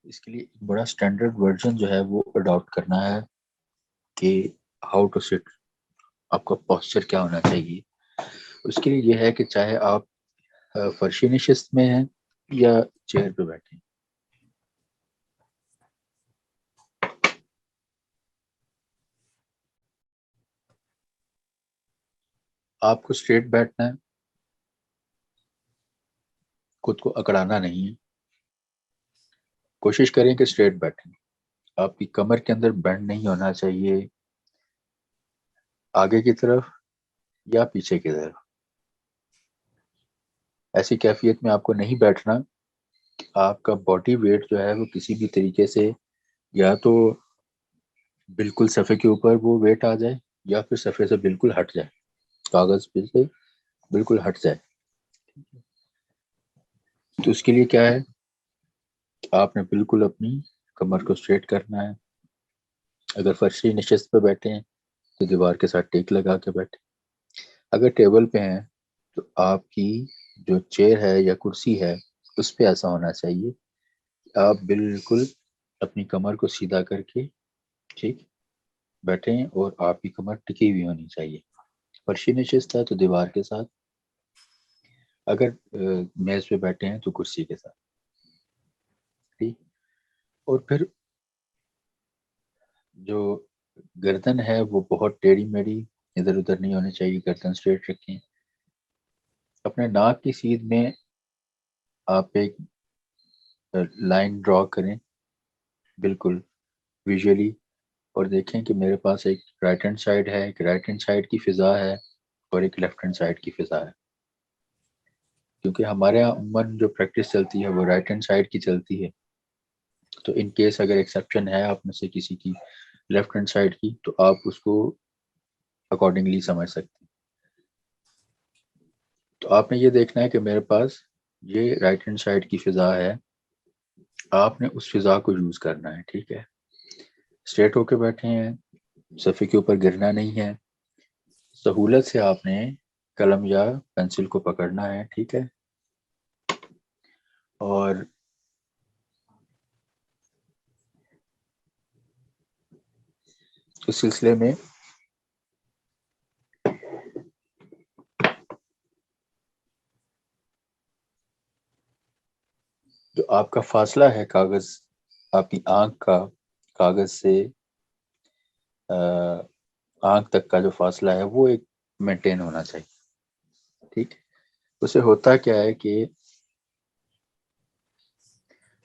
اس کے لیے ایک بڑا اسٹینڈرڈ ورژن جو ہے وہ اڈاپٹ کرنا ہے کہ ہاؤ ٹو سٹ، آپ کا پاسچر کیا ہونا چاہیے. اس کے لیے یہ ہے کہ چاہے آپ فرشی نشست میں ہیں یا چیئر پہ بیٹھے ہیں، آپ کو اسٹریٹ بیٹھنا ہے, خود کو اکڑانا نہیں ہے. کوشش کریں کہ اسٹریٹ بیٹھیں. آپ کی کمر کے اندر بینڈ نہیں ہونا چاہیے آگے کی طرف یا پیچھے کی طرف. ایسی کیفیت میں آپ کو نہیں بیٹھنا کہ آپ کا باڈی ویٹ جو ہے وہ کسی بھی طریقے سے یا تو بالکل صفحے کے اوپر وہ ویٹ آ جائے یا پھر صفحے سے بالکل ہٹ جائے, کاغذ پہ سے بالکل ہٹ جائے. تو اس کے لیے کیا ہے, آپ نے بالکل اپنی کمر کو اسٹریٹ کرنا ہے. اگر فرشی نشست پہ بیٹھے ہیں تو دیوار کے ساتھ ٹیک لگا کے بیٹھے. اگر ٹیبل پہ ہیں تو آپ کی جو چیئر ہے یا کرسی ہے اس پہ ایسا ہونا چاہیے کہ آپ بالکل اپنی کمر کو سیدھا کر کے ٹھیک بیٹھیں اور آپ کی کمر ٹکی ہوئی ہونی چاہیے. فرشی نشست ہے تو دیوار کے ساتھ, اگر میز پہ بیٹھے ہیں تو کرسی کے ساتھ. ٹھیک. اور پھر جو گردن ہے وہ بہت ٹیڑھی میڑھی ادھر ادھر نہیں ہونی چاہیے, گردن اسٹریٹ رکھیں. اپنے ناک کی سیدھ میں آپ ایک لائن ڈرا کریں بالکل ویژولی, اور دیکھیں کہ میرے پاس ایک رائٹ ہینڈ سائڈ ہے, ایک رائٹ ہینڈ سائڈ کی فضا ہے اور ایک لیفٹ ہینڈ سائڈ کی فضا ہے. کیونکہ ہمارے یہاں عموماً جو پریکٹس چلتی ہے وہ رائٹ ہینڈ سائڈ کی چلتی ہے, تو ان کیس اگر ایکسیپشن ہے آپ میں سے کسی کی لیفٹ ہینڈ سائڈ کی تو آپ اس کو اکارڈنگلی سمجھ سکتے ہیں. تو آپ نے یہ دیکھنا ہے کہ میرے پاس یہ رائٹ ہینڈ سائڈ کی فضا ہے, آپ نے اس فضا کو یوز کرنا ہے. ٹھیک ہے. اسٹریٹ ہو کے بیٹھے ہیں, صفحے کے اوپر گرنا نہیں ہے, سہولت سے آپ نے قلم یا پینسل کو پکڑنا ہے. ٹھیک ہے. اور اس سلسلے میں جو آپ کا فاصلہ ہے کاغذ, آپ کی آنکھ کا کاغذ سے آنکھ تک کا جو فاصلہ ہے وہ ایک مینٹین ہونا چاہیے. ٹھیک. اس سے ہوتا کیا ہے کہ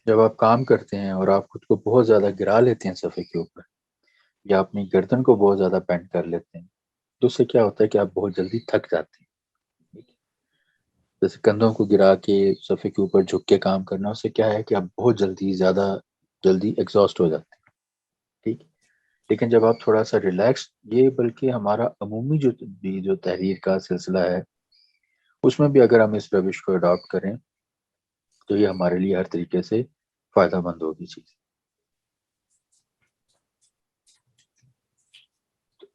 جب آپ کام کرتے ہیں اور آپ خود کو بہت زیادہ گرا لیتے ہیں صفحے کے اوپر یا اپنی گردن کو بہت زیادہ بینڈ کر لیتے ہیں تو اس سے کیا ہوتا ہے کہ آپ بہت جلدی تھک جاتے ہیں. جیسے کندھوں کو گرا کے صفحے کے اوپر جھک کے کام کرنا, اس سے کیا ہے کہ آپ بہت زیادہ جلدی ایگزاسٹ ہو جاتے ہیں. ٹھیک. لیکن جب آپ تھوڑا سا ریلیکس, یہ بلکہ ہمارا عمومی جو تحریر کا سلسلہ ہے اس میں بھی اگر ہم اس روش کو اڈاپٹ کریں تو یہ ہمارے لیے ہر طریقے سے فائدہ مند ہوگی چیز.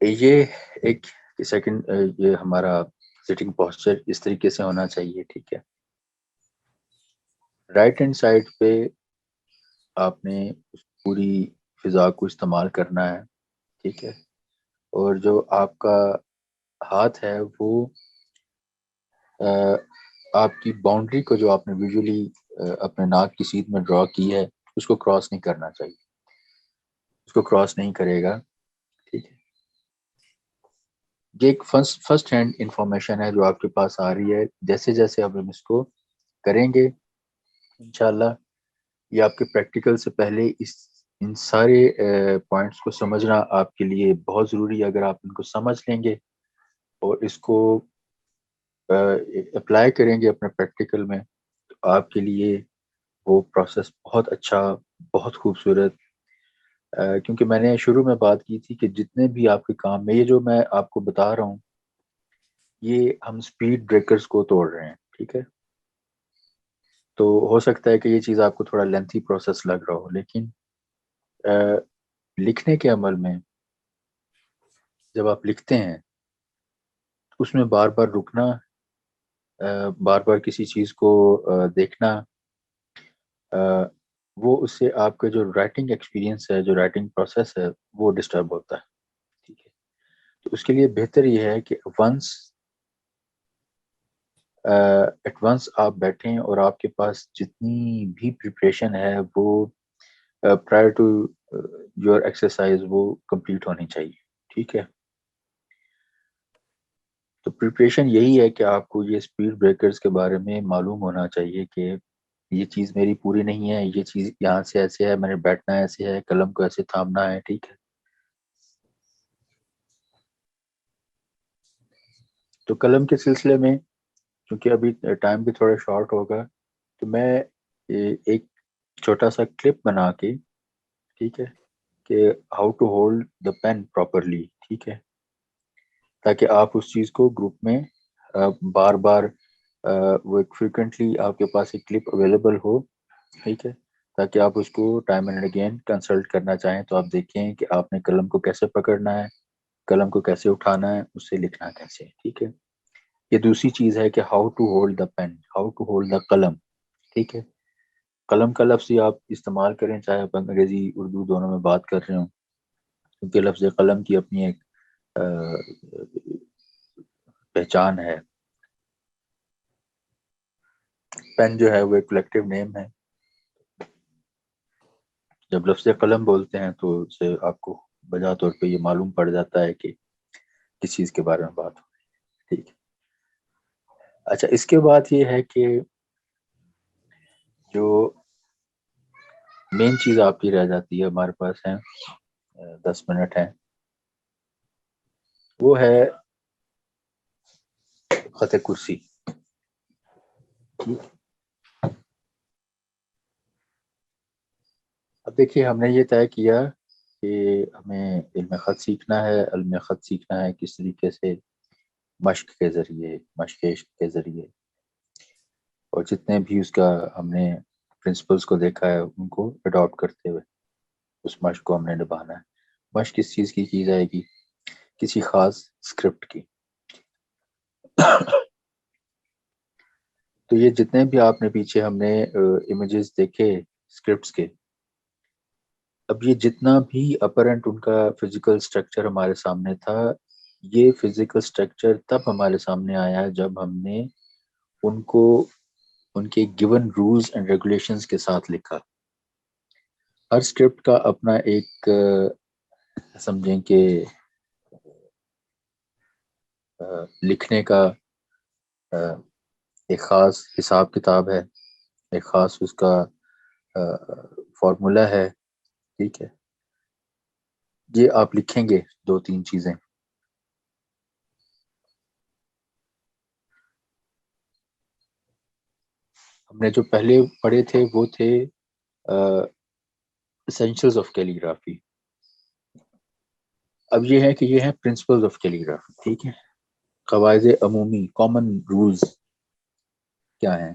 یہ ایک سیکنڈ, یہ ہمارا سٹنگ پوسچر اس طریقے سے ہونا چاہیے. ٹھیک ہے. رائٹ ہینڈ سائڈ پہ آپ نے پوری فضا کو استعمال کرنا ہے. ٹھیک ہے. اور جو آپ کا ہاتھ ہے وہ آپ کی باؤنڈری کو جو آپ نے ویژولی اپنے ناک کی سیدھ میں ڈرا کی ہے اس کو کراس نہیں کرنا چاہیے, اس کو کراس نہیں کرے گا. ٹھیک ہے. یہ ایک فرسٹ ہینڈ انفارمیشن ہے جو آپ کے پاس آ رہی ہے. جیسے جیسے اب ہم اس کو کریں گے انشاءاللہ یہ آپ کے پریکٹیکل سے پہلے ان سارے پوائنٹس کو سمجھنا آپ کے لیے بہت ضروری ہے. اگر آپ ان کو سمجھ لیں گے اور اس کو اپلائی کریں گے اپنے پریکٹیکل میں تو آپ کے لیے وہ پروسیس بہت اچھا, بہت خوبصورت, کیونکہ میں نے شروع میں بات کی تھی کہ جتنے بھی آپ کے کام میں یہ جو میں آپ کو بتا رہا ہوں یہ ہم سپیڈ بریکرز کو توڑ رہے ہیں. ٹھیک ہے. تو ہو سکتا ہے کہ یہ چیز آپ کو تھوڑا لینتھی پروسیس لگ رہا ہو, لیکن لکھنے کے عمل میں جب آپ لکھتے ہیں اس میں بار بار رکنا, بار بار کسی چیز کو دیکھنا, وہ اس سے آپ کا جو رائٹنگ ایکسپیرینس ہے, جو رائٹنگ پروسیس ہے وہ ڈسٹرب ہوتا ہے. ٹھیک ہے. تو اس کے لیے بہتر یہ ہے کہ ایٹ ونس آپ بیٹھیں اور آپ کے پاس جتنی بھی پریپریشن ہے وہ پرائر ٹو یور ایکسرسائز وہ کمپلیٹ ہونی چاہیے. ٹھیک ہے. تو پریپریشن یہی ہے کہ آپ کو یہ اسپیڈ بریکرز کے بارے میں معلوم ہونا چاہیے کہ یہ چیز میری پوری نہیں ہے، یہ چیز یہاں سے ایسے ہے، میں نے بیٹھنا ایسے ہے، قلم کو ایسے تھامنا ہے، ٹھیک ہے. تو قلم کے سلسلے میں کیونکہ ابھی ٹائم بھی تھوڑا شارٹ ہوگا، تو میں ایک چھوٹا سا کلپ بنا کے، ٹھیک ہے، کہ how to hold the pen properly, ٹھیک ہے، تاکہ آپ اس چیز کو گروپ میں بار بار وہ فریکوینٹلی آپ کے پاس ایک کلپ اویلیبل ہو، ٹھیک ہے، تاکہ آپ اس کو ٹائم اینڈ اگین کنسلٹ کرنا چاہیں تو آپ دیکھیں کہ آپ نے قلم کو کیسے پکڑنا ہے، قلم کو کیسے اٹھانا ہے، اس سے لکھنا کیسے ہے، ٹھیک ہے. یہ دوسری چیز ہے کہ how to hold the pen, how to hold the قلم، ٹھیک ہے. قلم کا لفظ ہی آپ استعمال کریں چاہے آپ انگریزی اردو دونوں میں بات کر رہے ہوں، کیونکہ لفظ قلم کی اپنی ایک پہچان ہے. پین جو ہے وہ ایک کلیکٹیو نیم ہے. جب لفظ قلم بولتے ہیں تو اس سے آپ کو بجا طور پہ یہ معلوم پڑ جاتا ہے کہ کس چیز کے بارے میں بات ہو رہی ہے، ٹھیک ہے. اچھا، اس کے بعد یہ ہے کہ جو مین چیز آپ کی رہ جاتی ہے، ہمارے پاس ہے 10 منٹ ہیں، وہ ہے خط کرسی. اب دیکھیے ہم نے یہ طے کیا کہ ہمیں علم خط سیکھنا ہے. علم خط سیکھنا ہے کس طریقے سے؟ مشق کے ذریعے، مشق عشق کے ذریعے، اور جتنے بھی اس کا ہم نے پرنسپلز کو دیکھا ہے ان کو اڈاپٹ کرتے ہوئے اس مشق کو ہم نے نبھانا ہے. مشق کس چیز کی جائے گی؟ کسی خاص اسکرپٹ کی. تو یہ جتنے بھی آپ نے پیچھے ہم نے امیجز دیکھے اسکرپٹس کے، اب یہ جتنا بھی اپرنٹ ان کا فزیکل سٹرکچر ہمارے سامنے تھا، یہ فزیکل سٹرکچر تب ہمارے سامنے آیا جب ہم نے ان کو ان کے گیون رولز اینڈ ریگولیشنز کے ساتھ لکھا. ہر اسکرپٹ کا اپنا ایک سمجھیں کہ لکھنے کا ایک خاص حساب کتاب ہے، ایک خاص اس کا فارمولا ہے، ٹھیک ہے. یہ آپ لکھیں گے 2-3 چیزیں. ہم نے جو پہلے پڑھے تھے وہ تھے essentials آف کیلیگرافی. اب یہ ہے کہ یہ ہیں پرنسپلز آف کیلیگرافی، ٹھیک ہے. قواعد عمومی، کامن رولز کیا ہیں؟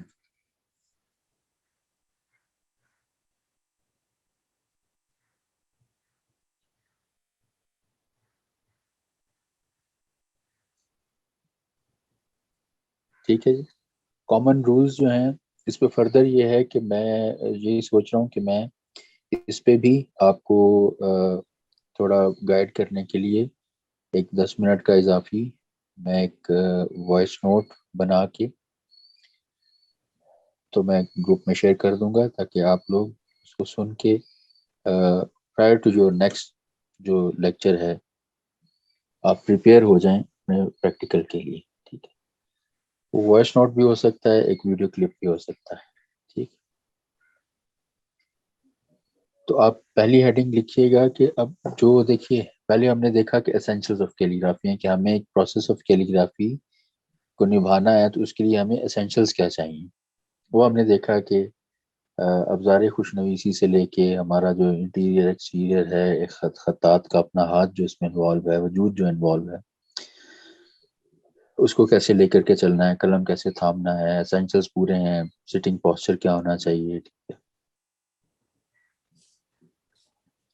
ٹھیک ہے جی. کامن رولز جو ہیں اس پہ فردر یہ ہے کہ میں یہی سوچ رہا ہوں کہ میں اس پہ بھی آپ کو تھوڑا گائیڈ کرنے کے لیے ایک 10 منٹ کا اضافی میں ایک وائس نوٹ بنا کے تو میں گروپ میں شیئر کر دوں گا تاکہ آپ لوگ اس کو سن کے پرائر ٹو یور نیکسٹ جو لیکچر ہے آپ پریپیئر ہو جائیں اپنے پریکٹیکل کے لیے، ٹھیک ہے. وائس نوٹ بھی ہو سکتا ہے، ایک ویڈیو کلپ بھی ہو سکتا ہے، ٹھیک. تو آپ پہلی ہیڈنگ لکھیے گا کہ اب جو دیکھیے پہلے ہم نے دیکھا کہ اسینشلز آف کیلیگرافی ہیں کہ ہمیں ایک پروسیس آف کیلیگرافی کو نبھانا ہے تو اس کے لیے ہمیں اسینشلز کیا چاہیے. وہ ہم نے دیکھا کہ ابزار خوشنویسی سے لے کے ہمارا جو انٹیریئر ایکسٹیریئر ہے، ایک خطاط کا اپنا ہاتھ جو اس میں انوالو ہے، وجود جو انوالو ہے، اس کو کیسے لے کر کے چلنا ہے، قلم کیسے تھامنا ہے، اسینشلز پورے ہیں، سٹنگ پوسچر کیا ہونا چاہیے، ٹھیک ہے.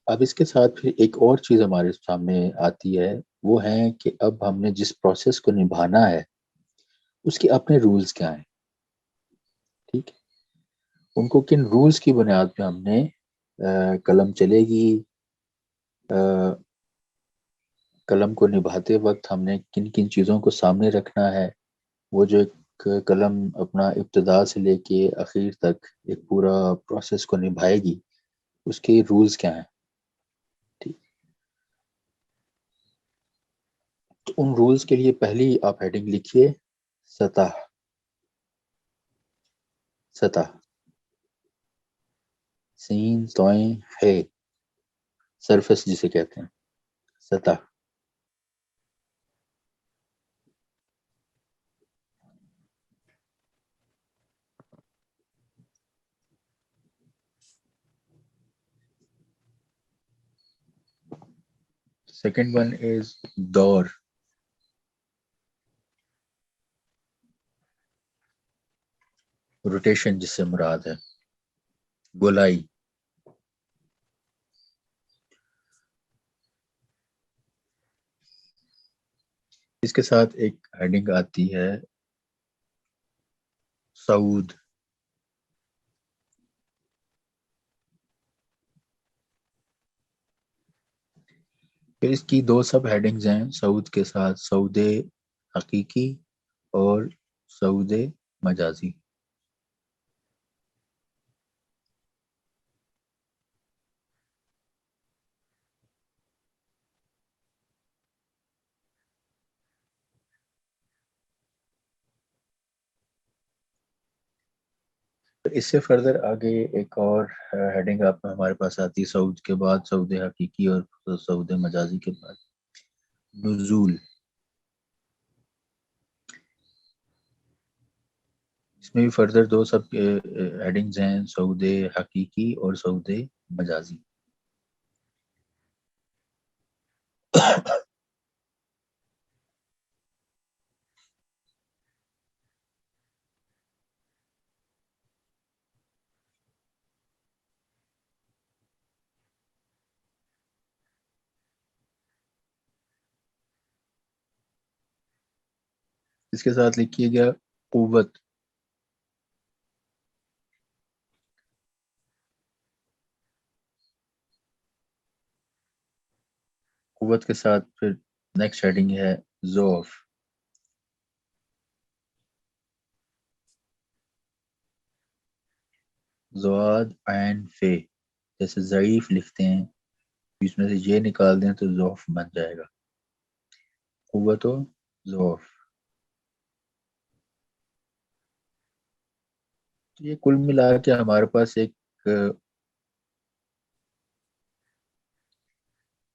اب اس کے ساتھ پھر ایک اور چیز ہمارے سامنے آتی ہے، وہ ہے کہ اب ہم نے جس پروسیس کو نبھانا ہے اس کے اپنے رولز کیا ہیں، ٹھیک ہے. ان کو کن رولز کی بنیاد پہ ہم نے قلم چلے گی، قلم کو نبھاتے وقت ہم نے کن کن چیزوں کو سامنے رکھنا ہے، وہ جو ایک قلم اپنا ابتدا سے لے کے اخیر تک ایک پورا پروسیس کو نبھائے گی، اس کے رولز کیا ہیں، ٹھیک. تو ان رولز کے لیے پہلی آپ ہیڈنگ لکھیے سطح. سطح سین توئیں ہے سرفس جسے کہتے ہیں سطح. Second one is دور. روٹیشن جس سے مراد ہے گولائی. اس کے ساتھ ایک ہیڈنگ آتی ہے سعود. پھر اس کی 2 سب ہیڈنگز ہیں سعود کے ساتھ، سعود حقیقی اور سعود مجازی. اس سے فردر آگے ایک اور ہیڈنگ آپ ہمارے پاس آتی ہے سعود کے بعد، سعود حقیقی اور سعود مجازی کے بعد نزول. اس میں بھی فردر 2 سب ہیڈنگز ہیں سعود حقیقی اور سعود مجازی. اس کے ساتھ لکھیے گیا قوت. قوت کے ساتھ پھر نیکسٹ ہیڈنگ ہے ضعف. زواد عین فے جیسے ضعیف لکھتے ہیں اس میں سے یہ نکال دیں تو ضعف بن جائے گا. قوت و ضعف. یہ کل ملا کے ہمارے پاس ایک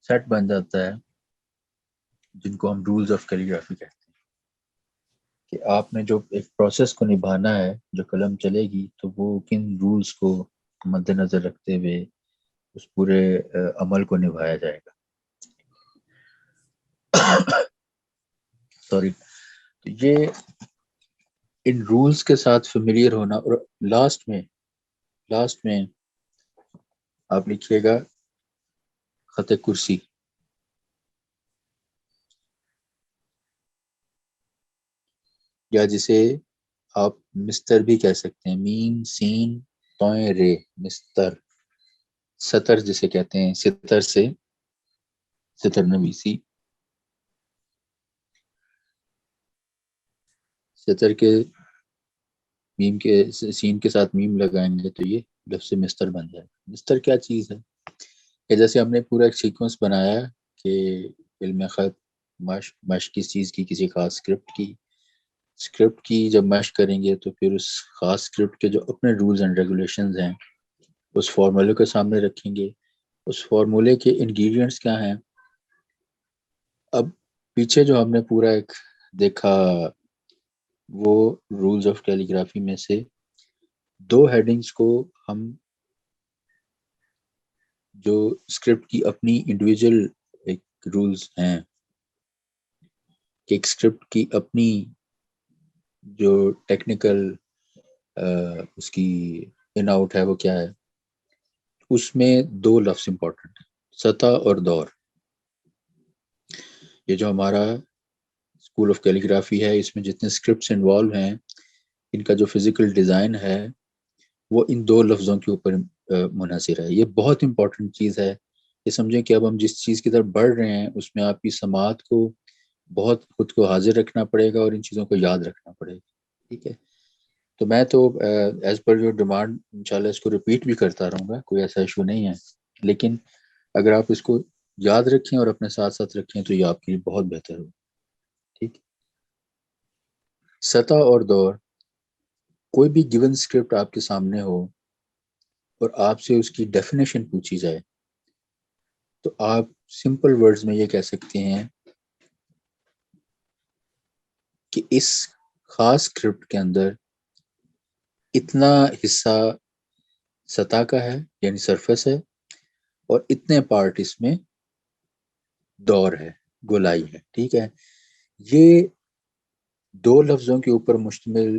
سیٹ بن جاتا ہے جن کو ہم رولز آف کیلیگرافی کہتے ہیں کہ آپ نے جو ایک پروسیس کو نبھانا ہے، جو قلم چلے گی تو وہ کن رولز کو مد نظر رکھتے ہوئے اس پورے عمل کو نبھایا جائے گا. سوری. تو یہ ان رولز کے ساتھ فیملیئر ہونا. اور لاسٹ میں آپ لکھیے گا خط کرسی. یا جسے آپ مستر بھی کہہ سکتے ہیں، میم سین توئیں رے مستر. سطر جسے کہتے ہیں ستر سے ستر نویسی. سطر کے میم کے سین کے ساتھ میم لگائیں گے تو یہ لفظ مستر بن جائے گا. مستر کیا چیز ہے کہ جیسے ہم نے پورا ایک سیکوینس بنایا کہ علم خط مشق کس چیز کی، کسی خاص اسکرپٹ کی جب مشق کریں گے تو پھر اس خاص اسکرپٹ کے جو اپنے رولز اینڈ ریگولیشنز ہیں اس فارمولے کے سامنے رکھیں گے. اس فارمولے کے انگریڈینٹس کیا ہیں. اب پیچھے جو ہم نے پورا ایک دیکھا وہ رولز آف کیلیگرافی میں سے 2 ہیڈنگز کو ہم جو اسکرپٹ کی اپنی انڈیویجول ایک رولز ہیں کہ ایک اسکرپٹ کی اپنی جو ٹیکنیکل اس کی ان آؤٹ ہے وہ کیا ہے، اس میں 2 لفظ امپورٹنٹ ہیں سطح اور دور. یہ جو ہمارا اسکول آف کیلیگرافی ہے اس میں جتنے اسکرپٹس انوالو ہیں ان کا جو فزیکل ڈیزائن ہے وہ ان 2 لفظوں کے اوپر منحصر ہے. یہ بہت امپورٹنٹ چیز ہے. یہ سمجھیں کہ اب ہم جس چیز کی طرف بڑھ رہے ہیں اس میں آپ کی سماعت کو بہت خود کو حاضر رکھنا پڑے گا اور ان چیزوں کو یاد رکھنا پڑے گا. ٹھیک ہے. تو میں تو ایز پر یور ڈیمانڈ انشاءاللہ اس کو ریپیٹ بھی کرتا رہوں گا، کوئی ایسا ایشو نہیں ہے. لیکن اگر آپ اس کو یاد رکھیں اور اپنے ساتھ ساتھ رکھیں تو یہ آپ کے لیے بہت بہتر ہو. ٹھیک. سطح اور دور، کوئی بھی گیون اسکرپٹ آپ کے سامنے ہو اور آپ سے اس کی ڈیفینیشن پوچھی جائے تو آپ سمپل ورڈز میں یہ کہہ سکتے ہیں کہ اس خاص اسکرپٹ کے اندر اتنا حصہ سطح کا ہے یعنی سرفس ہے اور اتنے پارٹ اس میں دور ہے، گولائی ہے. ٹھیک ہے. یہ دو لفظوں کے اوپر مشتمل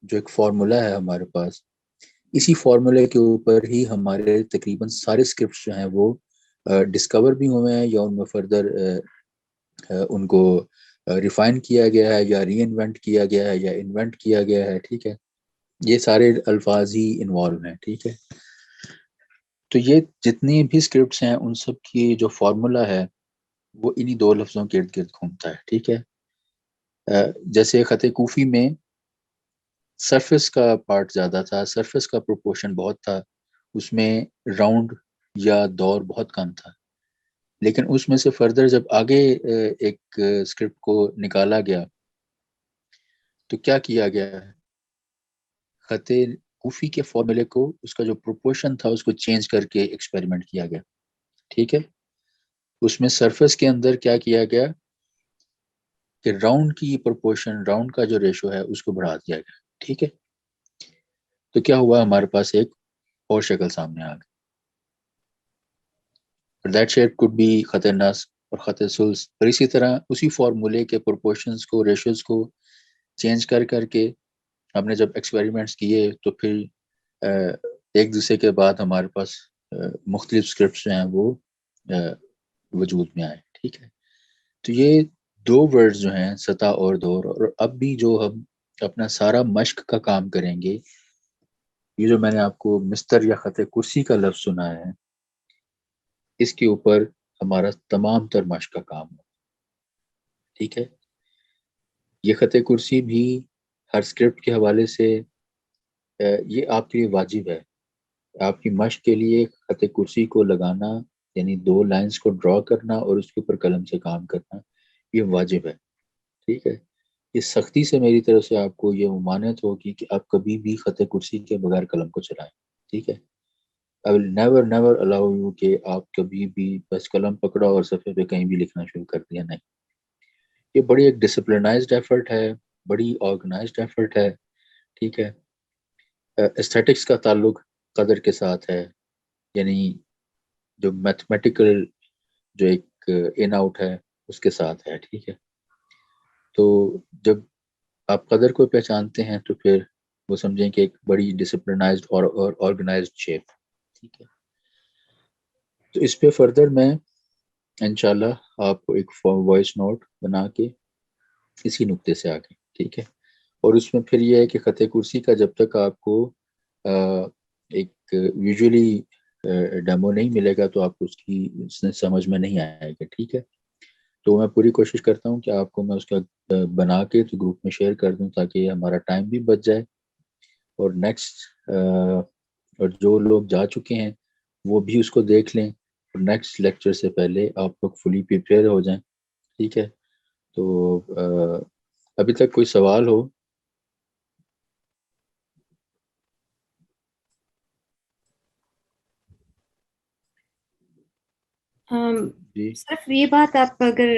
جو ایک فارمولا ہے ہمارے پاس، اسی فارمولے کے اوپر ہی ہمارے تقریباً سارے اسکرپٹس جو ہیں وہ ڈسکور بھی ہوئے ہیں یا ان میں فردر ان کو ریفائن کیا گیا ہے یا ری انوینٹ کیا گیا ہے یا انوینٹ کیا گیا ہے. ٹھیک ہے. یہ سارے الفاظ ہی انوالو ہیں. ٹھیک ہے. تو یہ جتنی بھی اسکرپٹس ہیں ان سب کی جو فارمولا ہے وہ انہی دو لفظوں کے ارد گرد گھومتا ہے. ٹھیک ہے. جیسے خط کوفی میں سرفس کا پارٹ زیادہ تھا، سرفس کا پروپورشن بہت تھا، اس میں راؤنڈ یا دور بہت کم تھا. لیکن اس میں سے فردر جب آگے ایک اسکرپٹ کو نکالا گیا تو کیا کیا گیا ہے، خط کوفی کے فارمولے کو، اس کا جو پروپورشن تھا اس کو چینج کر کے ایکسپیریمنٹ کیا گیا. ٹھیک ہے. اس میں سرفس کے اندر کیا کیا گیا کہ راؤنڈ کی پروپورشن، راؤنڈ کا جو ریشو ہے اس کو بڑھا دیا گیا. ٹھیک ہے. تو کیا ہوا، ہمارے پاس ایک اور شکل سامنے آ گئی. دیٹ شیپ کوڈ بی خط نص اور خط ثلث. اور اسی طرح اسی فارمولے کے پروپورشنز کو، ریشوز کو چینج کر کے ہم نے جب ایکسپیریمنٹس کیے تو پھر ایک دوسرے کے بعد ہمارے پاس مختلف اسکرپٹس جو ہیں وہ وجود میں آئے. ٹھیک ہے. تو یہ دو ورڈز جو ہیں سطح اور دور، اور اب بھی جو ہم اپنا سارا مشق کا کام کریں گے، یہ جو میں نے آپ کو مستر یا خط کرسی کا لفظ سنا ہے، اس کے اوپر ہمارا تمام تر مشق کا کام ہو. ٹھیک ہے. یہ خط کرسی بھی ہر اسکرپٹ کے حوالے سے یہ آپ کے لیے واجب ہے. آپ کی مشق کے لیے خط کرسی کو لگانا یعنی دو لائنز کو ڈرا کرنا اور اس کے اوپر قلم سے کام کرنا یہ واجب ہے. ٹھیک ہے. یہ سختی سے میری طرف سے آپ کو یہ ممانعت ہوگی کہ آپ کبھی بھی خط کرسی کے بغیر قلم کو چلائیں. ٹھیک ہے. I will never allow you کہ آپ کبھی بھی بس قلم پکڑا اور صفحے پہ کہیں بھی لکھنا شروع کر دیا. نہیں. یہ بڑی ایک ڈسپلنائزڈ ایفرٹ ہے، بڑی آرگنائزڈ ایفرٹ ہے. ٹھیک ہے. ایستھیٹکس کا تعلق قدر کے ساتھ ہے، یعنی جو میتھمیٹیکل جو ایک ان آؤٹ ہے اس کے ساتھ ہے. ٹھیک ہے. تو جب آپ قدر کو پہچانتے ہیں تو پھر وہ سمجھیں کہ ایک بڑی ڈسپلنائزڈ اور آرگنائزڈ شیپ. ٹھیک ہے. تو اس پہ فردر میں انشاءاللہ آپ کو ایک وائس نوٹ بنا کے اسی نقطے سے آگے. ٹھیک ہے. اور اس میں پھر یہ ہے کہ خط کرسی کا جب تک آپ کو ایک ویژولی ڈیمو نہیں ملے گا تو آپ کو اس کی سمجھ میں نہیں آئے گا. ٹھیک ہے. تو میں پوری کوشش کرتا ہوں کہ آپ کو میں اس کا بنا کے تو گروپ میں شیئر کر دوں تاکہ ہمارا ٹائم بھی بچ جائے، اور نیکسٹ اور جو لوگ جا چکے ہیں وہ بھی اس کو دیکھ لیں، اور نیکسٹ لیکچر سے پہلے آپ لوگ فلی پریپیئر ہو جائیں. ٹھیک ہے. تو ابھی تک کوئی سوال ہو؟ جی. صرف یہ بات آپ اگر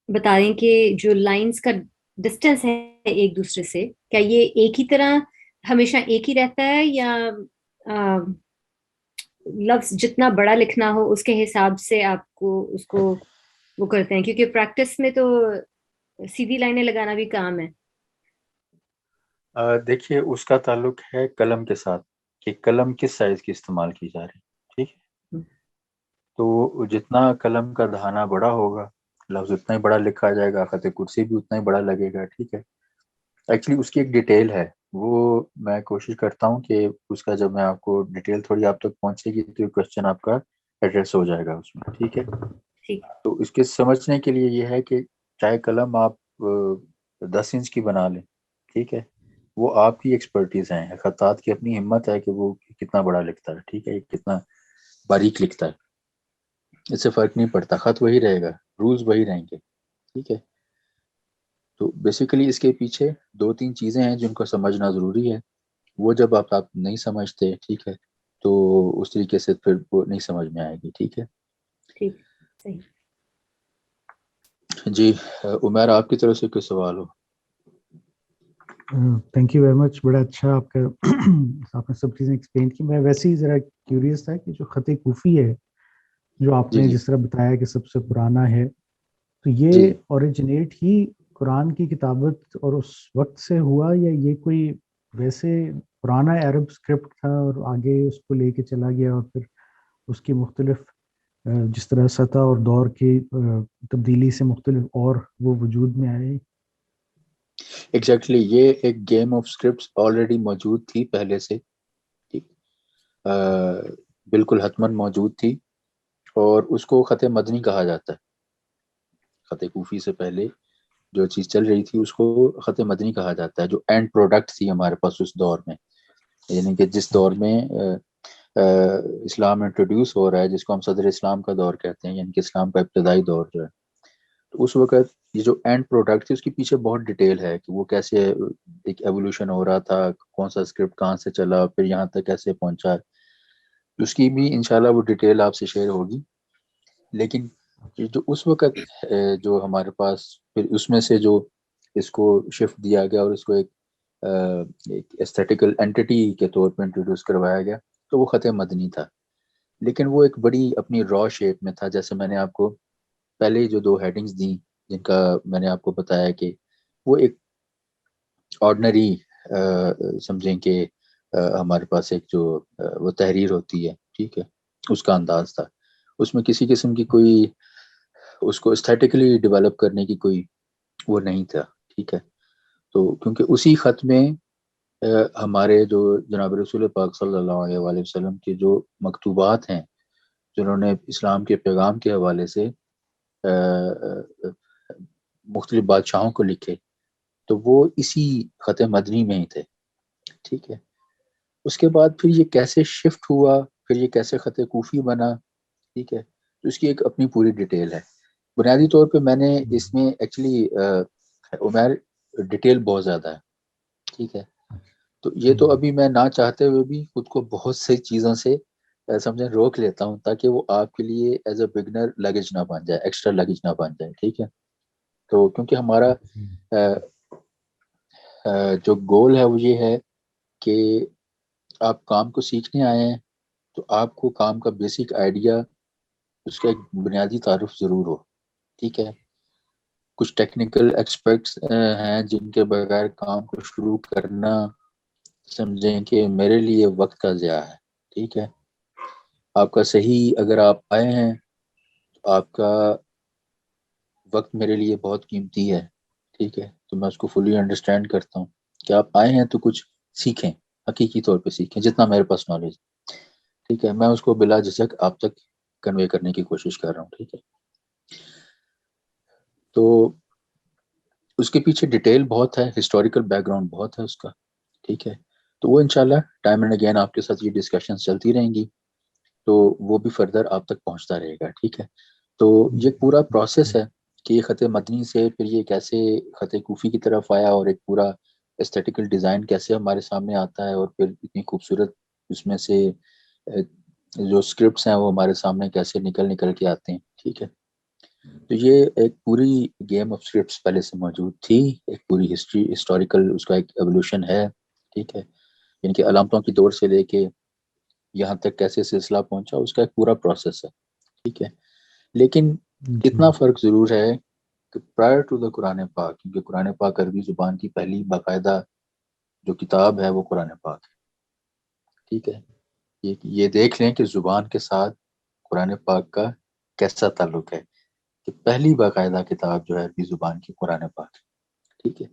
بتا دیں کہ جو لائنز کا ڈسٹینس ہے ایک دوسرے سے، کیا یہ ایک ہی طرح ہمیشہ ایک ہی رہتا ہے یا لفظ جتنا بڑا لکھنا ہو اس کے حساب سے آپ کو اس کو وہ کرتے ہیں؟ کیونکہ پریکٹس میں تو سیدھی لائنیں لگانا بھی کام ہے. دیکھیے اس کا تعلق ہے قلم کے ساتھ کہ قلم کس سائز کی استعمال کی جا رہی. ٹھیک ہے. تو جتنا قلم کا دہانہ بڑا ہوگا لفظ اتنا ہی بڑا لکھا جائے گا، خط کرسی بھی اتنا ہی بڑا لگے گا. ٹھیک ہے. ایکچولی اس کی ایک ڈیٹیل ہے، وہ میں کوشش کرتا ہوں کہ اس کا جب میں آپ کو ڈیٹیل تھوڑی آپ تک پہنچے گی تو کوشچن آپ کا ایڈریس ہو جائے گا اس میں. ٹھیک ہے. تو اس کے سمجھنے کے لیے یہ ہے کہ چاہے قلم آپ 10 انچ کی بنا لیں، ٹھیک ہے، وہ آپ کی ایکسپرٹیز ہیں. خطاط کی اپنی ہمت ہے کہ وہ کتنا بڑا لکھتا ہے. ٹھیک ہے. کتنا باریک لکھتا ہے، اس سے فرق نہیں پڑتا. خط وہی رہے گا، رولز وہی رہیں گے. ٹھیک ہے. تو بیسیکلی اس کے پیچھے 2-3 چیزیں ہیں جن کو سمجھنا ضروری ہے. وہ جب آپ نہیں سمجھتے ٹھیک ہے تو اس طریقے سے پھر وہ نہیں سمجھ میں آئے گی. ٹھیک ہے ٹھیک صحیح. جی عمیر آپ کی طرف سے کوئی سوال ہو؟ Thank you very much. بڑا اچھا آپ نے سب چیزیں ایکسپلین کی. میں ویسے ہی ذرا کیوریس تھا کہ جو خط کوفی ہے جو آپ جی نے جی جس طرح بتایا کہ سب سے پرانا ہے, تو یہ جی اوریجنیٹ ہی قرآن کی کتابت اور اس وقت سے ہوا, یا یہ کوئی ویسے پرانا عرب اسکرپٹ تھا اور آگے اس کو لے کے چلا گیا اور پھر اس کی مختلف جس طرح سطح اور دور کی تبدیلی سے مختلف اور وہ وجود میں آئے؟ ایگزیکٹلی یہ ایک گیم آف اسکرپٹس آلریڈی موجود تھی پہلے سے. ٹھیک بالکل حتماً موجود تھی, اور اس کو خط مدنی کہا جاتا ہے. خط کوفی سے پہلے جو چیز چل رہی تھی اس کو خط مدنی کہا جاتا ہے, جو اینڈ پروڈکٹ تھی ہمارے پاس اس دور میں. یعنی کہ جس دور میں اسلام انٹروڈیوس ہو رہا ہے, جس کو ہم صدر اسلام کا دور کہتے ہیں, یعنی کہ اسلام کا ابتدائی دور جو ہے, تو اس وقت یہ جو اینڈ پروڈکٹ تھی اس کے پیچھے بہت ڈیٹیل ہے کہ وہ کیسے ایک ایوولوشن ہو رہا تھا, کون سا اسکرپٹ کہاں سے چلا, پھر یہاں تک کیسے پہنچا. اس کی بھی انشاءاللہ وہ ڈیٹیل آپ سے شیئر ہوگی. لیکن جو اس وقت جو ہمارے پاس پھر اس میں سے جو اس کو شفٹ دیا گیا اور اس کو ایک ایستھیٹیکل اینٹیٹی کے طور پہ انٹروڈیوس کروایا گیا, تو وہ خط مدنی تھا. لیکن وہ ایک بڑی اپنی را شیپ میں تھا. جیسے میں نے آپ کو پہلے جو 2 ہیڈنگز دیں جن کا میں نے آپ کو بتایا کہ وہ ایک آرڈنری سمجھیں کہ ہمارے پاس ایک جو وہ تحریر ہوتی ہے, ٹھیک ہے, اس کا انداز تھا. اس میں کسی قسم کی کوئی اس کو استھیٹکلی ڈیولپ کرنے کی کوئی وہ نہیں تھا. ٹھیک ہے, تو کیونکہ اسی خط میں ہمارے جو جناب رسول پاک صلی اللہ علیہ وآلہ وسلم کے جو مکتوبات ہیں جنہوں نے اسلام کے پیغام کے حوالے سے مختلف بادشاہوں کو لکھے, تو وہ اسی خط مدنی میں ہی تھے. ٹھیک ہے, اس کے بعد پھر یہ کیسے شفٹ ہوا, پھر یہ کیسے خط کوفی بنا, ٹھیک ہے, تو اس کی ایک اپنی پوری ڈیٹیل ہے. بنیادی طور پہ میں نے اس میں ایکچولی عمیر ڈیٹیل بہت زیادہ ہے. ٹھیک ہے, تو یہ تو ابھی میں نہ چاہتے ہوئے بھی خود کو بہت سی چیزوں سے سمجھیں روک لیتا ہوں تاکہ وہ آپ کے لیے ایز اے بگنر لگیج نہ بن جائے, ایکسٹرا لگیج نہ بن جائے. ٹھیک ہے, تو کیونکہ ہمارا جو گول ہے وہ یہ ہے کہ آپ کام کو سیکھنے آئے ہیں تو آپ کو کام کا بیسک آئیڈیا, اس کا ایک بنیادی تعارف ضرور ہو. ٹھیک ہے, کچھ ٹیکنیکل ایکسپرٹس ہیں جن کے بغیر کام کو شروع کرنا سمجھیں کہ میرے لیے وقت کا ضیاع ہے. ٹھیک ہے, آپ کا صحیح اگر آپ آئے ہیں تو آپ کا وقت میرے لیے بہت قیمتی ہے. ٹھیک ہے, تو میں اس کو فلی انڈرسٹینڈ کرتا ہوں کہ آپ آئے ہیں تو کچھ سیکھیں, حقیقی طور پہ سیکھیں جتنا میرے پاس نالج. ٹھیک ہے, میں اس کو بلا جھجک آپ تک کنوے کرنے کی کوشش کر رہا ہوں. ٹھیک ہے, تو اس کے پیچھے ڈیٹیل بہت ہے, ہسٹوریکل بیک گراؤنڈ بہت ہے اس کا. ٹھیک ہے, تو وہ انشاءاللہ ٹائم اینڈ اگین آپ کے ساتھ یہ ڈسکشن چلتی رہیں گی, تو وہ بھی فردر آپ تک پہنچتا رہے گا. ٹھیک ہے, تو یہ پورا پروسیس ہے کہ یہ خط مدنی سے پھر یہ کیسے خط کوفی کی طرف آیا, اور ایک پورا ایستھیٹیکل ڈیزائن کیسے ہمارے سامنے آتا ہے, اور پھر اتنی خوبصورت اس میں سے جو اسکرپٹس ہیں وہ ہمارے سامنے کیسے نکل کے آتے ہیں. ٹھیک ہے, تو یہ ایک پوری گیم آف اسکرپٹس پہلے سے موجود تھی, ایک پوری ہسٹوریکل اس کا ایک ایوولوشن ہے. ٹھیک ہے, یعنی کہ علامتوں کی دور سے لے کے یہاں تک کیسے سلسلہ پہنچا اس کا ایک پورا پروسیس ہے. ٹھیک ہے, لیکن اتنا فرق ضرور ہے کہ پرائر ٹو دا قرآن پاک, کیونکہ قرآن پاک عربی زبان کی پہلی باقاعدہ جو کتاب ہے وہ قرآن پاک ہے. ٹھیک ہے, یہ دیکھ لیں کہ زبان کے ساتھ قرآن پاک کا کیسا تعلق ہے, کہ پہلی باقاعدہ کتاب جو ہے عربی زبان کی قرآن پاک ہے. ٹھیک ہے,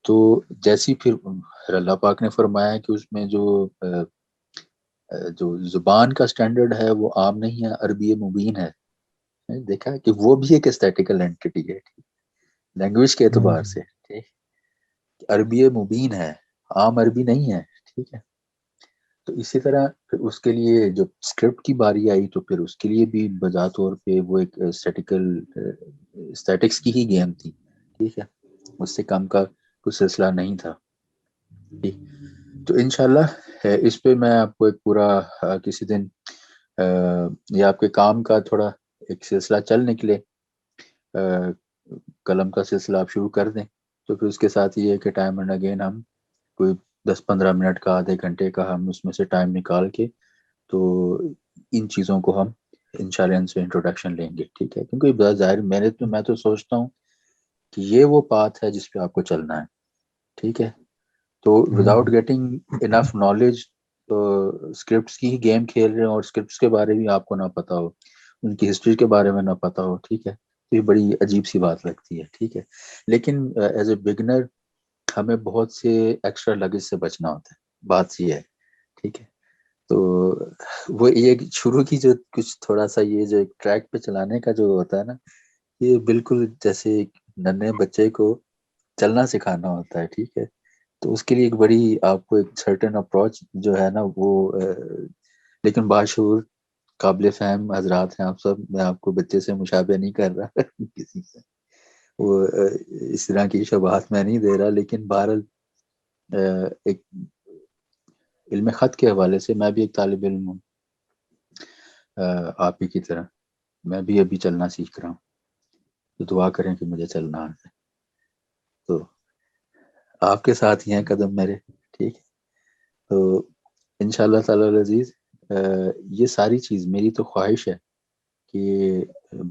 تو جیسی پھر اللہ پاک نے فرمایا کہ اس میں جو زبان کا سٹینڈرڈ ہے وہ عام نہیں ہے, عربی مبین ہے. دیکھا کہ وہ بھی ایک اسٹیٹیکل اینٹی ہے لینگویج کے اعتبار سے. عربی مبین ہے, عام عربی نہیں ہے. ٹھیک ہے, تو اسی طرح پھر اس کے لیے جب اسکرپٹ کی باری آئی تو پھر اس کے لیے بھی بذات طور پہ وہ ایک اسٹیٹکس کی ہی گیم تھی. ٹھیک ہے, اس سے کم کا کوئی سلسلہ نہیں تھا. تو انشاءاللہ اس پہ میں آپ کو ایک پورا کسی دن یا آپ کے کام کا تھوڑا ایک سلسلہ چل نکلے, قلم کا سلسلہ آپ شروع کر دیں, تو پھر اس کے ساتھ یہ ہے کہ ٹائم اینڈ اگین ہم کوئی 10-15 منٹ کا, آدھے گھنٹے کا ہم اس میں سے ٹائم نکال کے تو ان چیزوں کو ہم انشاءاللہ ان سے انٹروڈکشن لیں گے, ٹھیک ہے؟ کیونکہ ظاہر میں تو سوچتا ہوں کہ یہ وہ پاتھ ہے جس پہ آپ کو چلنا ہے, ٹھیک ہے؟ تو وداؤٹ گیٹنگ انف نالج تو اسکرپٹس کی ہی گیم کھیل رہے ہیں, اور اسکرپٹس کے بارے میں آپ کو نہ پتا ہو, ان کی ہسٹری کے بارے میں نہ پتا ہو, ٹھیک ہے؟ تو یہ بڑی عجیب سی بات لگتی ہے, ٹھیک ہے؟ لیکن ایز اے بگنر ہمیں بہت سے ایکسٹرا لگیج سے بچنا ہوتا ہے, بات یہ ہے, ٹھیک ہے؟ تو وہ یہ شروع کی جو کچھ تھوڑا سا یہ جو ٹریک پہ چلانے کا جو ہوتا ہے نا, یہ بالکل جیسے ایک ننھے بچے کو چلنا سکھانا ہوتا ہے, ٹھیک ہے؟ تو اس کے لیے ایک بڑی آپ کو ایک سرٹن اپروچ جو ہے نا وہ لیکن باشعور قابل فہم حضرات ہیں آپ سب, میں آپ کو بچے سے مشابہ نہیں کر رہا کسی سے, وہ اس طرح کی شبہات میں نہیں دے رہا, لیکن بہرحال ایک علم خط کے حوالے سے میں بھی ایک طالب علم ہوں, آپ ہی کی طرح میں بھی ابھی چلنا سیکھ رہا ہوں, تو دعا کریں کہ مجھے چلنا آ جائے. تو آپ کے ساتھ ہی ہیں قدم میرے, ٹھیک ہے؟ تو انشاءاللہ تعالی العزیز یہ ساری چیز میری تو خواہش ہے کہ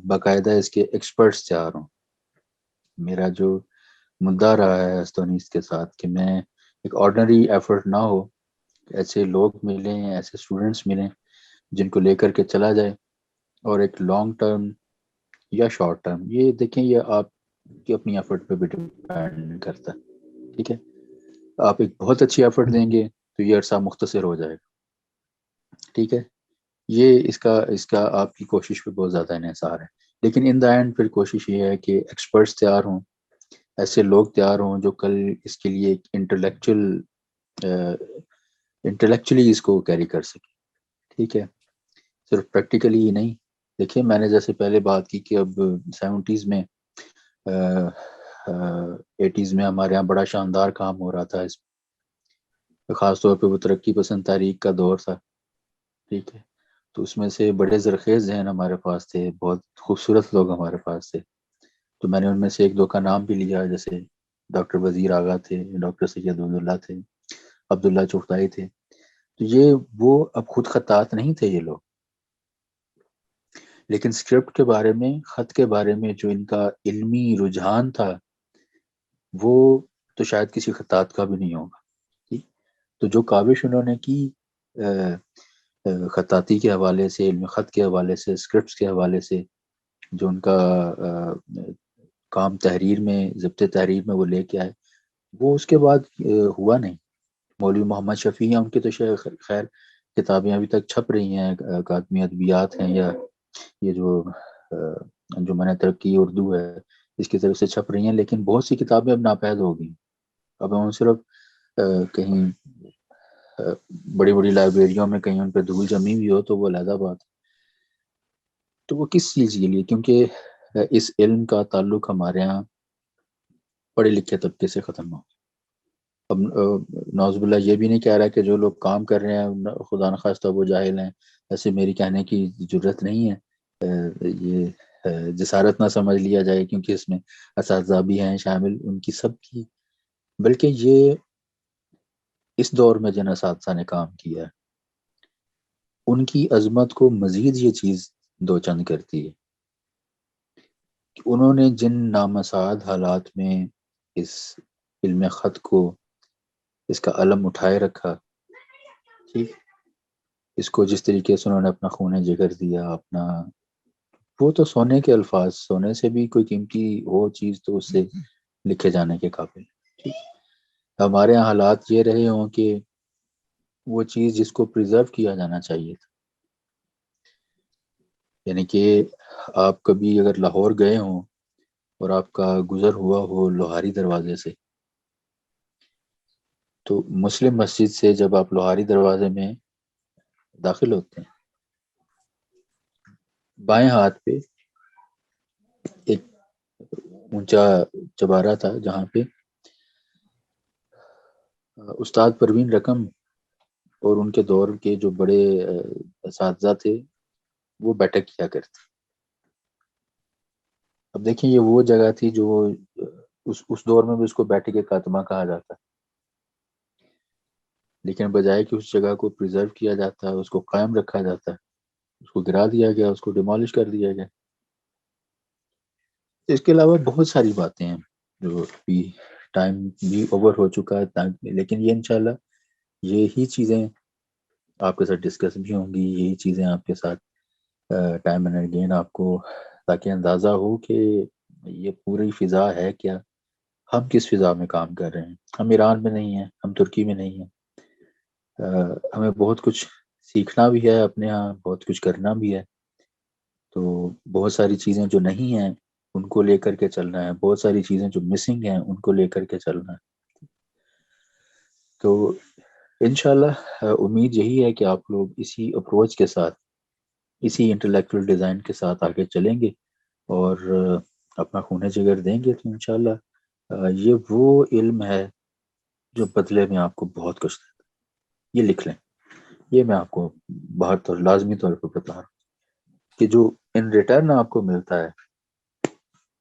باقاعدہ اس کے ایکسپرٹس تیار ہوں. میرا جو مدعا رہا ہے استونیس کے ساتھ کہ میں ایک آرڈنری ایفرٹ نہ ہو, ایسے لوگ ملیں, ایسے اسٹوڈنٹس ملیں جن کو لے کر کے چلا جائے, اور ایک لانگ ٹرم یا شارٹ ٹرم, یہ دیکھیں یہ آپ کی اپنی ایفرٹ پہ بھی ڈیپینڈ کرتا ہے, ٹھیک ہے؟ آپ ایک بہت اچھی ایفرٹ دیں گے تو یہ عرصہ مختصر ہو جائے گا, ٹھیک ہے؟ یہ اس کا آپ کی کوشش پہ بہت زیادہ انحصار ہے, لیکن ان دا اینڈ پھر کوشش یہ ہے کہ ایکسپرٹس تیار ہوں, ایسے لوگ تیار ہوں جو کل اس کے لیے ایک انٹلیکچولی اس کو کیری کر سکے, ٹھیک ہے؟ صرف پریکٹیکلی ہی نہیں. دیکھیں میں نے جیسے پہلے بات کی کہ اب 70s میں 80s میں ہمارے یہاں بڑا شاندار کام ہو رہا تھا, اس خاص طور پہ وہ ترقی پسند تحریک کا دور تھا, ٹھیک ہے؟ تو اس میں سے بڑے زرخیز ذہن ہمارے پاس تھے, بہت خوبصورت لوگ ہمارے پاس تھے. تو میں نے ان میں سے ایک دو کا نام بھی لیا, جیسے ڈاکٹر وزیر آغا تھے, ڈاکٹر سید عبداللہ تھے, عبداللہ چغتائی تھے. تو یہ وہ اب خود خطاط نہیں تھے یہ لوگ, لیکن اسکرپٹ کے بارے میں, خط کے بارے میں جو ان کا علمی رجحان تھا وہ تو شاید کسی خطاط کا بھی نہیں ہوگا. تو جو کاوش انہوں نے کی خطاطی کے حوالے سے, علم خط کے حوالے سے, اسکرپٹس کے حوالے سے, جو ان کا کام تحریر میں, ضبط تحریر میں وہ لے کے آئے, وہ اس کے بعد ہوا نہیں. مولوی محمد شفیع ہیں, ان کی تو خیر کتابیں ابھی تک چھپ رہی ہیں, اکادمی ادبیات ہیں یا یہ جو انجمن ترقی اردو ہے اس کی طرف سے چھپ رہی ہیں, لیکن بہت سی کتابیں اب ناپید ہو گئی. اب ہم صرف کہیں بڑی بڑی لائبریریوں میں کہیں ان پہ دھول جمی ہوئی ہو تو وہ علیحدہ بات. تو وہ کس چیز کے لیے؟ کیونکہ اس علم کا تعلق ہمارے ہاں پڑھے لکھے طبقے سے ختم ہو. اب نعوذ باللہ یہ بھی نہیں کہہ رہا کہ جو لوگ کام کر رہے ہیں خدا نخواستہ وہ جاہل ہیں, ایسے میری کہنے کی ضرورت نہیں ہے, یہ جسارت نہ سمجھ لیا جائے کیونکہ اس میں اساتذہ بھی ہیں شامل ان کی سب کی, بلکہ یہ اس دور میں جن اساتذہ نے کام کیا ہے ان کی عظمت کو مزید یہ چیز دو چند کرتی ہے کہ انہوں نے جن نامساعد حالات میں اس علم خط کو, اس کا علم اٹھائے رکھا, ٹھیک, اس کو جس طریقے سے انہوں نے اپنا خون جگر دیا, اپنا وہ تو سونے کے الفاظ, سونے سے بھی کوئی قیمتی ہو چیز تو اس سے لکھے جانے کے قابل, ٹھیک. ہمارے یہاں حالات یہ رہے ہوں کہ وہ چیز جس کو پریزرو کیا جانا چاہیے تھا, یعنی کہ آپ کبھی اگر لاہور گئے ہوں اور آپ کا گزر ہوا ہو لوہاری دروازے سے, تو مسلم مسجد سے جب آپ لوہاری دروازے میں داخل ہوتے ہیں, بائیں ہاتھ پہ ایک اونچا چبارہ تھا جہاں پہ استاد پروین رقم اور ان کے دور کے جو بڑے اساتذہ تھے وہ بیٹھک کیا کرتے. اب دیکھیں یہ وہ جگہ تھی جو اس دور میں بھی اس کو بیٹھک خاتمہ کہا جاتا، لیکن بجائے کہ اس جگہ کو پریزرو کیا جاتا، اس کو قائم رکھا جاتا، اس کو گرا دیا گیا، اس کو ڈیمالش کر دیا گیا. اس کے علاوہ بہت ساری باتیں ہیں جو بھی ٹائم بھی اوور ہو چکا ہے، لیکن یہ انشاءاللہ یہی چیزیں آپ کے ساتھ ڈسکس بھی ہوں گی، یہی چیزیں آپ کے ساتھ ٹائم اینڈ اگین آپ کو تاکہ اندازہ ہو کہ یہ پوری فضا ہے کیا، ہم کس فضا میں کام کر رہے ہیں. ہم ایران میں نہیں ہیں، ہم ترکی میں نہیں ہیں. ہمیں بہت کچھ سیکھنا بھی ہے اپنے ہاں، بہت کچھ کرنا بھی ہے. تو بہت ساری چیزیں جو نہیں ہیں ان کو لے کر کے چلنا ہے، بہت ساری چیزیں جو مسنگ ہیں ان کو لے کر کے چلنا ہے. تو انشاءاللہ امید یہی ہے کہ آپ لوگ اسی اپروچ کے ساتھ، اسی انٹلیکچوئل ڈیزائن کے ساتھ آگے چلیں گے اور اپنا خون جگر دیں گے. تو انشاءاللہ یہ وہ علم ہے جو بدلے میں آپ کو بہت کچھ دیتا ہے. یہ لکھ لیں، یہ میں آپ کو بہت لازمی طور پر بتا رہا ہوں کہ جو ان ریٹرن آپ کو ملتا ہے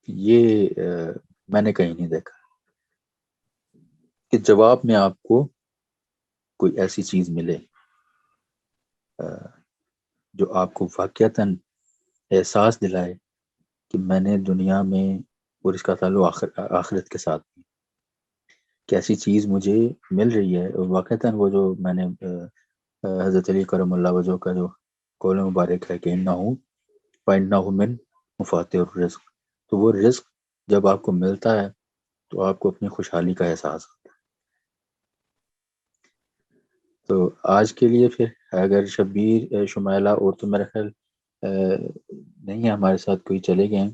یہ میں نے کہیں نہیں دیکھا کہ جواب میں آپ کو کوئی ایسی چیز ملے جو آپ کو واقعتاً احساس دلائے کہ میں نے دنیا میں، اور اس کا تعلق آخرت کے ساتھ بھی، کہ ایسی چیز مجھے مل رہی ہے. اور واقعتاً وہ جو میں نے حضرت علی کرم اللہ وجہ کا جو قول مبارک ہے کہ فَإِنَّهُ مِن مفاتِحِ الرزق، تو وہ رزق جب آپ کو ملتا ہے تو آپ کو اپنی خوشحالی کا احساس ہوتا ہے. تو آج کے لیے پھر اگر شبیر، شمائلہ اور تو میرا خیال نہیں ہے ہمارے ساتھ، کوئی چلے گئے ہیں،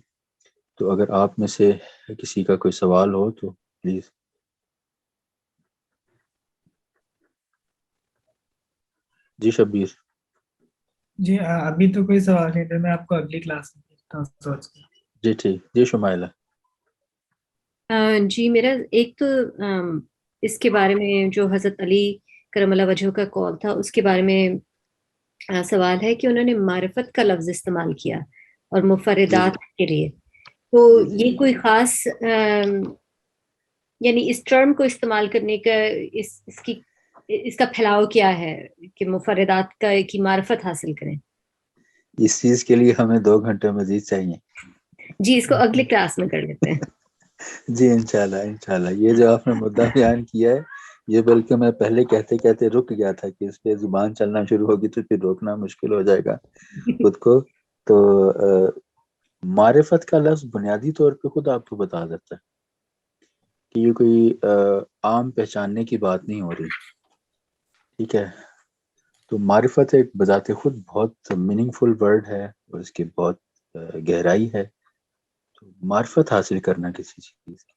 تو اگر آپ میں سے کسی کا کوئی سوال ہو تو پلیز. جی شبیر. جی ابھی تو کوئی سوال نہیں تھا، میں آپ کو اگلی کلاس میں سوچ کے. جی ٹھیک. جی شمائلہ. جی میرا ایک تو اس کے بارے میں جو حضرت علی کرم اللہ وجہ کا قول تھا اس کے بارے میں سوال ہے کہ انہوں نے معرفت کا لفظ استعمال کیا اور مفردات کے لیے، تو یہ کوئی خاص یعنی اس ٹرم کو استعمال کرنے کا اس کا پھیلاؤ کیا ہے کہ مفردات کی معرفت حاصل کریں؟ اس چیز کے لیے ہمیں 2 گھنٹے مزید چاہیے. جی اس کو اگلی کلاس میں کر لیتے ہیں. جی انشاءاللہ. یہ جو آپ نے مدعا بیان کیا ہے یہ بلکہ میں پہلے کہتے کہتے رک گیا تھا کہ اس پہ زبان چلنا شروع ہوگی تو پھر روکنا مشکل ہو جائے گا خود کو. تو معرفت کا لفظ بنیادی طور پہ خود آپ کو بتا دیتا ہے کہ یہ کوئی عام پہچاننے کی بات نہیں ہو رہی. ٹھیک ہے. تو معرفت ایک بذات خود بہت میننگ فل ورڈ ہے اور اس کی بہت گہرائی ہے. تو معرفت حاصل کرنا کسی چیز کی،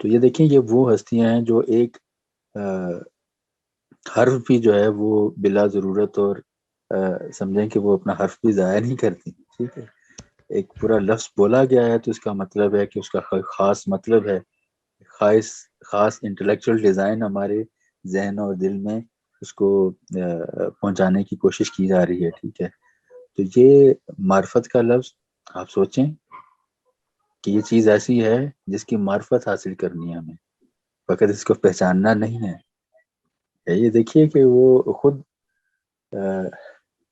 تو یہ دیکھیں یہ وہ ہستیاں ہیں جو ایک حرف بھی جو ہے وہ بلا ضرورت اور سمجھیں کہ وہ اپنا حرف بھی ضائع نہیں کرتی. ٹھیک ہے. ایک پورا لفظ بولا گیا ہے تو اس کا مطلب ہے کہ اس کا خاص مطلب ہے، خاص انٹلیکچوئل ڈیزائن ہمارے ذہن اور دل میں اس کو پہنچانے کی کوشش کی جا رہی ہے. ٹھیک ہے. تو یہ معرفت کا لفظ آپ سوچیں کہ یہ چیز ایسی ہے جس کی معرفت حاصل کرنی ہے ہمیں، فقط اس کو پہچاننا نہیں ہے. یہ دیکھیے کہ وہ خود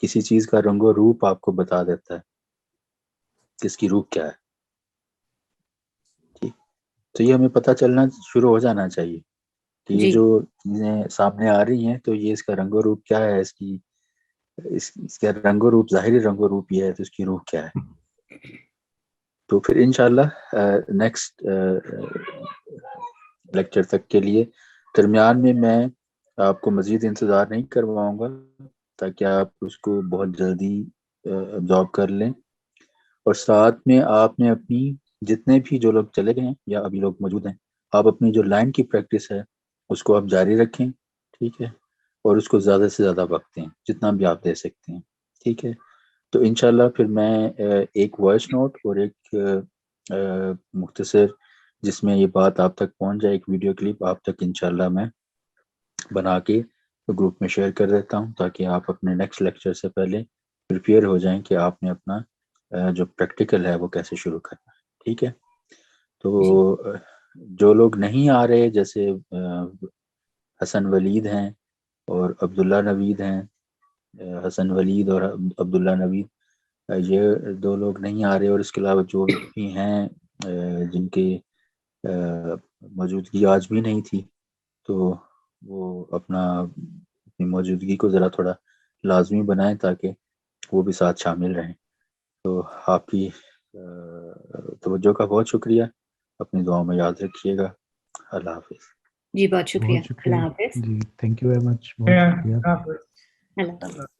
کسی چیز کا رنگ و روپ آپ کو بتا دیتا ہے کہ اس کی روح کیا ہے. ٹھیک. تو یہ ہمیں پتہ چلنا شروع ہو جانا چاہیے کہ یہ جو چیزیں سامنے آ رہی ہیں تو یہ اس کا رنگ و روپ کیا ہے، اس کا رنگ و روپ، ظاہری رنگ و روپ یہ ہے تو اس کی روح کیا ہے. تو پھر انشاءاللہ نیکسٹ لیکچر تک کے لیے درمیان میں آپ کو مزید انتظار نہیں کرواؤں گا تاکہ آپ اس کو بہت جلدی ابزارب کر لیں. اور ساتھ میں آپ نے اپنی جتنے بھی جو لوگ چلے گئے ہیں یا ابھی لوگ موجود ہیں، آپ اپنی جو لائن کی پریکٹس ہے اس کو آپ جاری رکھیں. ٹھیک ہے. اور اس کو زیادہ سے زیادہ وقت دیں جتنا بھی آپ دے سکتے ہیں. ٹھیک ہے. تو انشاءاللہ پھر میں ایک وائس نوٹ اور ایک مختصر جس میں یہ بات آپ تک پہنچ جائے. ایک ویڈیو کلپ آپ تک انشاءاللہ میں بنا کے گروپ میں شیئر کر دیتا ہوں تاکہ آپ اپنے نیکسٹ لیکچر سے پہلے پریپیئر ہو جائیں کہ آپ نے اپنا جو پریکٹیکل ہے وہ کیسے شروع کرنا ہے. ٹھیک ہے. تو جو لوگ نہیں آ رہے جیسے حسن ولید ہیں اور عبداللہ نوید ہیں, حسن ولید اور عبداللہ نوید, یہ دو لوگ نہیں آ رہے, اور اس کے علاوہ جو بھی ہیں جن کی موجودگی آج بھی نہیں تھی, تو وہ اپنی موجودگی کو ذرا تھوڑا لازمی بنائیں تاکہ وہ بھی ساتھ شامل رہیں. تو آپ کی توجہ کا بہت شکریہ. اپنی دعاؤں میں یاد رکھیے گا. اللہ حافظ. جی بہت شکریہ. بہت شکریہ اللہ حافظ. جی, تھینک یو ویری مچ. بہت شکریہ. آپ اللہ حافظ.